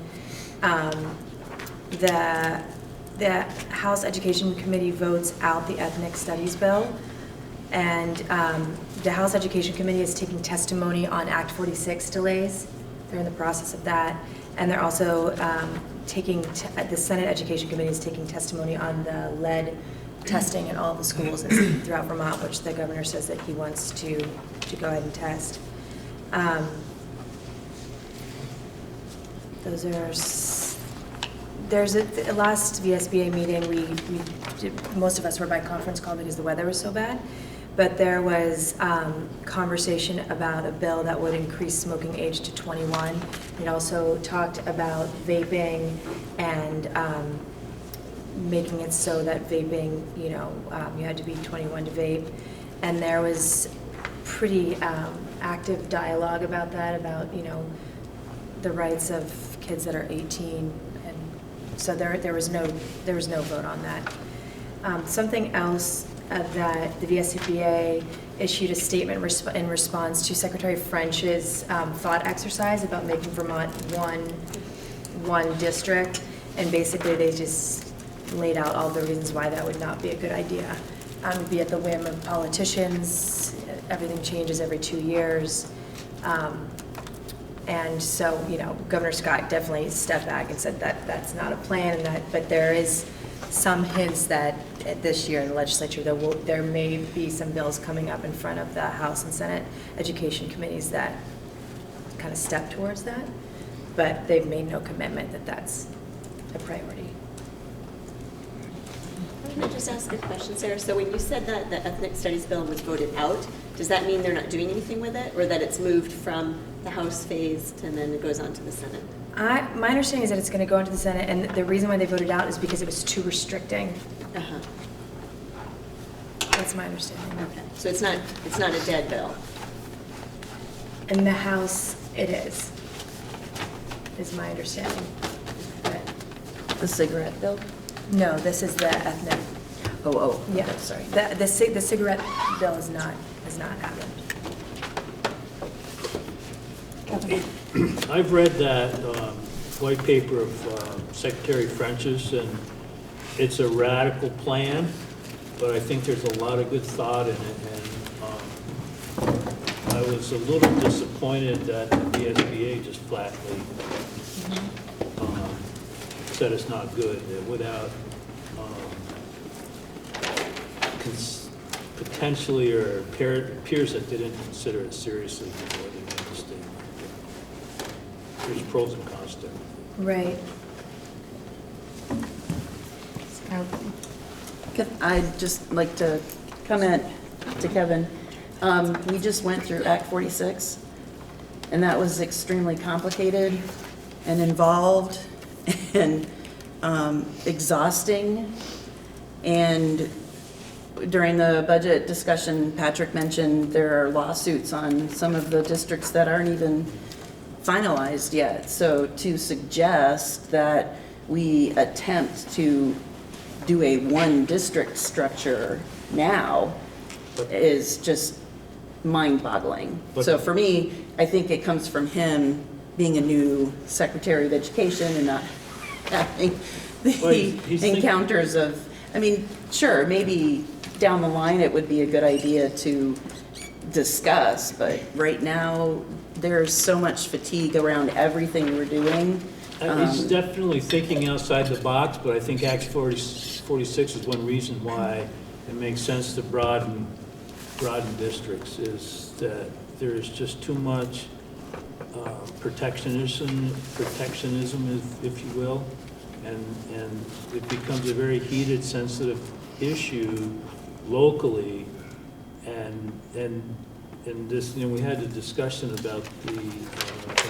The House Education Committee votes out the Ethnic Studies bill, and the House Education Committee is taking testimony on Act 46 delays. They're in the process of that, and they're also the Senate Education Committee is taking testimony on the lead testing in all the schools throughout Vermont, which the governor says that he wants to go ahead and test. There's a last VSBA meeting, most of us were by conference call because the weather was so bad, but there was conversation about a bill that would increase smoking age to 21. It also talked about vaping and making it so that vaping, you had to be 21 to vape. And there was pretty active dialogue about that, about, the rights of kids that are 18. And so there was no vote on that. Something else that the VSCPA issued a statement in response to Secretary French's thought exercise about making Vermont one district, and basically they just laid out all the reasons why that would not be a good idea. It'd be at the whim of politicians. Everything changes every 2 years. And so, Governor Scott definitely stepped back and said that that's not a plan, but there is some hints that this year in the legislature there may be some bills coming up in front of the House and Senate Education Committees that kind of step towards that, but they've made no commitment that that's a priority. Can I just ask a question, Sarah? So when you said that the ethnic studies bill was voted out, does that mean they're not doing anything with it, or that it's moved from the House phase and then it goes on to the Senate? My understanding is that it's going to go into the Senate, and the reason why they voted out is because it was too restricting. Uh-huh. That's my understanding. Okay. So it's not a dead bill. In the House, it is my understanding. The cigarette bill? No, this is the ethnic. Oh, Yeah, okay, sorry. The cigarette bill has not happened. I've read that white paper of Secretary French's, and it's a radical plan, but I think there's a lot of good thought in it. And I was a little disappointed that the VSBA just flatly said it's not good, without potentially, or appears that they didn't consider it seriously before they made the statement. There's pros and cons to it. Right. I'd just like to comment to Kevin. We just went through Act 46, and that was extremely complicated and involved and exhausting. And during the budget discussion, Patrick mentioned there are lawsuits on some of the districts that aren't even finalized yet. So to suggest that we attempt to do a one district structure now is just mind-boggling. So for me, I think it comes from him being a new Secretary of Education and not having the encounters of, I mean, sure, maybe down the line it would be a good idea to discuss, but right now there's so much fatigue around everything we're doing. He's definitely thinking outside the box, but I think Act 46 is one reason why it makes sense to broaden districts, is that there is just too much protectionism, if you will, and it becomes a very heated, sensitive issue locally, and this, we had a discussion about the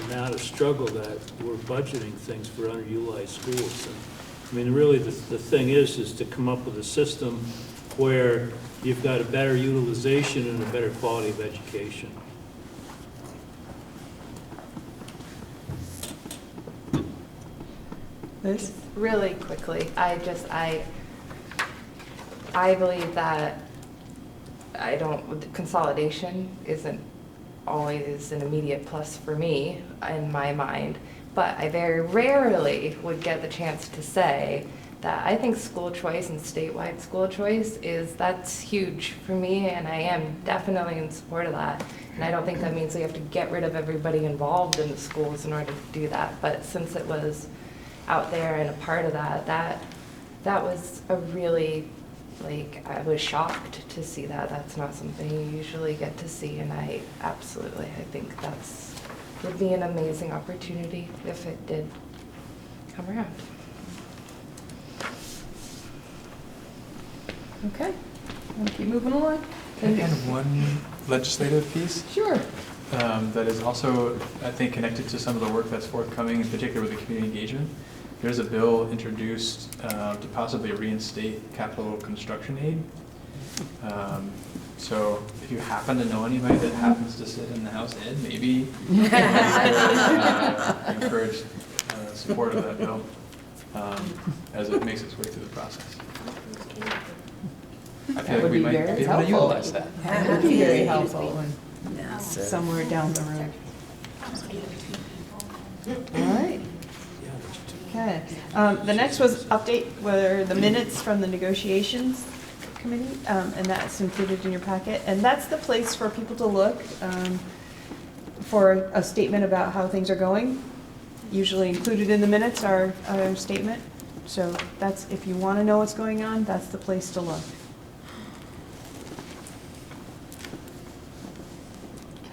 amount of struggle that we're budgeting things for underutilized schools. And, I mean, really, the thing is to come up with a system where you've got a better utilization and a better quality of education. Liz? Really quickly, I believe that consolidation isn't always an immediate plus for me in my mind, but I very rarely would get the chance to say that I think school choice and statewide school choice that's huge for me, and I am definitely in support of that. And I don't think that means we have to get rid of everybody involved in the schools in order to do that, but since it was out there and a part of that was a really, I was shocked to see that. That's not something you usually get to see, and I think would be an amazing opportunity if it did come around. Okay, we'll keep moving along. And one legislative piece Sure. that is also, I think, connected to some of the work that's forthcoming, in particular with the community engagement. There's a bill introduced to possibly reinstate capital construction aid. So if you happen to know anybody that happens to sit in the House Ed, maybe encourage support of that bill as it makes its way through the process. I feel like we might be able to utilize that. That would be very helpful somewhere down the road. All right. Okay. The next was were the minutes from the negotiations committee, and that's included in your packet. And that's the place for people to look for a statement about how things are going. Usually included in the minutes are a statement. So that's, if you want to know what's going on, that's the place to look.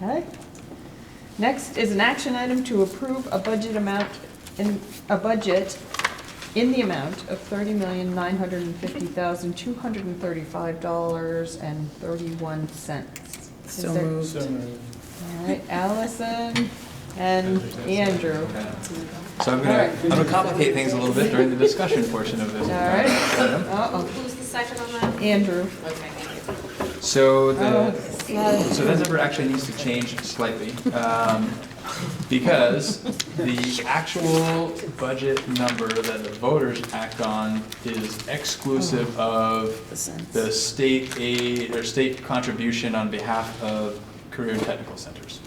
Okay. Next is an action item to approve a budget in the amount of $30,950,235.31. So moved. All right, Allison and Andrew. So I'm gonna complicate things a little bit during the discussion portion of this. All right. item. Who's the second on that? Andrew. Okay, thank you. So so that number actually needs to change slightly, because the actual budget number that the voters act on is exclusive of the state aid or state contribution on behalf of career and technical centers.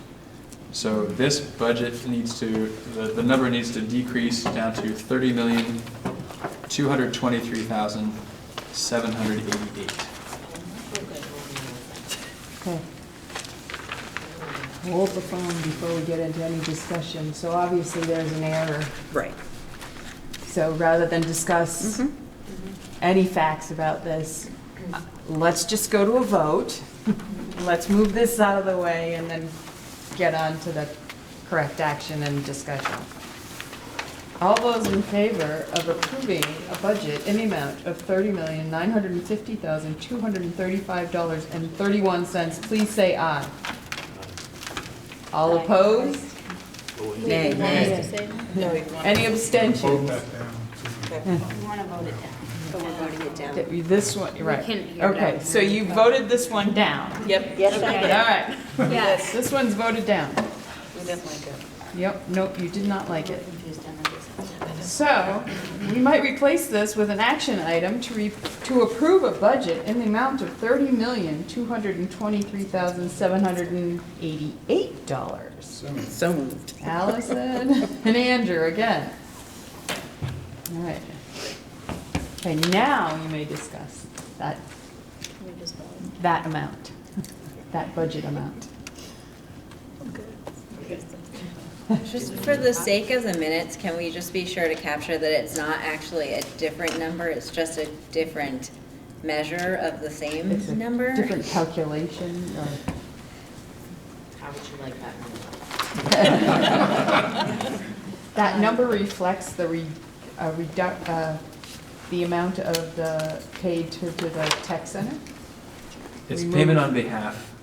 So this budget needs to, the number needs to decrease down to $30,223,788. Okay. Hold the phone before we get into any discussion. So obviously there's an error. Right. So rather than discuss any facts about this, let's just go to a vote. Let's move this out of the way and then get on to the correct action and discussion. All those in favor of approving a budget in the amount of $30,950,235.31, please say aye. All opposed? Nay. Any abstentions? Vote that down. We want to vote it down. So we're voting it down. This one, right. can hear Okay, that. so you voted this one down. Yep. Yes, I All did. right. Yes. This one's voted down. We didn't like it. Yep, nope, you did not like it. So, we might replace this with an action item to approve a budget in the amount of $30,223,788. So moved. Allison and Andrew again. All right. Okay, now you may discuss that amount, that budget amount. Just for the sake of the minutes, can we just be sure to capture that it's not actually a different number, it's just a different measure of the same It's a number? different calculation or. How would you like that number? That number reflects the amount of the paid to the tech center? It's payment on behalf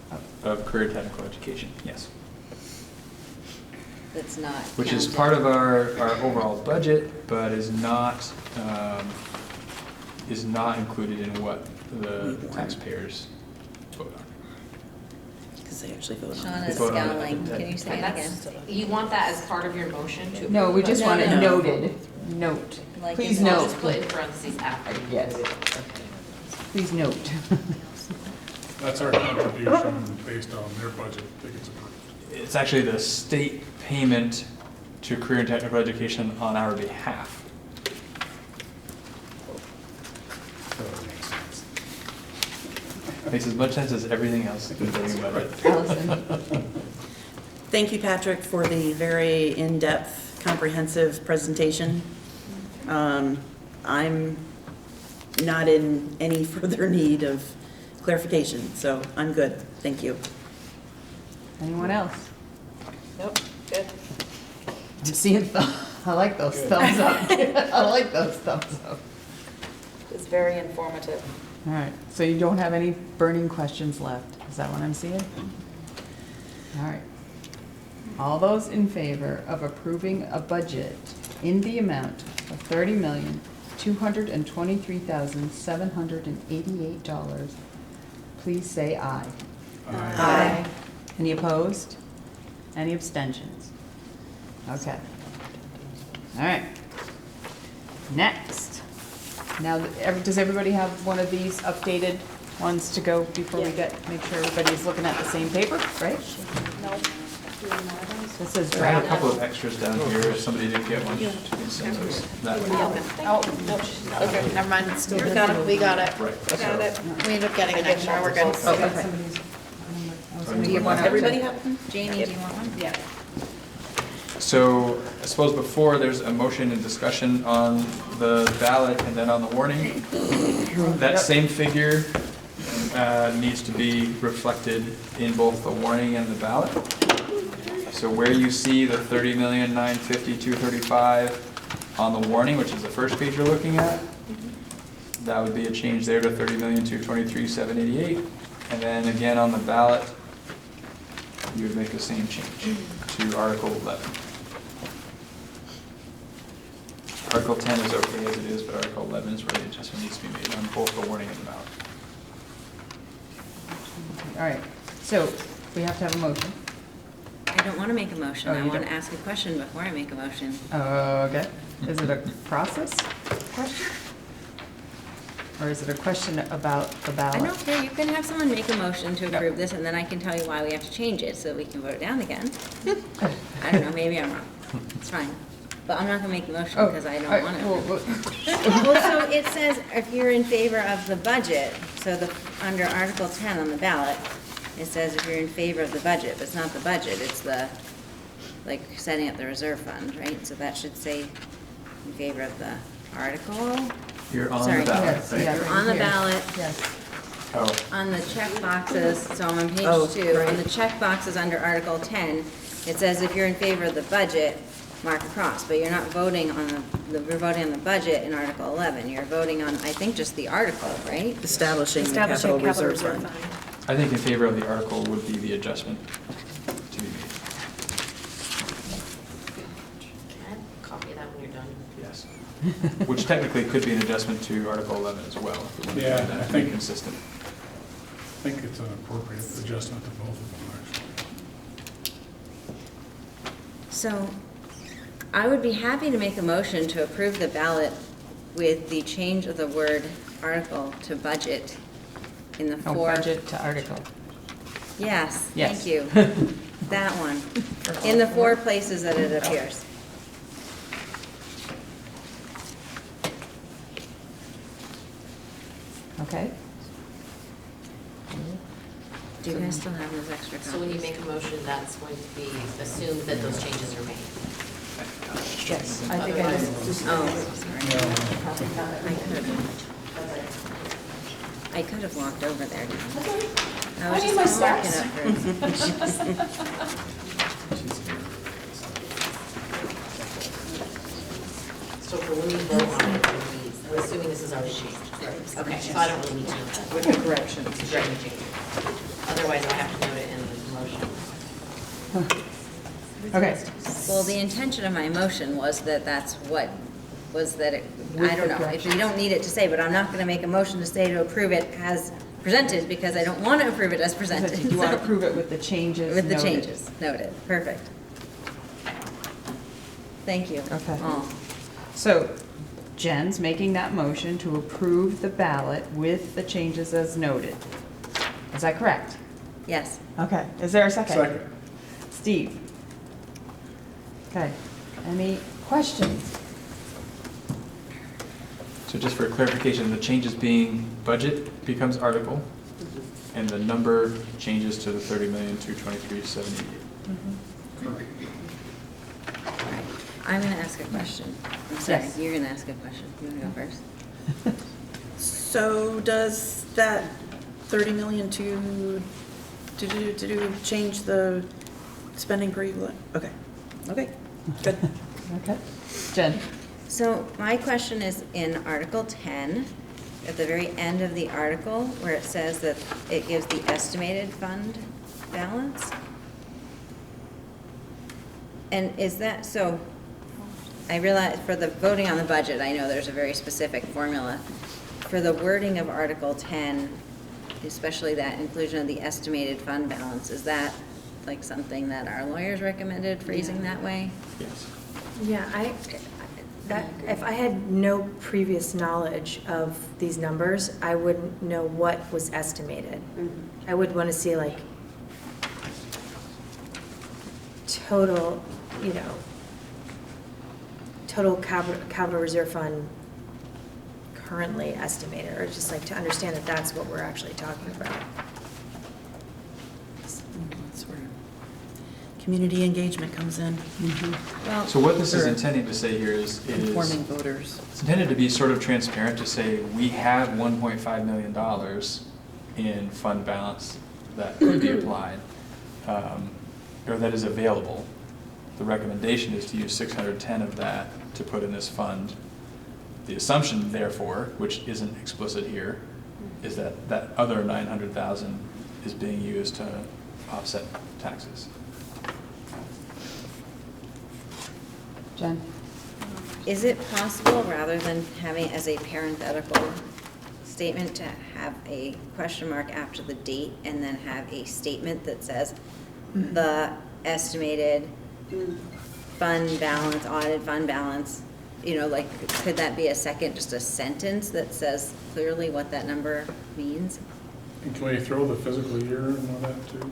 of career technical education, yes. That's not Which is counted. part of our overall budget, but is not included in what the taxpayers vote on. Because they actually voted on Sean it. is Vote on it. scowling, can you say it again? You want that as part of your motion to? No, we approve just it? want it No. noted, note. Like Please in- I'll note. just put in parentheses after. Yes. Please note. That's our contribution based on their budget that gets approved. It's actually the state payment to career and technical education on our behalf. So it makes sense. Makes as much sense as everything else in the voting budget. Allison. Thank you, Patrick, for the very in-depth, comprehensive presentation. I'm not in any further need of clarification, so I'm good. Thank you. Anyone else? Nope, good. I'm seeing, I like those thumbs up. I like those thumbs up. It's very informative. All right, so you don't have any burning questions left, is that what I'm seeing? All right. All those in favor of approving a budget in the amount of $30,223,788, please say aye. Aye. Any opposed? Any abstentions? Okay. All right. Next. Now, does everybody have one of these updated ones to go before we make sure everybody's looking at the same paper, right? No. This is I have a draft. couple of extras down here, if somebody didn't get one, you can send those that way. Oh, nope, okay, never mind. We got it, we got it. Right. Got it. We ended up getting an extra, we're good. Oh, okay. Do you want everybody have one? Jamie, do you want one? Yeah. So I suppose before there's a motion and discussion on the ballot and then on the warning, that same figure needs to be reflected in both the warning and the ballot. So where you see the $30,950,235 on the warning, which is the first page you're looking at, that would be a change there to $30,223,788. And then again on the ballot, you would make the same change to Article 11. Article 10 is okay as it is, but Article 11 is where the adjustment needs to be made on both the warning and the ballot. All right, so we have to have a motion. I don't want to make a motion. Oh, I you want to don't? ask a question before I make a motion. Okay. Is it a process question? Or is it a question about the I ballot? don't care. You can have someone make a motion to approve this, and then I can tell you why we have to change it, so we can vote it down again. I don't know, maybe I'm wrong. It's fine. But I'm not gonna make the motion because I don't want to. Well, so it says if you're in favor of the budget, so under Article 10 on the ballot, it says if you're in favor of the budget, but it's not the budget, it's the, like, setting up the reserve fund, right? So that should say in favor of the article. You're on Sorry. the ballot, Yes, right? yeah. You're on the Here. ballot. Yes. Oh, On the check boxes, so I'm on page Oh, 2, right. on the check boxes under Article 10, it says if you're in favor of the budget, mark a cross, but you're not voting on you're voting on the budget in Article 11. You're voting on, I think, just the article, right? Establishing the capital reserve fund. I think in favor of the article would be the adjustment to be made. Can I copy that when you're done? Yes. Which technically could be an adjustment to Article 11 as well. if we wanted to Yeah, do that I to be think- consistent. I think it's an appropriate adjustment to both of them, actually. So I would be happy to make a motion to approve the ballot with the change of the word article to budget in the Oh, four. budget to article. Yes, Yes. thank you. That one, in the 4 places that it appears. Okay. Do you guys still have those extra copies? So when you make a motion, that's going to be assumed that those changes are made. Yes, I think I just. Oh, sorry. I could have walked over there. I was just marking up for So for when you vote on it, we're assuming this is already changed. Okay, so I don't really need to know that. With the corrections. Correct the change. Otherwise, I have to note it in the motion. Okay. Well, the intention of my motion was that that's what, was that it, With I don't the know, if corrections. you don't need it to say, but I'm not gonna make a motion to say to approve it as presented, because I don't want to approve it as presented. You want to so- approve it with the changes With the noted. changes, noted, perfect. Thank you. Okay. all. So Jen's making that motion to approve the ballot with the changes as noted. Is that correct? Yes. Okay. Is there a second? Second. Steve? Okay. Any questions? So just for clarification, the changes being budget becomes article, and the number changes to the 30,223,788. I'm gonna ask a question. I'm sorry, Yes. you're gonna ask a question. You wanna go first? So does that 30 million to change the spending per equal? Okay, okay, good. Okay. Jen? So my question is in Article 10, at the very end of the article where it says that it gives the estimated fund balance. And is that, so, I realize for the voting on the budget, I know there's a very specific formula. For the wording of Article 10, especially that inclusion of the estimated fund balance, is that like something that our lawyers recommended phrasing that way? Yes. Yeah, if I had no previous knowledge of these numbers, I wouldn't know what was estimated. I would want to see like total, total capital reserve fund currently estimated, or just like to understand that that's what we're actually talking about. That's where community engagement comes in. Well, So what this is intending to say here is Informing voters. it's intended to be sort of transparent to say, we have $1.5 million in fund balance that could be applied, or that is available. The recommendation is to use 610 of that to put in this fund. The assumption, therefore, which isn't explicit here, is that that other 900,000 is being used to offset taxes. Jen? Is it possible, rather than having it as a parenthetical statement, to have a question mark after the date and then have a statement that says the estimated fund balance, audited fund balance, like, could that be a second, just a sentence that says clearly what that number means? And can we throw the fiscal year and all that too?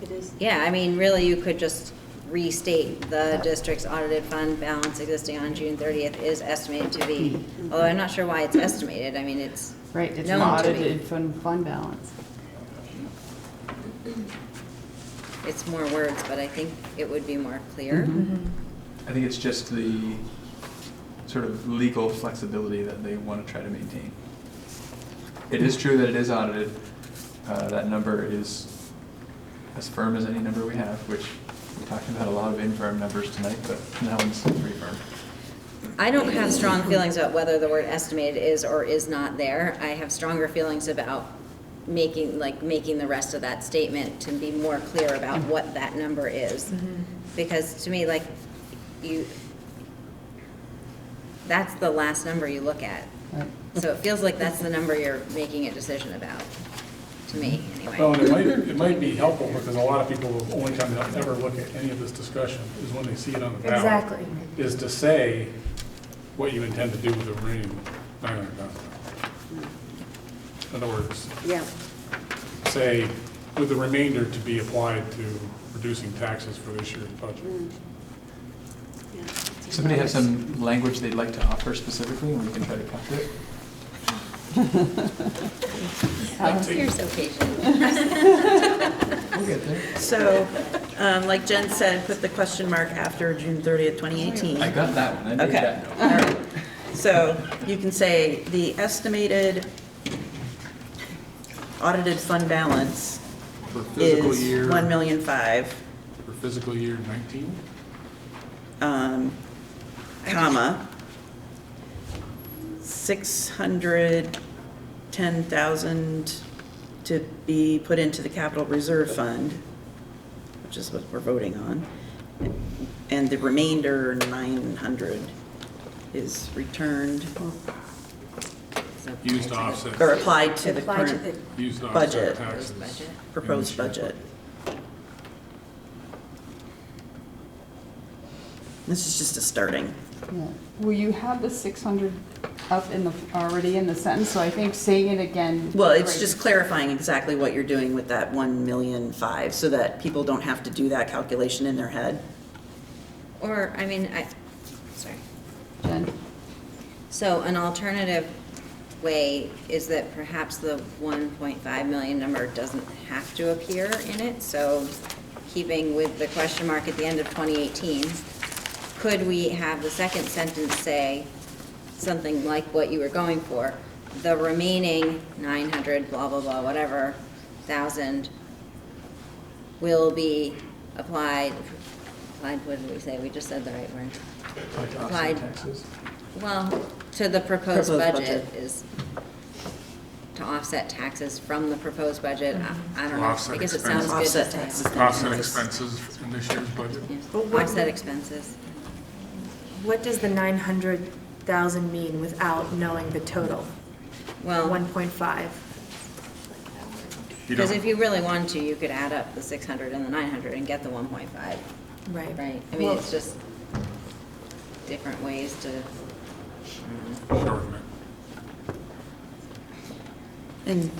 It is. Yeah, I mean, really, you could just restate the district's audited fund balance existing on June 30th is estimated to be, although I'm not sure why it's estimated. I mean, it's Right, it's known an to be. audited fund balance. It's more words, but I think it would be more clear. I think it's just the sort of legal flexibility that they want to try to maintain. It is true that it is audited. That number is as firm as any number we have, which we're talking about a lot of infirm numbers tonight, but that one's pretty firm. I don't have strong feelings about whether the word estimated is or is not there. I have stronger feelings about making the rest of that statement to be more clear about what that number is. Because to me, that's the last number you look at. Right. So it feels like that's the number you're making a decision about, to me, anyway. Well, and it might be helpful because a lot of people, the only time they'll ever look at any of this discussion is when they see it on the ballot. Exactly. Is to say what you intend to do with the remaining 900,000. In other words, Yeah. say with the remainder to be applied to reducing taxes for this year's budget. Somebody have some language they'd like to offer specifically, and we can try to capture it? You're so patient. We'll get there. So, like Jen said, put the question mark after June 30th, 2018. I got that one. I made Okay. that note. All right. So you can say the estimated audited fund balance For fiscal is year. 1,000,005, For fiscal year 19? comma, 610,000 to be put into the capital reserve fund, which is what we're voting on, and the remainder 900 is returned Used to offset. or applied to the Applied to current Used to offset budget. taxes. proposed budget. This is just a starting. Yeah. Will you have the 600 up already in the sentence? So I think saying it again. Well, it's just clarifying exactly what you're doing with that 1,000,005 so that people don't have to do that calculation in their head. Or, sorry. Jen? So an alternative way is that perhaps the 1.5 million number doesn't have to appear in it. So keeping with the question mark at the end of 2018, could we have the second sentence say something like what you were going for? The remaining 900, blah, blah, blah, whatever, thousand will be applied, what did we say? We just said the right word. Like to Applied. offset taxes. Well, to the proposed Proposed budget budget. is to offset taxes from the proposed budget. I don't know, Offset I guess it sounds good expenses. to say. Offset Offset expenses in this year's budget. Yeah. Offset expenses. What does the 900,000 mean without knowing the total? Well, 1.5. because if you really wanted to, you could add up the 600 and the 900 and get the 1.5. Right. Right, I mean, Well- it's just different ways to, Shorten it.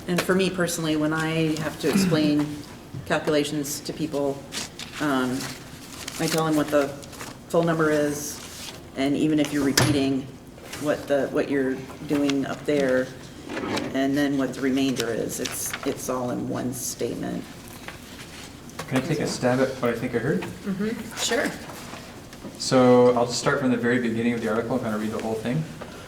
And for me personally, when I have to explain calculations to people, I tell them what the full number is, and even if you're repeating what you're doing up there, and then what the remainder is, it's all in one statement. Can I take a stab at what I think I heard? Mm-hmm. Sure. So I'll just start from the very beginning of the article and kind of read the whole thing.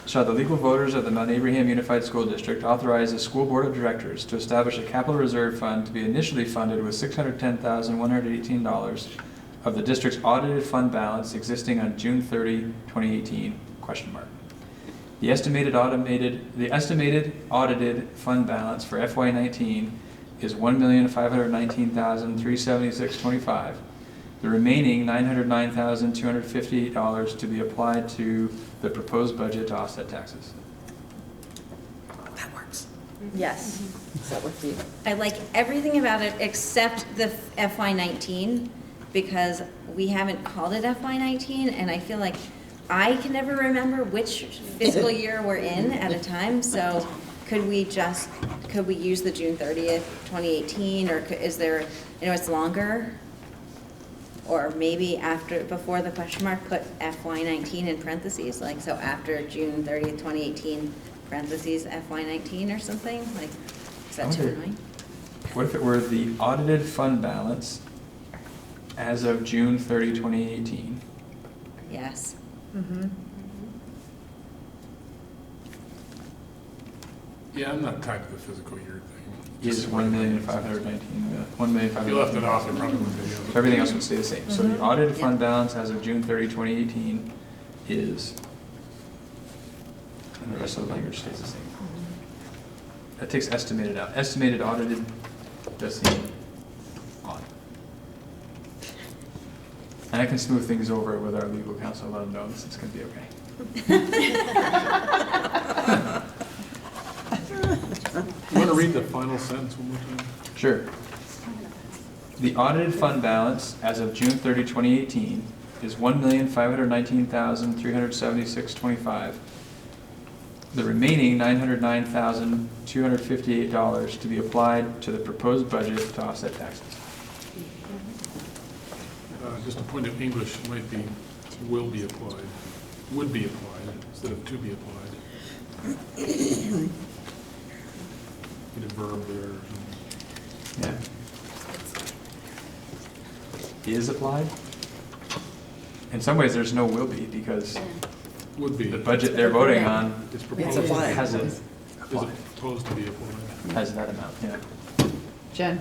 Shall the legal voters of the Mount Abraham Unified School District authorize the school board of directors to establish a capital reserve fund to be initially funded with $610,118 of the district's audited fund balance existing on June 30, 2018, question mark. The estimated audited fund balance for FY19 is $1,519,376.25. The remaining $909,258 to be applied to the proposed budget to offset taxes. That works. Yes. Does that work for you? I like everything about it except the FY19, because we haven't called it FY19, and I feel like I can never remember which fiscal year we're in at a time, so could we use the June 30th, 2018, or is there, it's longer? Or maybe before the question mark, put FY19 in parentheses, like, so after June 30th, 2018, parentheses FY19 or something, like, is that too annoying? What if it were the audited fund balance as of June 30, 2018? Yes. Mm-hmm. Yeah, I'm not tied to the fiscal year thing. Is $1,519,000. If you left it off, it probably would be. So everything else would stay the same. So the audited fund balance as of June 30, 2018 is, and the rest of the language stays the same. That takes estimated out. Estimated audited does seem odd. And I can smooth things over with our legal counsel, let them know this is going to be okay. You want to read the final sentence one more time? Sure. The audited fund balance as of June 30, 2018 is $1,519,376.25. The remaining $909,258 to be applied to the proposed budget to offset taxes. Just a point of English, it might be will be applied, would be applied instead of to be applied. Need a verb there. Yeah. Is applied? In some ways, there's no will be, because Would be. the budget they're voting on It's proposed. applied. has a, Is supposed to be applied. has that amount, yeah. Jen?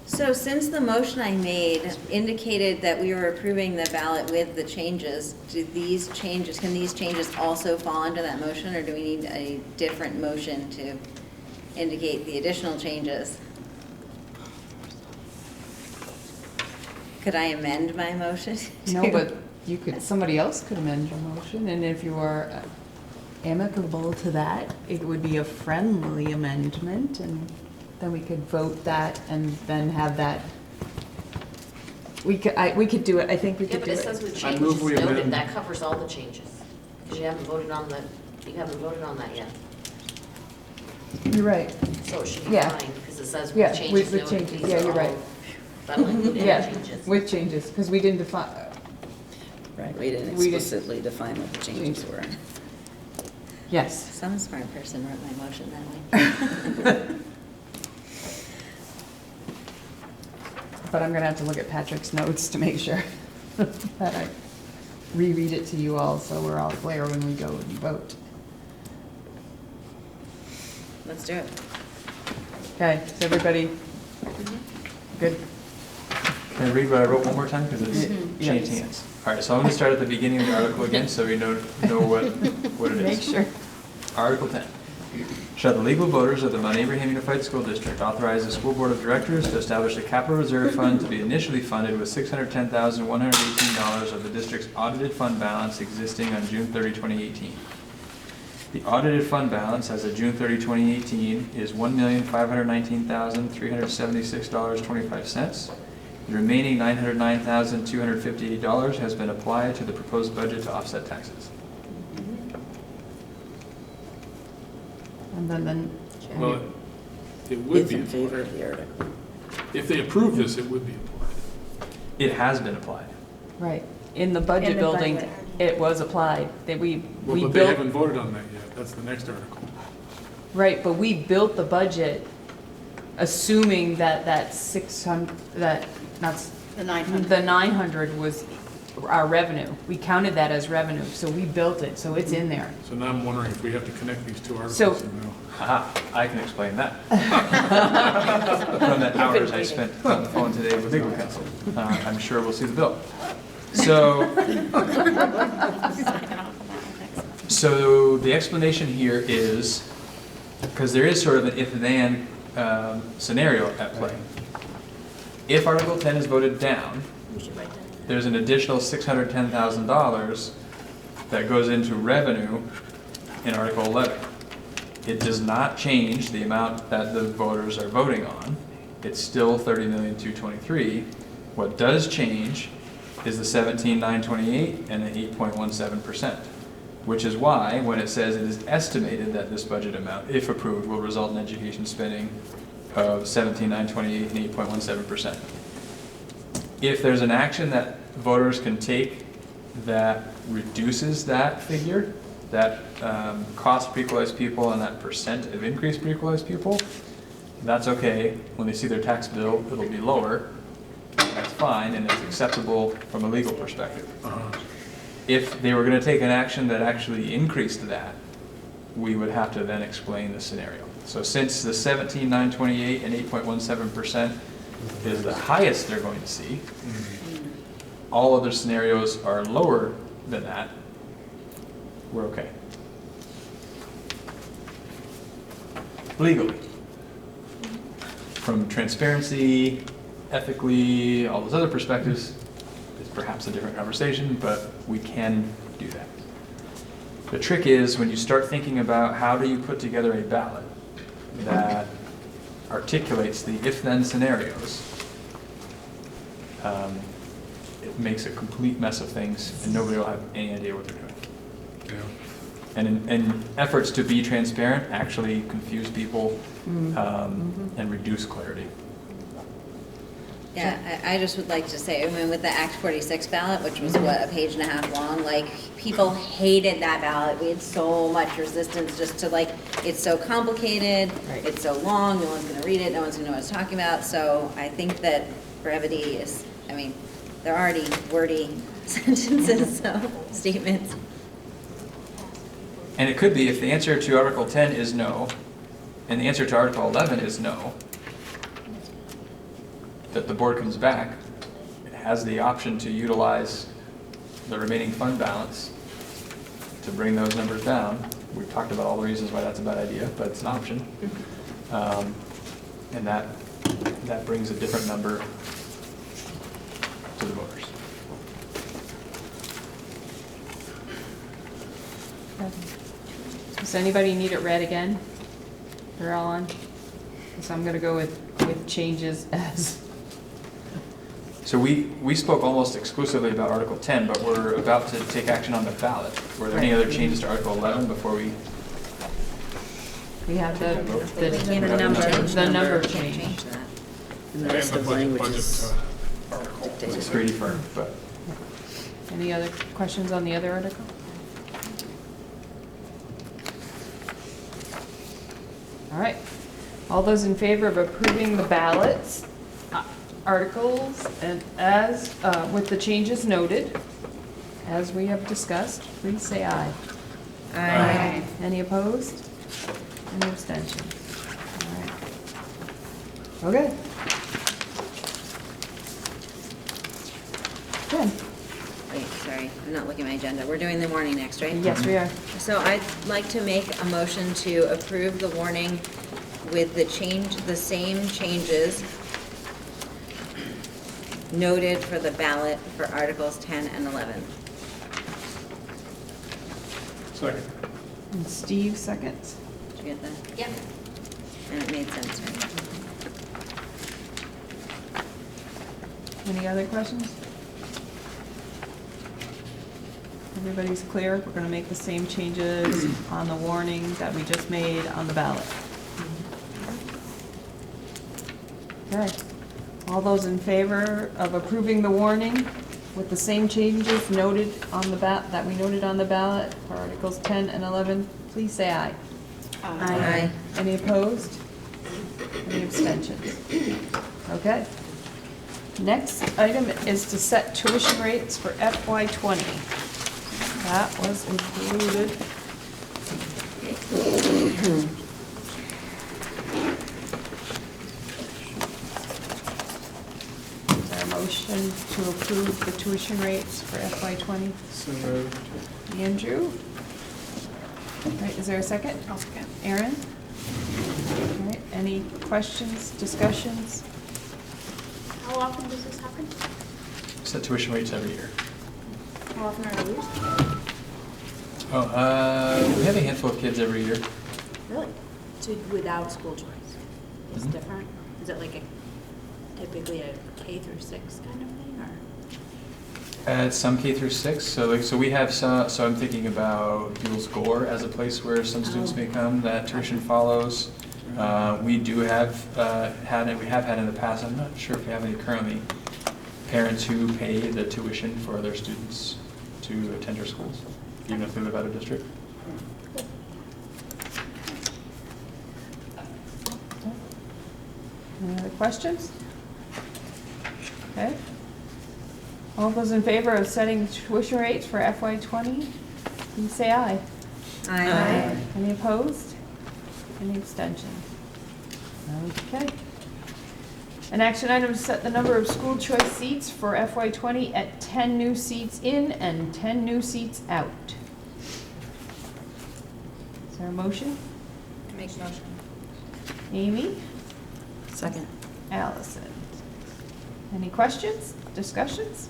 So since the motion I made indicated that we were approving the ballot with the changes, can these changes also fall under that motion, or do we need a different motion to indicate the additional changes? Could I amend my motion? No, but you could, somebody else could amend your motion, and if you are amicable to that, it would be a friendly amendment, and then we could vote that and then have that. We could do it, I think we Yeah, could but do it it. says with I changes move we noted, amend. that covers all the changes. Because you haven't voted on that yet. You're right. So it should be Yeah. fine, because it says Yeah, with changes with noted. changes. These Yeah, are you're right. all- That'll include any Yeah, changes. with changes, because we didn't define, Right, we didn't We didn't- explicitly define what the changes were. yes. Some smart person wrote my motion that way. But I'm gonna have to look at Patrick's notes to make sure that I reread it to you all, so we're all clear when we go and vote. Let's do it. Okay, is everybody good? Can I read what I wrote one more time, because it's changed hands? All right, so I'm going to start at the beginning of the article again, so we know what it is. Make sure. Article 10. Shall the legal voters of the Mount Abraham Unified School District authorize the school board of directors to establish a capital reserve fund to be initially funded with $610,118 of the district's audited fund balance existing on June 30, 2018. The audited fund balance as of June 30, 2018 is $1,519,376.25. The remaining $909,258 has been applied to the proposed budget to offset taxes. And then Well, it would be in applied. favor of the article. If they approve this, it would be applied. It has been applied. right, in the budget In the building, budget. it was applied, that we Well, but they built, haven't voted on that yet. That's the next article. right, but we built the budget assuming that 600, The 900. the 900 was our revenue. We counted that as revenue, so we built it, so it's in there. So now I'm wondering if we have to connect these two articles So- somehow. Aha, I can explain that. From the hours I spent on the phone today with legal counsel. I'm sure we'll see the bill. So the explanation here is, because there is sort of an if-then scenario at play. If Article 10 is voted down, there's an additional $610,000 that goes into revenue in Article 11. It does not change the amount that the voters are voting on. It's still $30,223,000. What does change is the $17,928 and the 8.17%, which is why when it says it is estimated that this budget amount, if approved, will result in education spending of $17,928 and 8.17%. If there's an action that voters can take that reduces that figure, that cost per equalized pupil and that percent of increase per equalized pupil, that's okay. When they see their tax bill, it'll be lower. That's fine, and it's acceptable from a legal perspective. If they were going to take an action that actually increased that, we would have to then explain the scenario. So since the 17,928 and 8.17% is the highest they're going to see, all other scenarios are lower than that, we're okay. Legally. From transparency, ethically, all those other perspectives, it's perhaps a different conversation, but we can do that. The trick is when you start thinking about how do you put together a ballot that articulates the if-then scenarios, it makes a complete mess of things and nobody will have any idea what they're doing. Yeah. And efforts to be transparent actually confuse people and reduce clarity. Yeah, I just would like to say, I mean, with the Act 46 ballot, which was what, a page and a half long, like, people hated that ballot. We had so much resistance just to like, it's so complicated, it's so long, no one's gonna read it, no one's gonna know what it's talking about. So I think that brevity is, I mean, they're already wordy sentences, so, statements. And it could be if the answer to Article 10 is no, and the answer to Article 11 is no, that the board comes back, it has the option to utilize the remaining fund balance to bring those numbers down. We've talked about all the reasons why that's a bad idea, but it's an option. And that brings a different number to the voters. Does anybody need it read again? They're all on? So I'm gonna go with changes as. So we spoke almost exclusively about Article 10, but we're about to take action on the ballot. Were there any other changes to Article 11 before we? We have the number change. And the rest of the language is It's pretty firm, but. Any other questions on the other article? All right. All those in favor of approving the ballots, articles, and as, with the changes noted, as we have discussed, please say aye. Aye. Any opposed? Any abstentions? All right. Okay. I'm not looking at my agenda. We're doing the warning next, right? Yes, we are. So I'd like to make a motion to approve the warning with the same changes noted for the ballot for Articles 10 and 11. Second. And Steve seconds. Did you get that? Yep. And it made sense, right? Any other questions? Everybody's clear? We're going to make the same changes on the warning that we just made on the ballot. Okay. All those in favor of approving the warning with the same changes noted on the that we noted on the ballot for Articles 10 and 11, please say aye. Aye. Any opposed? Any abstentions? Okay. Next item is to set tuition rates for FY20. That was included. Is there a motion to approve the tuition rates for FY20? So moved. Andrew? All right, is there a second? I'll second. Aaron? All right, any questions, discussions? How often does this happen? Set tuition rates every year. How often are they used? Oh, we have a handful of kids every year. Really? So without school choice? It's Mhm. different? Is it like typically a K through 6 kind of thing, or? Some K through 6, so we have some, so I'm thinking about Buell's Gore as a place where some students may come, that tuition follows. We do have had in the past, I'm not sure if we have any currently, parents who pay the tuition for their students to attend our schools, even if they live out of district. Any other questions? Okay. All those in favor of setting tuition rates for FY20, please say aye. Aye. Any opposed? Any abstentions? Okay. An action item to set the number of school choice seats for FY20 at 10 new seats in and 10 new seats out. Is there a motion? Make motion. Amy? Second. Allison? Any questions, discussions?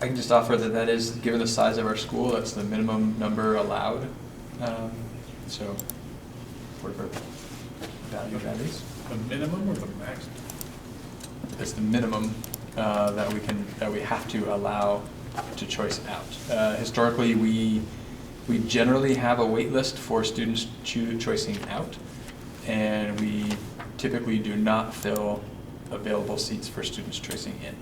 I can just offer that is, given the size of our school, that's the minimum number allowed. So, whatever value that is. The minimum or the maximum? It's the minimum that we have to allow to choice out. Historically, we generally have a wait list for students choicing out, and we typically do not fill available seats for students choicing in.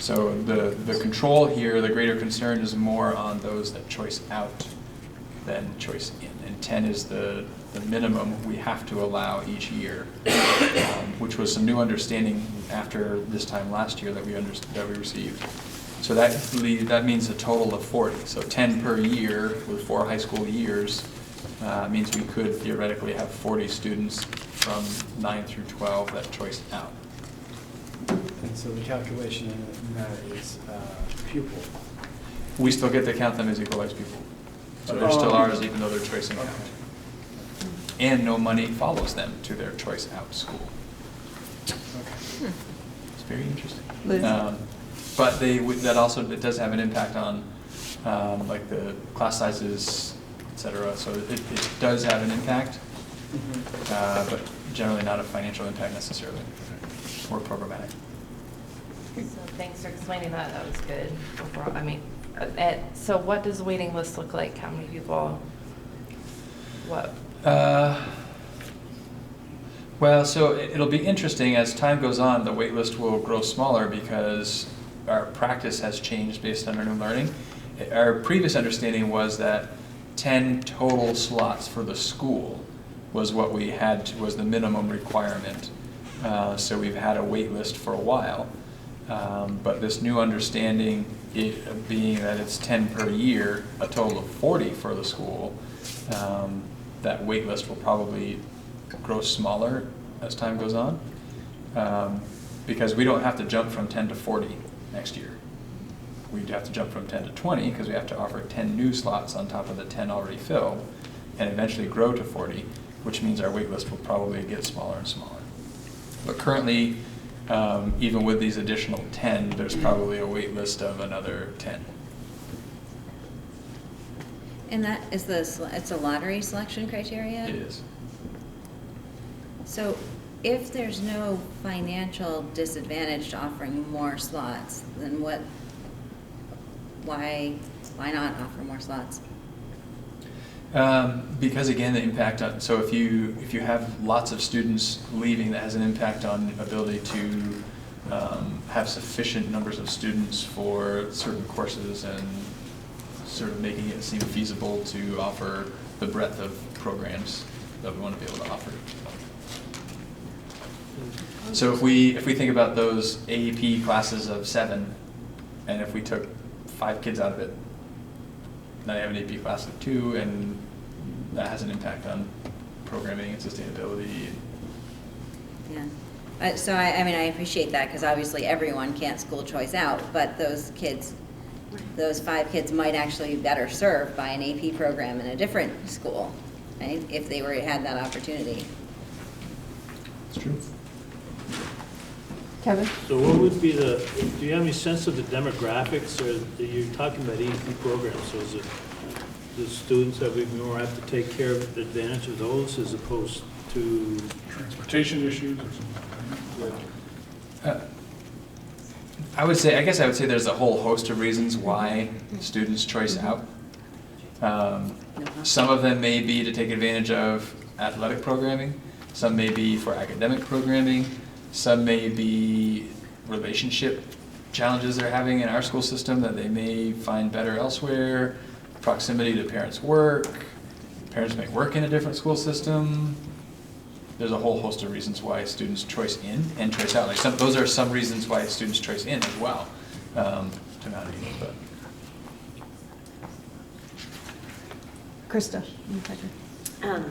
So the control here, the greater concern is more on those that choice out than choice in. And 10 is the minimum we have to allow each year, which was some new understanding after this time last year that we received. So that means a total of 40. So 10 per year with 4 high school years means we could theoretically have 40 students from 9 through 12 that choice out. And so the calculation in that is pupil. We still get to count them as equalized people. So they're still ours even though they're choicing out. And no money follows them to their choice out school. It's very interesting. Liz? But that also, it does have an impact on like the class sizes, et cetera. So it does have an impact, but generally not a financial impact necessarily, or programmatic. So thanks for explaining that. That was good overall. I mean, so what does the waiting list look like? How many people? What? Well, so it'll be interesting as time goes on. The wait list will grow smaller because our practice has changed based on our new learning. Our previous understanding was that 10 total slots for the school was what we had was the minimum requirement. So we've had a wait list for a while. But this new understanding, being that it's 10 per year, a total of 40 for the school, that wait list will probably grow smaller as time goes on, because we don't have to jump from 10 to 40 next year. we'd have to jump from 10 to 20 because we have to offer 10 new slots on top of the 10 already filled and eventually grow to 40, which means our wait list will probably get smaller and smaller. But currently, even with these additional 10, there's probably a wait list of another 10. And that is it's a lottery selection criteria? It is. So if there's no financial disadvantage to offering more slots, then why not offer more slots? Because again, the impact on, so if you have lots of students leaving, that has an impact on ability to have sufficient numbers of students for certain courses and sort of making it seem feasible to offer the breadth of programs that we want to be able to offer. So if we think about those AEP classes of 7, and if we took 5 kids out of it, now you have an AP class of 2, and that has an impact on programming and sustainability. Yeah. So I mean, I appreciate that because obviously everyone can't school choice out, but those 5 kids might actually be better served by an AP program in a different school, right? If they had that opportunity. It's true. Kevin? So what would be do you have any sense of the demographics, or you're talking about AP programs, so is it the students that we more have to take care of, advantage of those as opposed to transportation issues or something? I guess I would say there's a whole host of reasons why students choice out. Some of them may be to take advantage of athletic programming. Some may be for academic programming. Some may be relationship challenges they're having in our school system that they may find better elsewhere. Proximity to parents' work. Parents may work in a different school system. There's a whole host of reasons why students choice in and choice out. Like those are some reasons why students choice in as well. Krista? Well,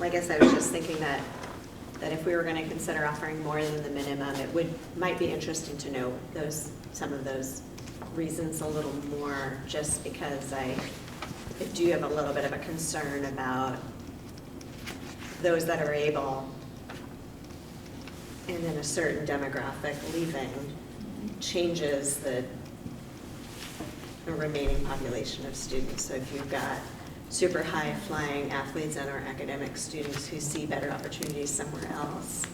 I guess I was just thinking that if we were going to consider offering more than the minimum, might be interesting to know some of those reasons a little more, just because I do have a little bit of a concern about those that are able, and then a certain demographic leaving changes the remaining population of students. So if you've got super high flying athletes and our academic students who see better opportunities somewhere else,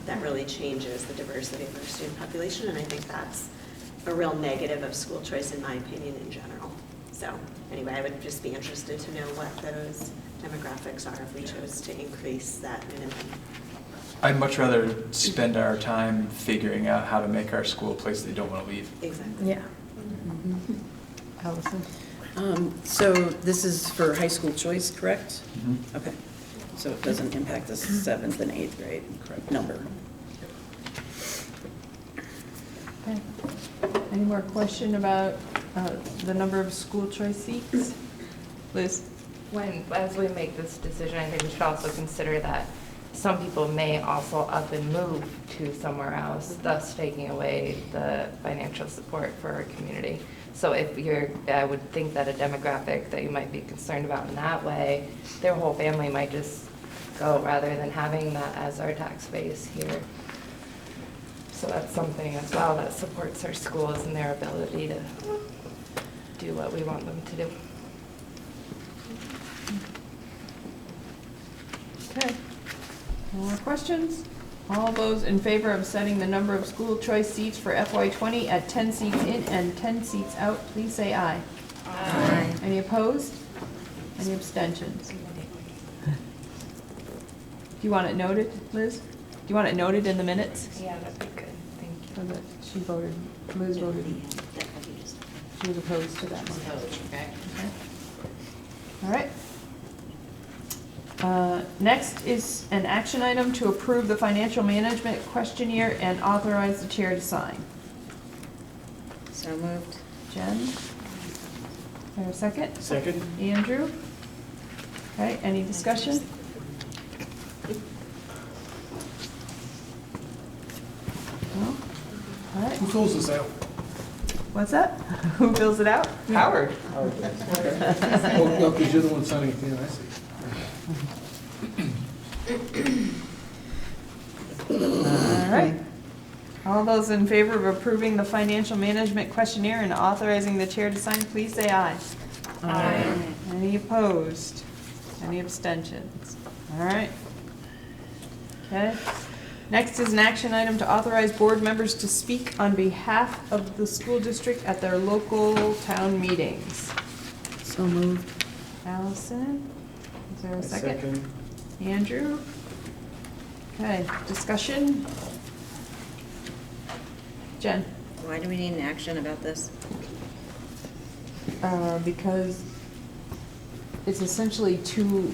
that really changes the diversity of our student population, and I think that's a real negative of school choice, in my opinion, in general. So anyway, I would just be interested to know what those demographics are if we chose to increase that minimum. I'd much rather spend our time figuring out how to make our school a place they don't want to leave. Exactly. Yeah. Allison? So this is for high school choice, correct? Mm-hmm. Okay. So it doesn't impact the 7th and 8th grade number. Okay. Any more question about the number of school choice seats? Liz? As we make this decision, I think we should also consider that some people may also up and move to somewhere else, thus taking away the financial support for our community. So I would think that a demographic that you might be concerned about in that way, their whole family might just go rather than having that as our tax base here. So that's something as well that supports our schools and their ability to do what we want them to do. Okay. No more questions? All those in favor of setting the number of school choice seats for FY20 at 10 seats in and 10 seats out, please say aye. Aye. Any opposed? Any abstentions? Do you want it noted, Liz? Do you want it noted in the minutes? Yeah, that'd be good. Thank you. So that she voted, Liz voted, she was opposed to that one. Okay. All right. Next is an action item to approve the financial management questionnaire and authorize the chair to sign. So moved. Jen? Is there a second? Second. Andrew? Okay, any discussion? No? All right. Who fills this out? What's that? Who fills it out? Howard. Well, no, because you're the one signing at the end, I see. All right. All those in favor of approving the financial management questionnaire and authorizing the chair to sign, please say aye. Aye. Any opposed? Any abstentions? All right. Okay. Next is an action item to authorize board members to speak on behalf of the school district at their local town meetings. So moved. Allison, is there a second? Andrew? Okay, discussion? Jen? Why do we need an action about this? Because it's essentially two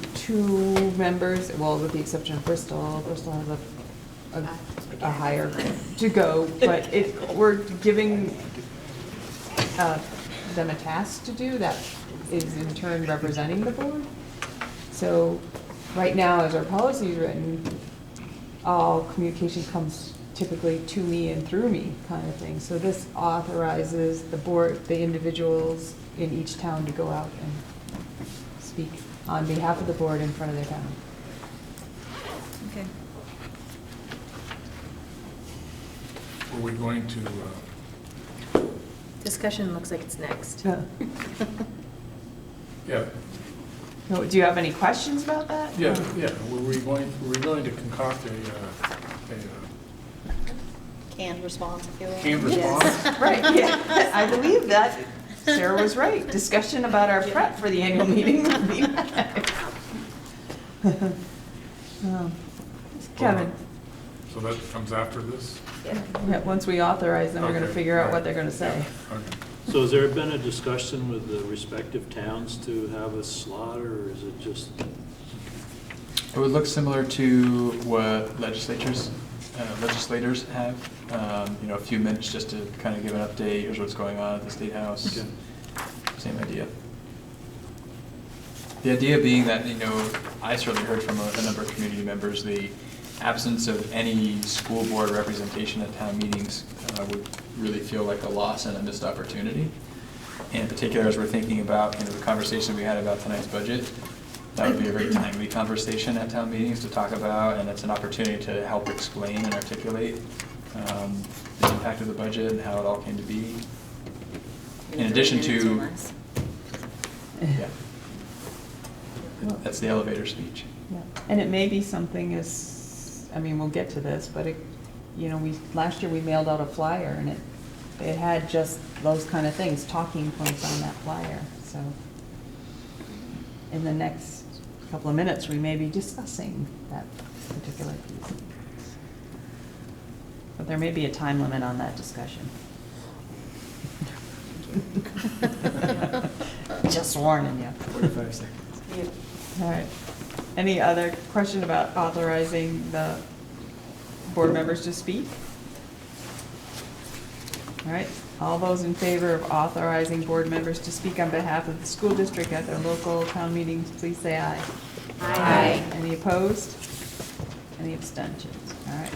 members, well, with the exception of Bristol. Bristol has a higher to go, but we're giving them a task to do that is in turn representing the board. So right now, as our policy is written, all communication comes typically to me and through me kind of thing. So this authorizes the board, the individuals in each town to go out and speak on behalf of the board in front of their town. Okay. Were we going to, Discussion looks like it's next. yeah, No, do you have any questions about that? yeah, were we going to concoct a Canned response, if you will. canned response? Right, yeah, I believe that. Sarah was right. Discussion about our prep for the annual meeting. Kevin? So that comes after this? Yeah, once we authorize them, we're gonna Okay, figure out all what right. they're gonna say. Okay. So has there been a discussion with the respective towns to have a slot, or is it just? It would look similar to what legislators have. You know, a few minutes just to kind of give an update, here's what's going on at the State House. Okay. Same idea. The idea being that, you know, I certainly heard from a number of community members, the absence of any school board representation at town meetings would really feel like a loss and a missed opportunity. And in particular, as we're thinking about, you know, the conversation we had about tonight's budget, that would be a very timely conversation at town meetings to talk about, and it's an opportunity to help explain and articulate the impact of the budget and how it all came to be. In addition to, yeah, that's the elevator speech. Yeah. And it may be something as, I mean, we'll get to this, but it, you know, last year we mailed out a flyer and it had just those kind of things, talking points on that flyer, so. In the next couple of minutes, we may be discussing that particular piece. But there may be a time limit on that discussion. Just warning you. 45 seconds. All right. Any other question about authorizing the board members to speak? All right. All those in favor of authorizing board members to speak on behalf of the school district at their local town meetings, please say aye. Aye. Any opposed? Any abstentions? All right.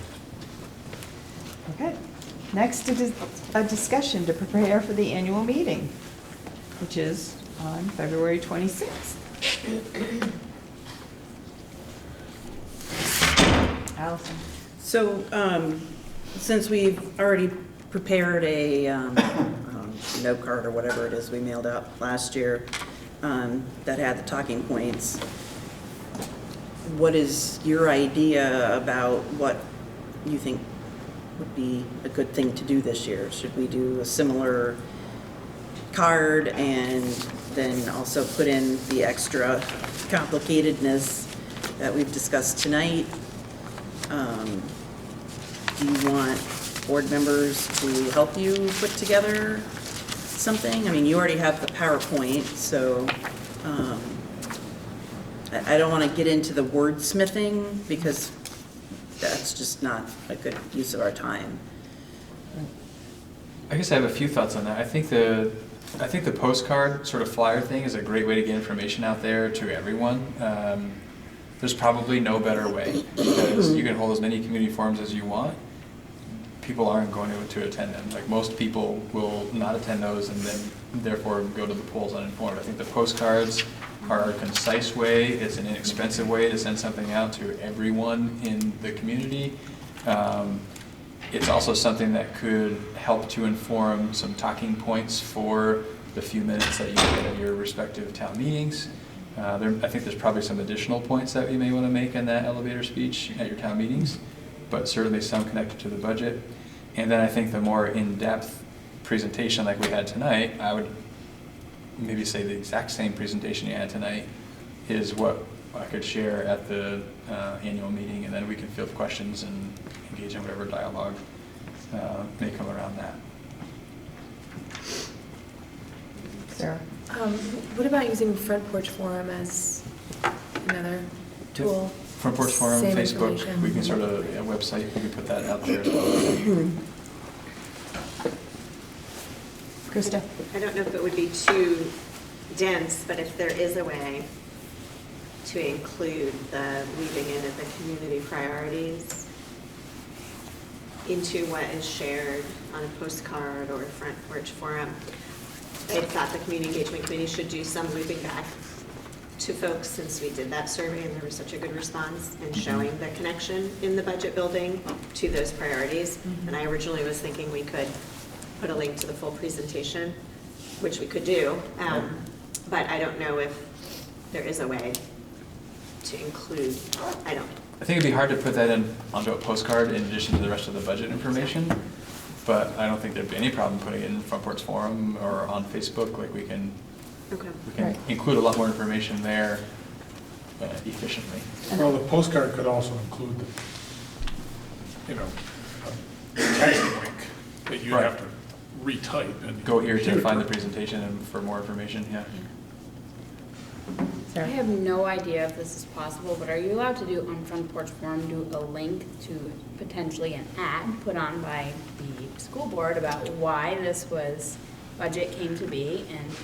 Okay. Next is a discussion to prepare for the annual meeting, which is on February 26th. Allison. So, since we've already prepared a note card or whatever it is we mailed out last year that had the talking points, what is your idea about what you think would be a good thing to do this year? Should we do a similar card and then also put in the extra complicatedness that we've discussed tonight? Do you want board members to help you put together something? I mean, you already have the PowerPoint, so I don't want to get into the wordsmithing because that's just not a good use of our time. I guess I have a few thoughts on that. I think the postcard sort of flyer thing is a great way to get information out there to everyone. There's probably no better way because you can hold as many community forums as you want. people aren't going to attend them. Like, most people will not attend those and then therefore go to the polls uninformed. I think the postcards are a concise way, it's an inexpensive way to send something out to everyone in the community. It's also something that could help to inform some talking points for the few minutes that you get at your respective town meetings. I think there's probably some additional points that you may want to make in that elevator speech at your town meetings, but certainly some connected to the budget. And then I think the more in-depth presentation like we had tonight, I would maybe say the exact same presentation you had tonight is what I could share at the annual meeting, and then we can field questions and engage in whatever dialogue may come around that. Sarah? What about using Front Porch Forum as another tool? Front Porch Forum, Same Facebook, information. we can sort of, a website, we can put that out there as well. Krista? I don't know if it would be too dense, but if there is a way to include the weaving in of the community priorities into what is shared on a postcard or Front Porch Forum, I thought the Community Engagement Committee should do some looping back to folks, since we did that survey and there was such a good response, and showing the connection in the budget building to those priorities. And I originally was thinking we could put a link to the full presentation, which we could do, but I don't know if there is a way to include, I think it'd be hard to put that in onto a postcard in addition to the rest of the budget information, but I don't think there'd be any problem putting it in Front Porch Forum or on Facebook. Like, we can include a lot more information there efficiently. Well, the postcard could also include the, a text link that you have to retype and go here to find the presentation and for more information. Yeah. I have no idea if this is possible, but are you allowed to do on Front Porch Forum, do a link to potentially an ad put on by the school board about why this budget came to be, and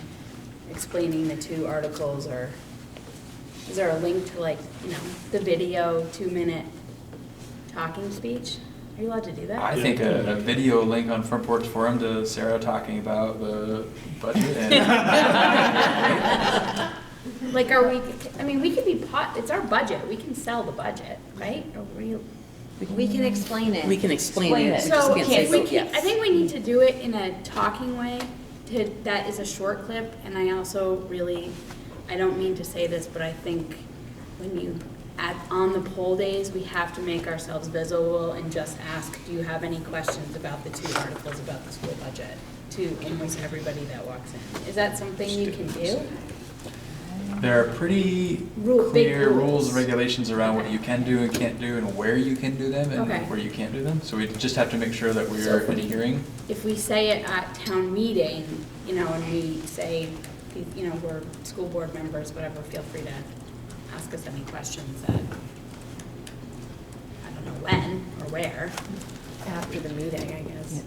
explaining the two articles, or is there a link to, like, the video 2-minute talking speech? Are you allowed to do that? I think a video link on Front Porch Forum to Sarah talking about the budget and Like, we could be, it's our budget, we can sell the budget, right? We can explain it. We can explain it. We So, just can't say I yes. think we need to do it in a talking way, that is a short clip, and I also really, I don't mean to say this, but I think when on the poll days, we have to make ourselves visible and just ask, do you have any questions about the two articles about the school budget, to almost everybody that walks in. Is that something you can do? there are pretty clear rules and regulations around what you can do and can't do and where you can do them and where you can't do them. So we just have to make sure that we are adhering. If we say it at town meeting, and we say, we're school board members, whatever, feel free to ask us any questions that, I don't know when or where. After the meeting, I guess.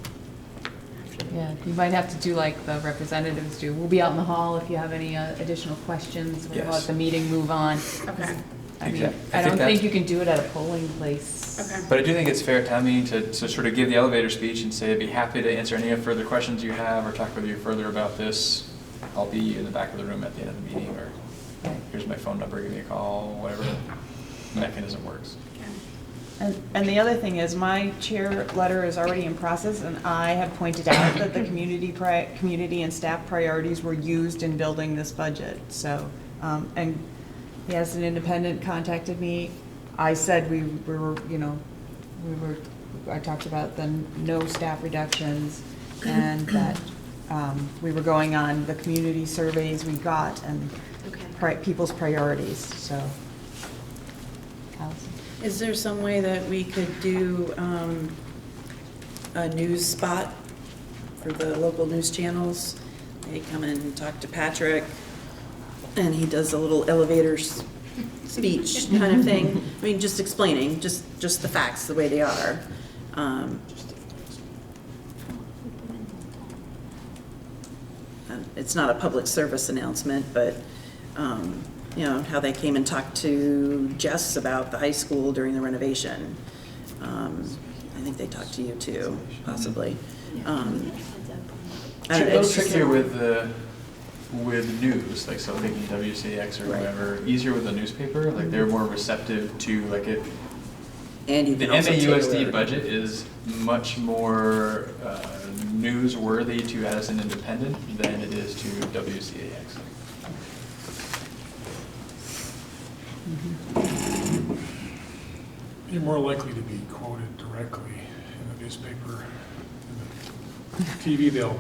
Yeah, you might have to do like the representatives do. We'll be out in the hall if you have any additional questions. We'll let the meeting move on. Okay. I mean, I don't think you can do it at a polling place. Okay. But I do think it's fair at town meeting to sort of give the elevator speech and say, I'd be happy to answer any further questions you have or talk with you further about this. I'll be in the back of the room at the end of the meeting, or here's my phone number, give me a call, whatever mechanism works. And the other thing is, my chair letter is already in process, and I have pointed out that the community and staff priorities were used in building this budget. So, and yes, an independent contacted me. I said I talked about the no staff reductions, and that we were going on the community surveys we got and people's priorities. So, Allison. Is there some way that we could do a news spot for the local news channels? They come in and talk to Patrick, and he does a little elevator speech kind of thing. I mean, just explaining, just the facts the way they are. It's not a public service announcement, but how they came and talked to Jess about the high school during the renovation. I think they talked to you too, possibly. It's a little trickier with news, like so thinking WCX or whatever, easier with the newspaper, like they're more receptive to like it. And you the can also MAUSD tailor. budget is much more newsworthy to Addison Independent than it is to WCAX. You're more likely to be quoted directly in the newspaper. In the TV, they'll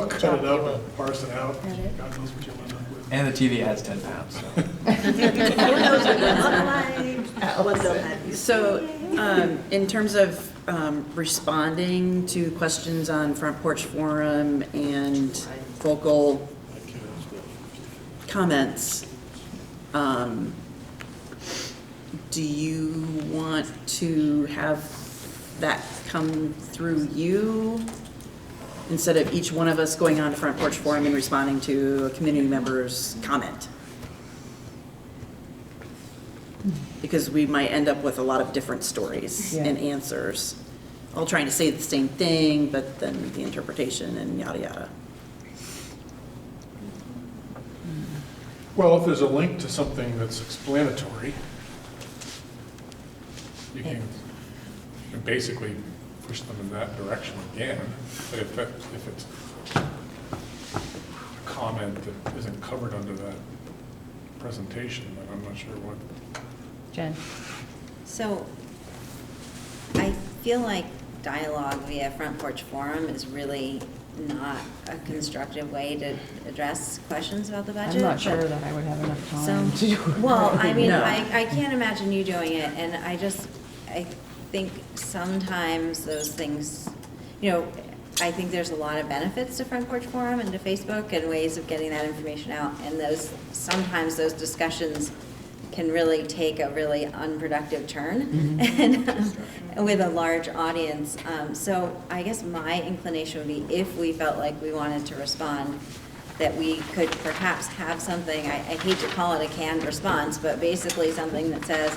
cut it up and parse it out. God knows what you'll end up with. And the TV adds 10 pounds. So. So, in terms of responding to questions on Front Porch Forum and vocal comments, do you want to have that come through you instead of each one of us going on to Front Porch Forum and responding to a community member's comment? Because we might end up with a lot of different stories and answers, all trying to say the same thing, but then the interpretation and yada yada. Well, if there's a link to something that's explanatory, you can basically push them in that direction again. But if it's a comment that isn't covered under that presentation, then I'm not sure what. Jen? So I feel like dialogue via Front Porch Forum is really not a constructive way to address questions about the budget. I'm not sure that I would have enough time to do it. Well, I mean, No. I can't imagine you doing it, and I think sometimes those things, I think there's a lot of benefits to Front Porch Forum and to Facebook and ways of getting that information out, and sometimes those discussions can really take a really unproductive turn and with a large audience. So I guess my inclination would be if we felt like we wanted to respond, that we could perhaps have something, I hate to call it a canned response, but basically something that says,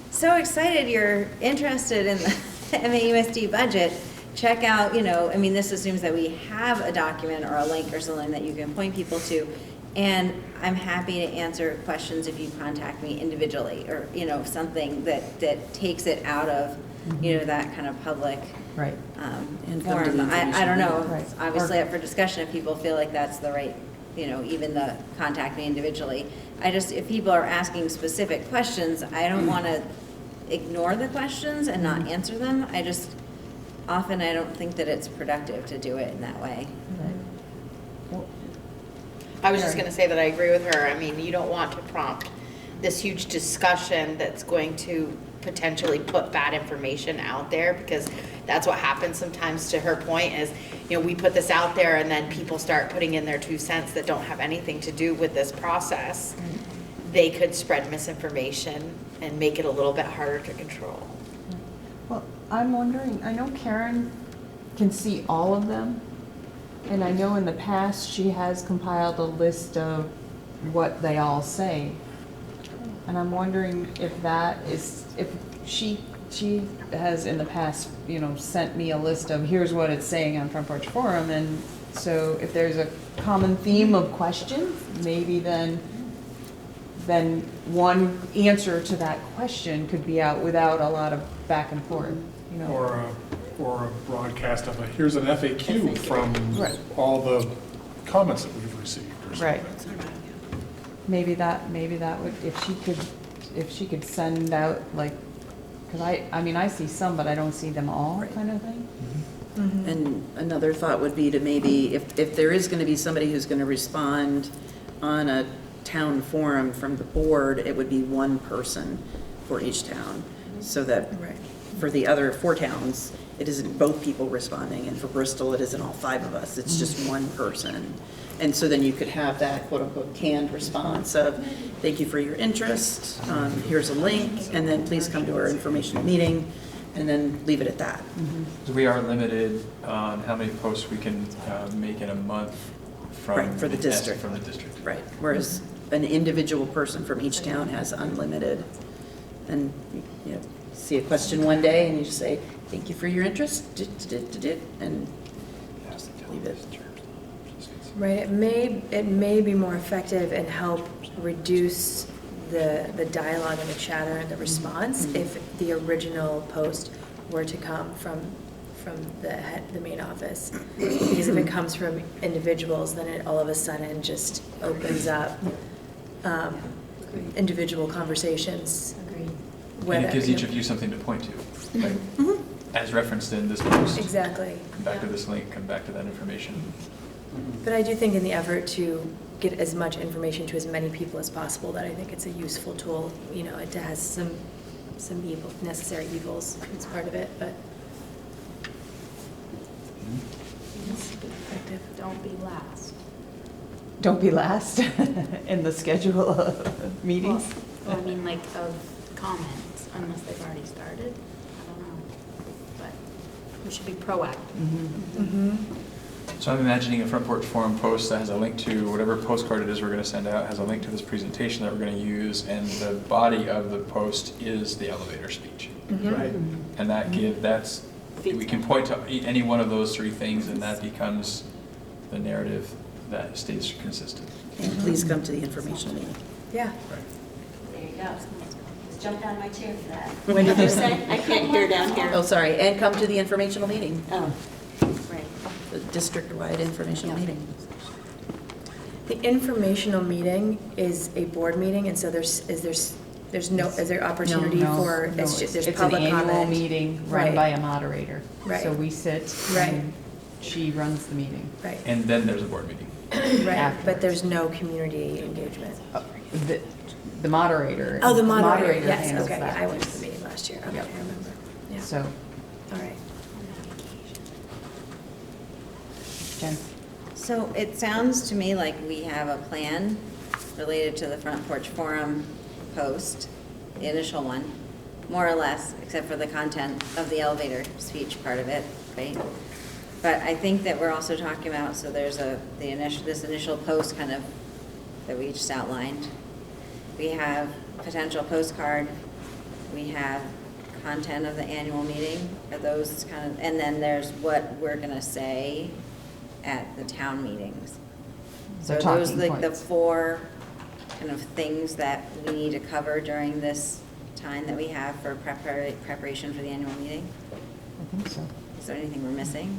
so excited you're interested in the MAUSD budget. Check out, this assumes that we have a document or a link or something that you can point people to. And I'm happy to answer questions if you contact me individually or, something that takes it out of, that kind of public Right. And come to forum. the I don't know. Right. It's obviously up for discussion if people feel like that's the right, even the contact me individually. If people are asking specific questions, I don't want to ignore the questions and not answer them. Often I don't think that it's productive to do it in that way. I was just going to say that I agree with her. I mean, you don't want to prompt this huge discussion that's going to potentially put bad information out there, because that's what happens sometimes. To her point is, we put this out there and then people start putting in their 2 cents that don't have anything to do with this process. They could spread misinformation and make it a little bit harder to control. Well, I'm wondering, I know Karen can see all of them, and I know in the past she has compiled a list of what they all say. And I'm wondering if she has in the past, sent me a list of here's what it's saying on Front Porch Forum, and so if there's a common theme of questions, maybe then one answer to that question could be out without a lot of back and forth, Or a broadcast of here's an FAQ from all the comments that we've received or something. Right. Maybe that would, if she could send out because I see some, but I don't see them all kind of thing. And another thought would be to maybe, if there is going to be somebody who's going to respond on a town forum from the board, it would be one person for each town. So that for the other 4 towns, it isn't both people responding, and for Bristol, it isn't all 5 of us, it's just one person. And so then you could have that quote-unquote canned response of, thank you for your interest, here's a link, and then please come to our informational meeting, and then leave it at that. So we are limited on how many posts we can make in a month from For the district. From the district. Right, whereas an individual person from each town has unlimited. And, see a question one day and you just say, thank you for your interest, and just leave it. Right, it may be more effective and help reduce the dialogue and the chatter and the response if the original post were to come from the main office. Because if it comes from individuals, then it all of a sudden just opens up individual conversations. And it gives each of you something to point to, like, as referenced in this post. Exactly. Come back to this link, come back to that information. But I do think in the effort to get as much information to as many people as possible, that I think it's a useful tool. You know, it has some necessary evils as part of it, but it's effective. Don't be last. Don't be last in the schedule of meetings. Well, I mean, like, of comments, unless they've already started. I don't know. But we should be proactive. So I'm imagining a Front Porch Forum post that has a link to whatever postcard it is we're going to send out, has a link to this presentation that we're going to use, and the body of the post is the elevator speech. Right? And we can point to any one of those three things, and that becomes the narrative that stays consistent. And please come to the informational meeting. Yeah. There you go. Just jumped out of my chair for that. What did you say? I can't hear down here. Oh, sorry, and come to the informational meeting. Oh, right. The district-wide informational meeting. The informational meeting is a board meeting, and so is there opportunity for, there's public comment? It's an annual meeting run Right. by a moderator. Right. So we sit and she runs the meeting. Right, And then there's a board meeting. right, After. but there's no community engagement. The moderator. Oh, the moderator, yes, handles okay, that I went to piece. the meeting last year, okay, Yep. I remember, yeah, So, all right. Jen? So it sounds to me like we have a plan related to the Front Porch Forum post, the initial one, more or less, except for the content of the elevator speech part of it, right? But I think that we're also talking about, so there's this initial post kind of that we just outlined. We have potential postcard, we have content of the annual meeting, are those kind of, and then there's what we're gonna say at the town meetings. So The those talking like the points. 4 kind of things that we need to cover during this time that we have for preparation for the annual meeting? I think so. Is there anything we're missing?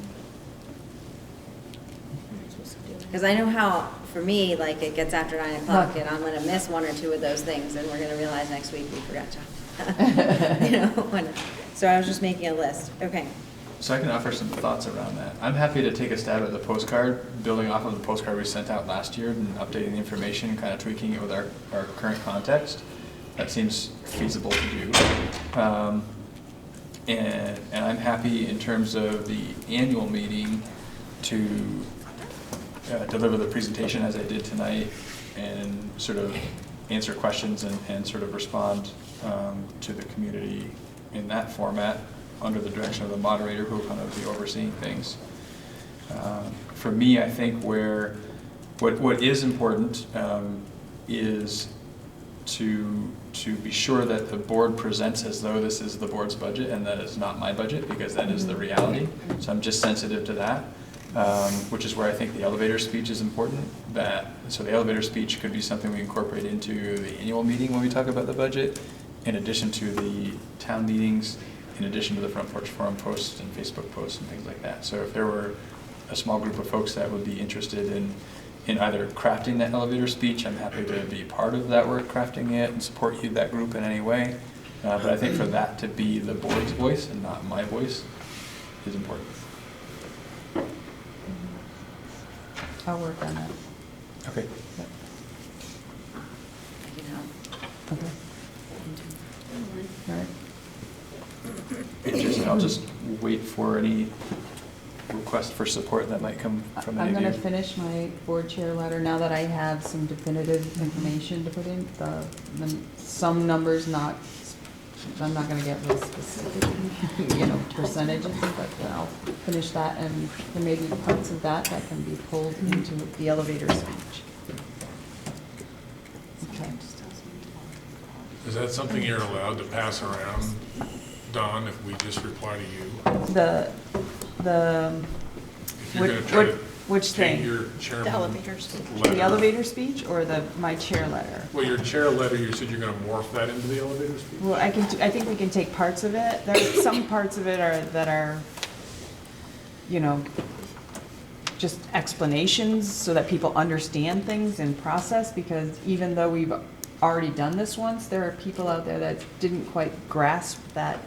Because I know how, for me, like, it gets after 9 o'clock, and I'm gonna miss 1 or 2 of those things, and we're gonna realize next week we forgot to. You know, so I was just making a list, okay. So I can offer some thoughts around that. I'm happy to take a stab at the postcard, building off of the postcard we sent out last year and updating the information, kind of tweaking it with our current context. That seems feasible to do. And I'm happy in terms of the annual meeting to deliver the presentation as I did tonight and sort of answer questions and sort of respond to the community in that format under the direction of the moderator who will kind of be overseeing things. For me, I think what is important is to be sure that the board presents as though this is the board's budget and that it's not my budget, because that is the reality. So I'm just sensitive to that, which is where I think the elevator speech is important. So the elevator speech could be something we incorporate into the annual meeting when we talk about the budget, in addition to the town meetings, in addition to the Front Porch Forum posts and Facebook posts and things like that. So if there were a small group of folks that would be interested in either crafting that elevator speech, I'm happy to be part of that work, crafting it, and support that group in any way. But I think for that to be the board's voice and not my voice is important. I'll work on that. Okay. Yep. I can help. Okay. All right. I'll just wait for any request for support that might come from any I'm of you. going to finish my board chair letter now that I have some definitive information to put in. Some numbers not, I'm not going to get real specific, percentages, but I'll finish that, and there may be parts of that can be pulled into the elevator speech. Okay. Is that something you're allowed to pass around, Don, if we just reply to you? The, If you're gonna try to which take thing? your chairman The elevator speech. letter- The elevator speech or my chair letter? Well, your chair letter, you said you're gonna morph that into the elevator speech? Well, I think we can take parts of it. There's some parts of it that are, you know, just explanations so that people understand things and process, because even though we've already done this once, there are people out there that didn't quite grasp that,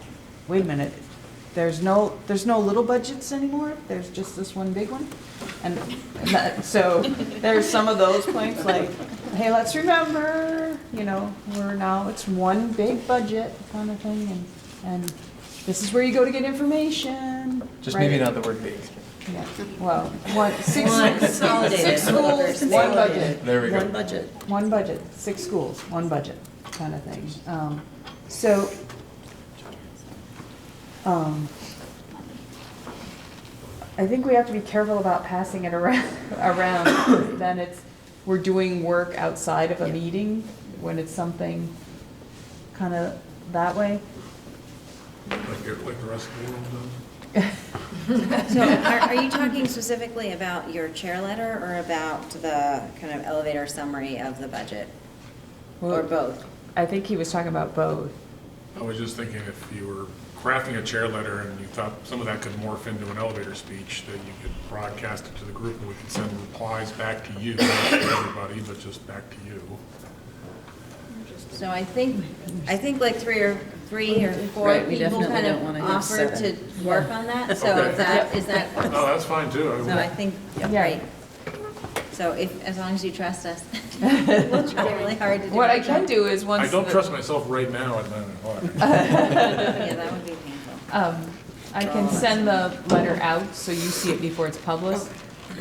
wait a minute, there's no little budgets anymore, there's just this one big one. And so there's some of those points like, hey, let's remember, you know, it's one big budget kind of thing, and this is where you go to get information. Just right? maybe not the word big. Yeah, well, six Consolidated. schools, one budget. There we go. One budget, 6 schools, one budget, kind of thing. So, I think we have to be careful about passing it around. Then we're doing work outside of a meeting when it's something kind of that way. Like the rest of the world does? So are you talking specifically about your chair letter or about the kind of elevator summary of the budget? Or both? I think he was talking about both. I was just thinking if you were crafting a chair letter and you thought some of that could morph into an elevator speech, that you could broadcast it to the group and we could send replies back to you, not to everybody, but just back to you. So I think like three or four Right, we people definitely kind don't of wanna have offered to 7. work on that, so Okay. is that? No, that's fine too. So I think, right. So as long as you trust us, we'll try really hard to do What our I can job. do is once. I don't trust myself right now at 9 o'clock. Yeah, that would be painful. I can send the letter out so you see it before it's published.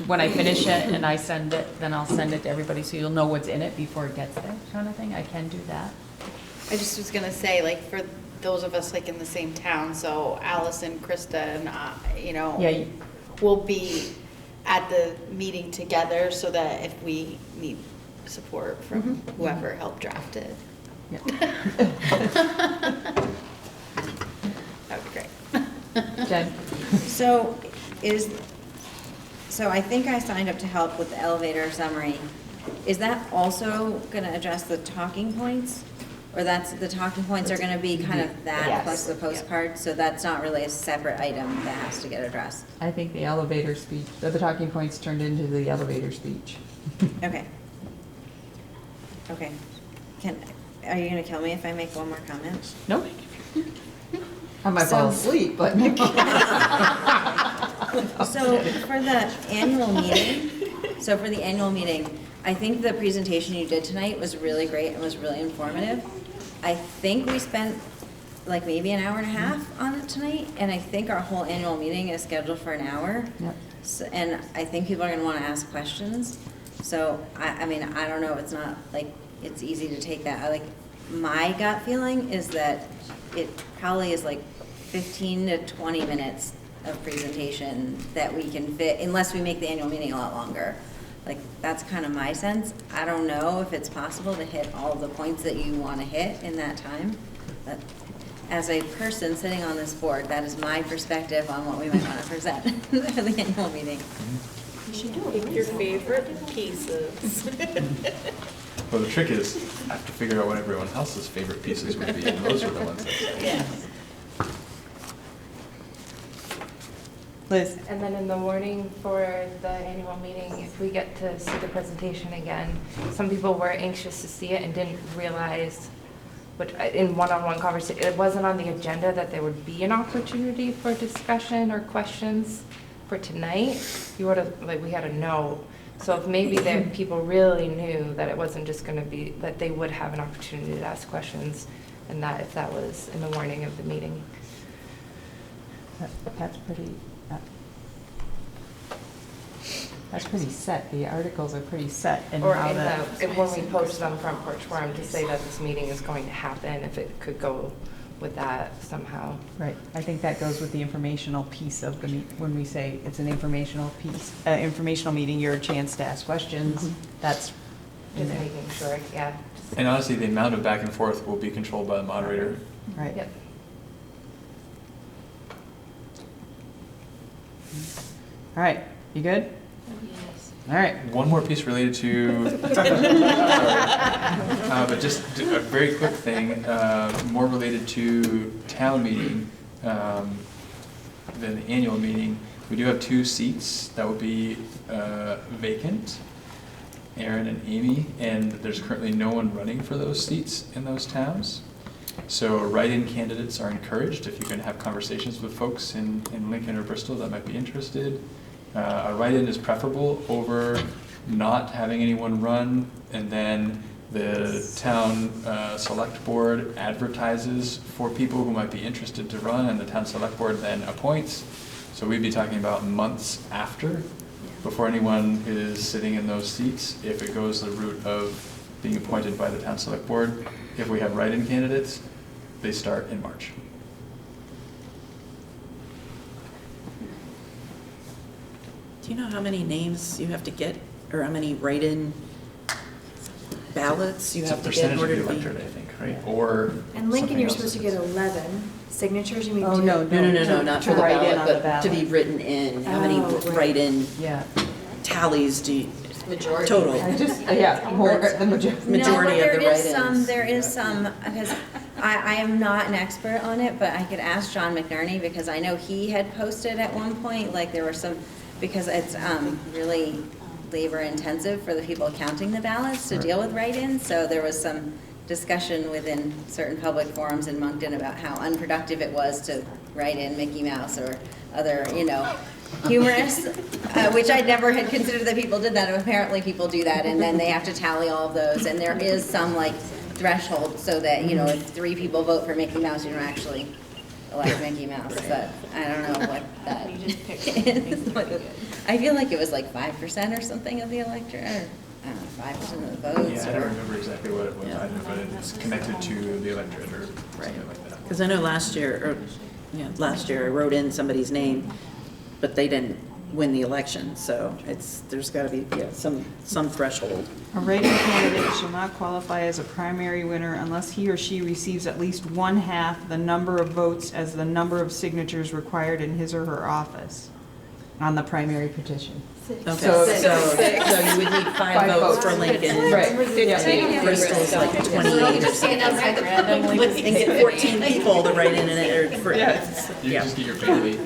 When I finish it and I send it, then I'll send it to everybody so you'll know what's in it before it gets there, kind of thing. I can do that. I just was gonna say, like, for those of us like in the same town, so Allison, Krista, and you know, Yeah. we'll be at the meeting together so that if we need support from whoever helped draft it. Yeah. That would be great. Jen? So I think I signed up to help with the elevator summary. Is that also going to address the talking points? Or the talking points are going to be kind of that Yes. plus the postcard? So that's not really a separate item that has to get addressed? I think the elevator speech, the talking points turned into the elevator speech. Okay. Okay. Are you going to kill me if I make one more comment? Nope. I might fall asleep, but. So for the annual meeting, I think the presentation you did tonight was really great and was really informative. I think we spent like maybe an hour and a half on it tonight, and I think our whole annual meeting is scheduled for an hour. Yep. So, and I think people are gonna wanna ask questions. So, I mean, I don't know, it's not like, it's easy to take that. My gut feeling is that it probably is like 15 to 20 minutes of presentation that we can fit, unless we make the annual meeting a lot longer. Like, that's kind of my sense. I don't know if it's possible to hit all the points that you want to hit in that time. But as a person sitting on this board, that is my perspective on what we might want to present for the annual meeting. You should pick your favorite pieces. Well, the trick is, I have to figure out what everyone else's favorite pieces would be, and those are the ones that stay. Yeah. Liz? And then in the morning for the annual meeting, if we get to see the presentation again, some people were anxious to see it and didn't realize, which in one-on-one conversation, it wasn't on the agenda that there would be an opportunity for discussion or questions for tonight. You would have, like, we had a note. So if maybe that people really knew that it wasn't just going to be, that they would have an opportunity to ask questions, and that if that was in the morning of the meeting. That's pretty set. The articles are pretty set in Or how in that. when we posted on the Front Porch Forum to say that this meeting is going to happen, if it could go with that somehow. Right. I think that goes with the informational piece of the when we say it's an informational piece, informational meeting, your chance to ask questions. That's just making sure, yeah. And honestly, the amount of back and forth will be controlled by the moderator. Right. Yep. All right, you good? Yes. All right. One more piece related to, but just a very quick thing, more related to town meeting than the annual meeting. We do have 2 seats that will be vacant, Aaron and Amy, and there's currently no one running for those seats in those towns. So write-in candidates are encouraged if you can have conversations with folks in Lincoln or Bristol that might be interested. A write-in is preferable over not having anyone run, and then the town select board advertises for people who might be interested to run, and the town select board then appoints. So we'd be talking about months after before anyone is sitting in those seats if it goes the route of being appointed by the town select board. If we have write-in candidates, they start in March. Do you know how many names you have to get, or how many write-in ballots you It's a have to get in percentage of order the to be? electorate, I think, right? Or And Lincoln, something you're else supposed to that get says- 11 signatures, you mean? Oh, no, No, not for the write in ballot, on the but to be ballot. written in. How many Oh, right. write-in Yeah. tallies do you, Majority. total? I just, yeah, more, the majority. Majority of the No, but write-ins. there is some, because I am not an expert on it, but I could ask John McNerney, because I know he had posted at one point, like there were some, because it's really labor intensive for the people counting the ballots to deal with write-ins, so there was some discussion within certain public forums in Moncton about how unproductive it was to write in Mickey Mouse or other, humorous, which I never had considered that people did that. Apparently people do that, and then they have to tally all of those, and there is some like threshold so that, if 3 people vote for Mickey Mouse, you don't actually elect Mickey Mouse, but I don't know what that is. I feel like it was like 5% or something of the electorate, or I don't know, 5% of the votes. Yeah, I don't or- remember exactly what it was Yeah. either, but it's connected to the electorate or something like that. Because I know last year I wrote in somebody's name, but they didn't win the election, so there's got to be, some threshold. A write-in candidate shall not qualify as a primary winner unless he or she receives at least 1/2 the number of votes as the number of signatures required in his or her office on the primary petition. Okay, So- so you would need 5 votes for Lincoln. Right. Bristol's like 28 or something. And get 14 people to write in it, or for, You just get your family.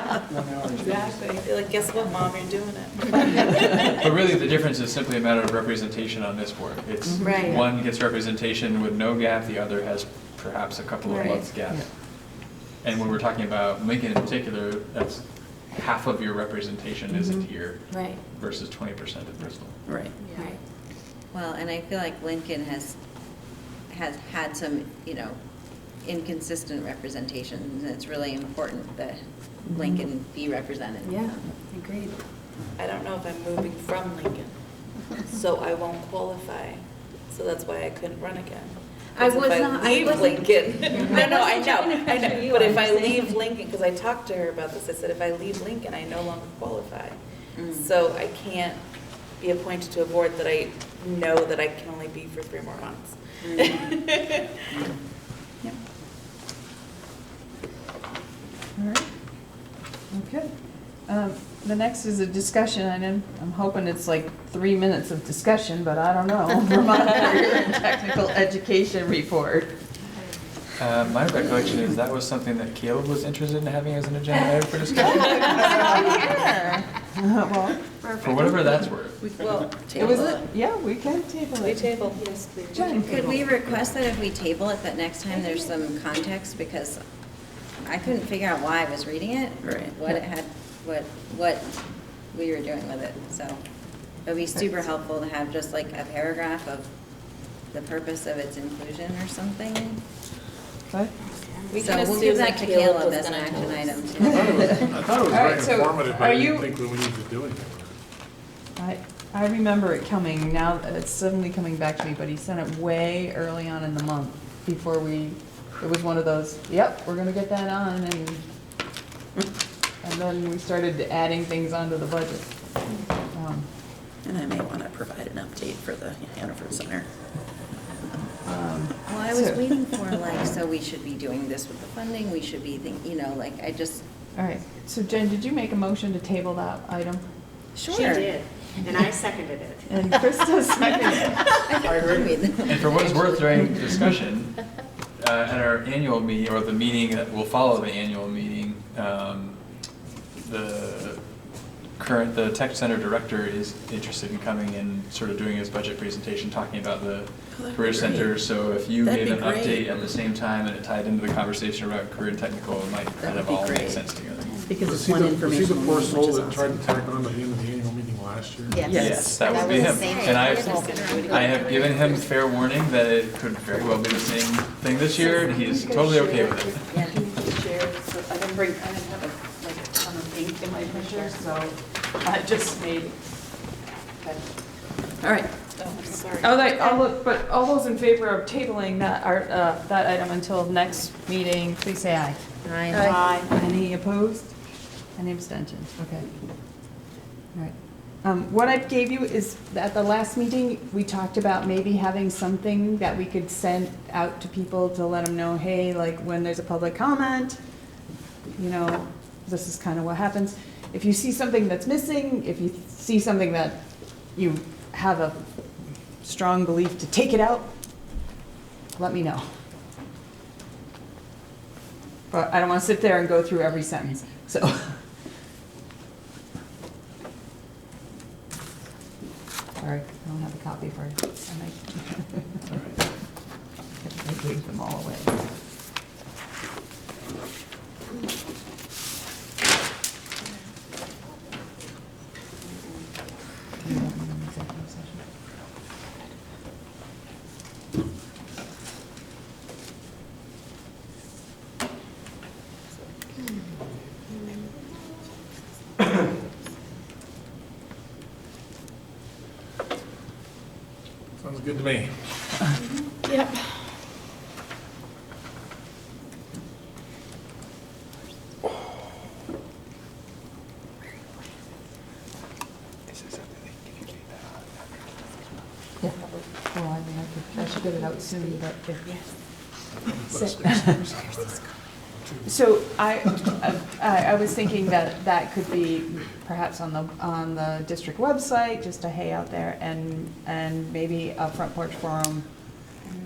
Exactly. You're like, guess what, Mom, you're doing it. But really, the difference is simply a matter of representation on this board. It's Right. one gets representation with no gap, the other has perhaps a couple of Right. months gap. And when we're talking about Lincoln in particular, that's half of your representation isn't here Right, versus 20% of Bristol. Right. right. Well, and I feel like Lincoln has had some, inconsistent representations, and it's really important that Lincoln be represented. Yeah, agreed. I don't know if I'm moving from Lincoln, so I won't qualify. So that's why I couldn't run again. I 'Cause was if not- I leave wasn't- Lincoln, no, I wasn't trying to know. pressure you, But I'm if I just saying. leave Lincoln, because I talked to her about this, I said, if I leave Lincoln, I no longer qualify. Mm. So I can't be appointed to a board that I know that I can only be for 3 more months. All right. Okay. The next is a discussion item. I'm hoping it's like 3 minutes of discussion, but I don't know. Vermont Career and Technical Education Report. My recollection is that was something that Caleb was interested in having as an agenda item for discussion. Well, For whatever that's worth. Well, it was, yeah, we can table we it. table. Yes, please. Jen, Could we request that if we table it, that next time there's some context, because I couldn't figure out why I was reading it. Right. What it had, what we were doing with it, so it would be super helpful to have just like a paragraph of the purpose of its inclusion or something. Okay. We So can we'll assume give that that to Caleb Caleb was as an gonna action tell us. item I too. thought it was All very right, so informative, but are I you- didn't think we needed to do anything with it. I remember it coming, now it's suddenly coming back to me, but he sent it way early on in the month before it was one of those, yep, we're gonna get that on, and then we started adding things onto the budget. And I may want to provide an update for the Hannaford Center. Well, I was waiting for like, so we should be doing this with the funding, we should be, like, I just. All right, so Jen, did you make a motion to table that item? She did, and I seconded it. And Krista seconded it. And for what it's worth, during discussion, at our annual meeting, or the meeting that will follow the annual meeting, the tech center director is interested in coming and sort of doing his budget presentation, talking about the career center. So if you That'd gave be an great. update at the same time and it tied into the conversation about career and technical, it might kind of would be all make great. sense together. Because Was it's he one the information. poor meeting, soul which is that tried to awesome. tack on by the end of the annual meeting last year? Yes, that would be him. And I have given him fair warning that it could very well be the same thing this year, and he's totally okay with it. Yeah, he shared, so I didn't have a ton of ink in my printer, so I just made. Okay. All right. But all those in favor of tabling that item until next meeting, please say aye. Aye. Any opposed? Any abstentions? Okay. All right. What I gave you is, at the last meeting, we talked about maybe having something that we could send out to people to let them know, hey, like, when there's a public comment, this is kind of what happens. If you see something that's missing, if you see something that you have a strong belief to take it out, let me know. But I don't want to sit there and go through every sentence, so. Sorry, I don't have a copy for it. I gave them all away. Do you want an executive session? Sounds good to me. Yep. Yeah, well, I mean, I should get it out soon, but if. So I was thinking that could be perhaps on the district website, just a hey out there, and maybe a front porch forum,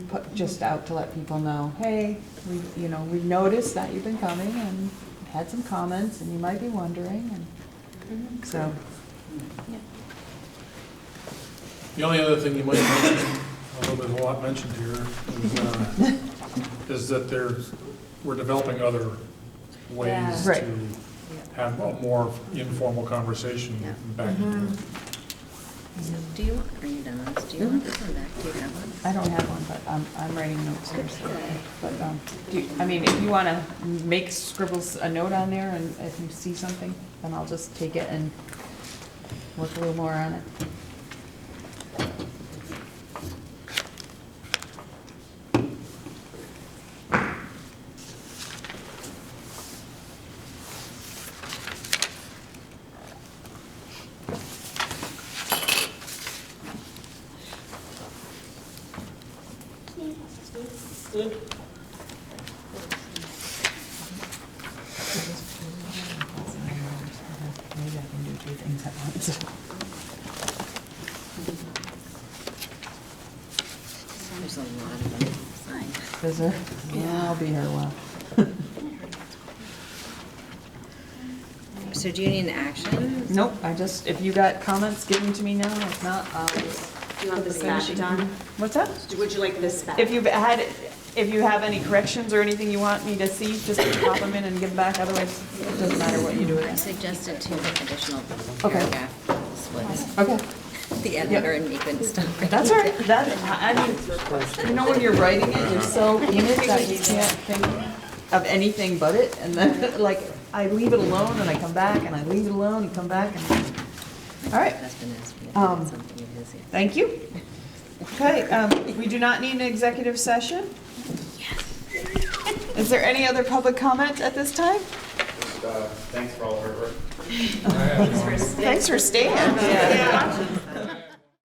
put just out to let people know, hey, we've noticed that you've been coming and had some comments, and you might be wondering, and so. The only other thing you might mention, although there's a lot mentioned here, is that we're developing other ways Right. to have a more informal conversation back and forth. So are you done on this? Do you want this one back? Do you have one? I don't have one, but I'm writing notes here, so. But, if you want to scribbles a note on there, and if you see something, then I'll just take it and work a little more on it. Maybe I can do two things at once. There's a lot of them signed. Is there? Yeah, I'll be here a while. So do you need an action? Nope, if you got comments, give them to me now. If not, I'll just. Do you want this back, John? What's that? Would you like this back? If you have any corrections or anything you want me to see, just pop them in and give them back. Otherwise, it doesn't matter what you do with I it. suggested 2 additional Okay. paragraph splits. Okay. The editor and me couldn't stop. That's all right. When you're writing it, you're so in it that you can't think of anything but it. And then, I leave it alone and I come back, and I leave it alone and come back. All right. Thank you. Okay, we do not need an executive session. Is there any other public comment at this time? Thanks for all the hard work. Thanks for staying. Yeah.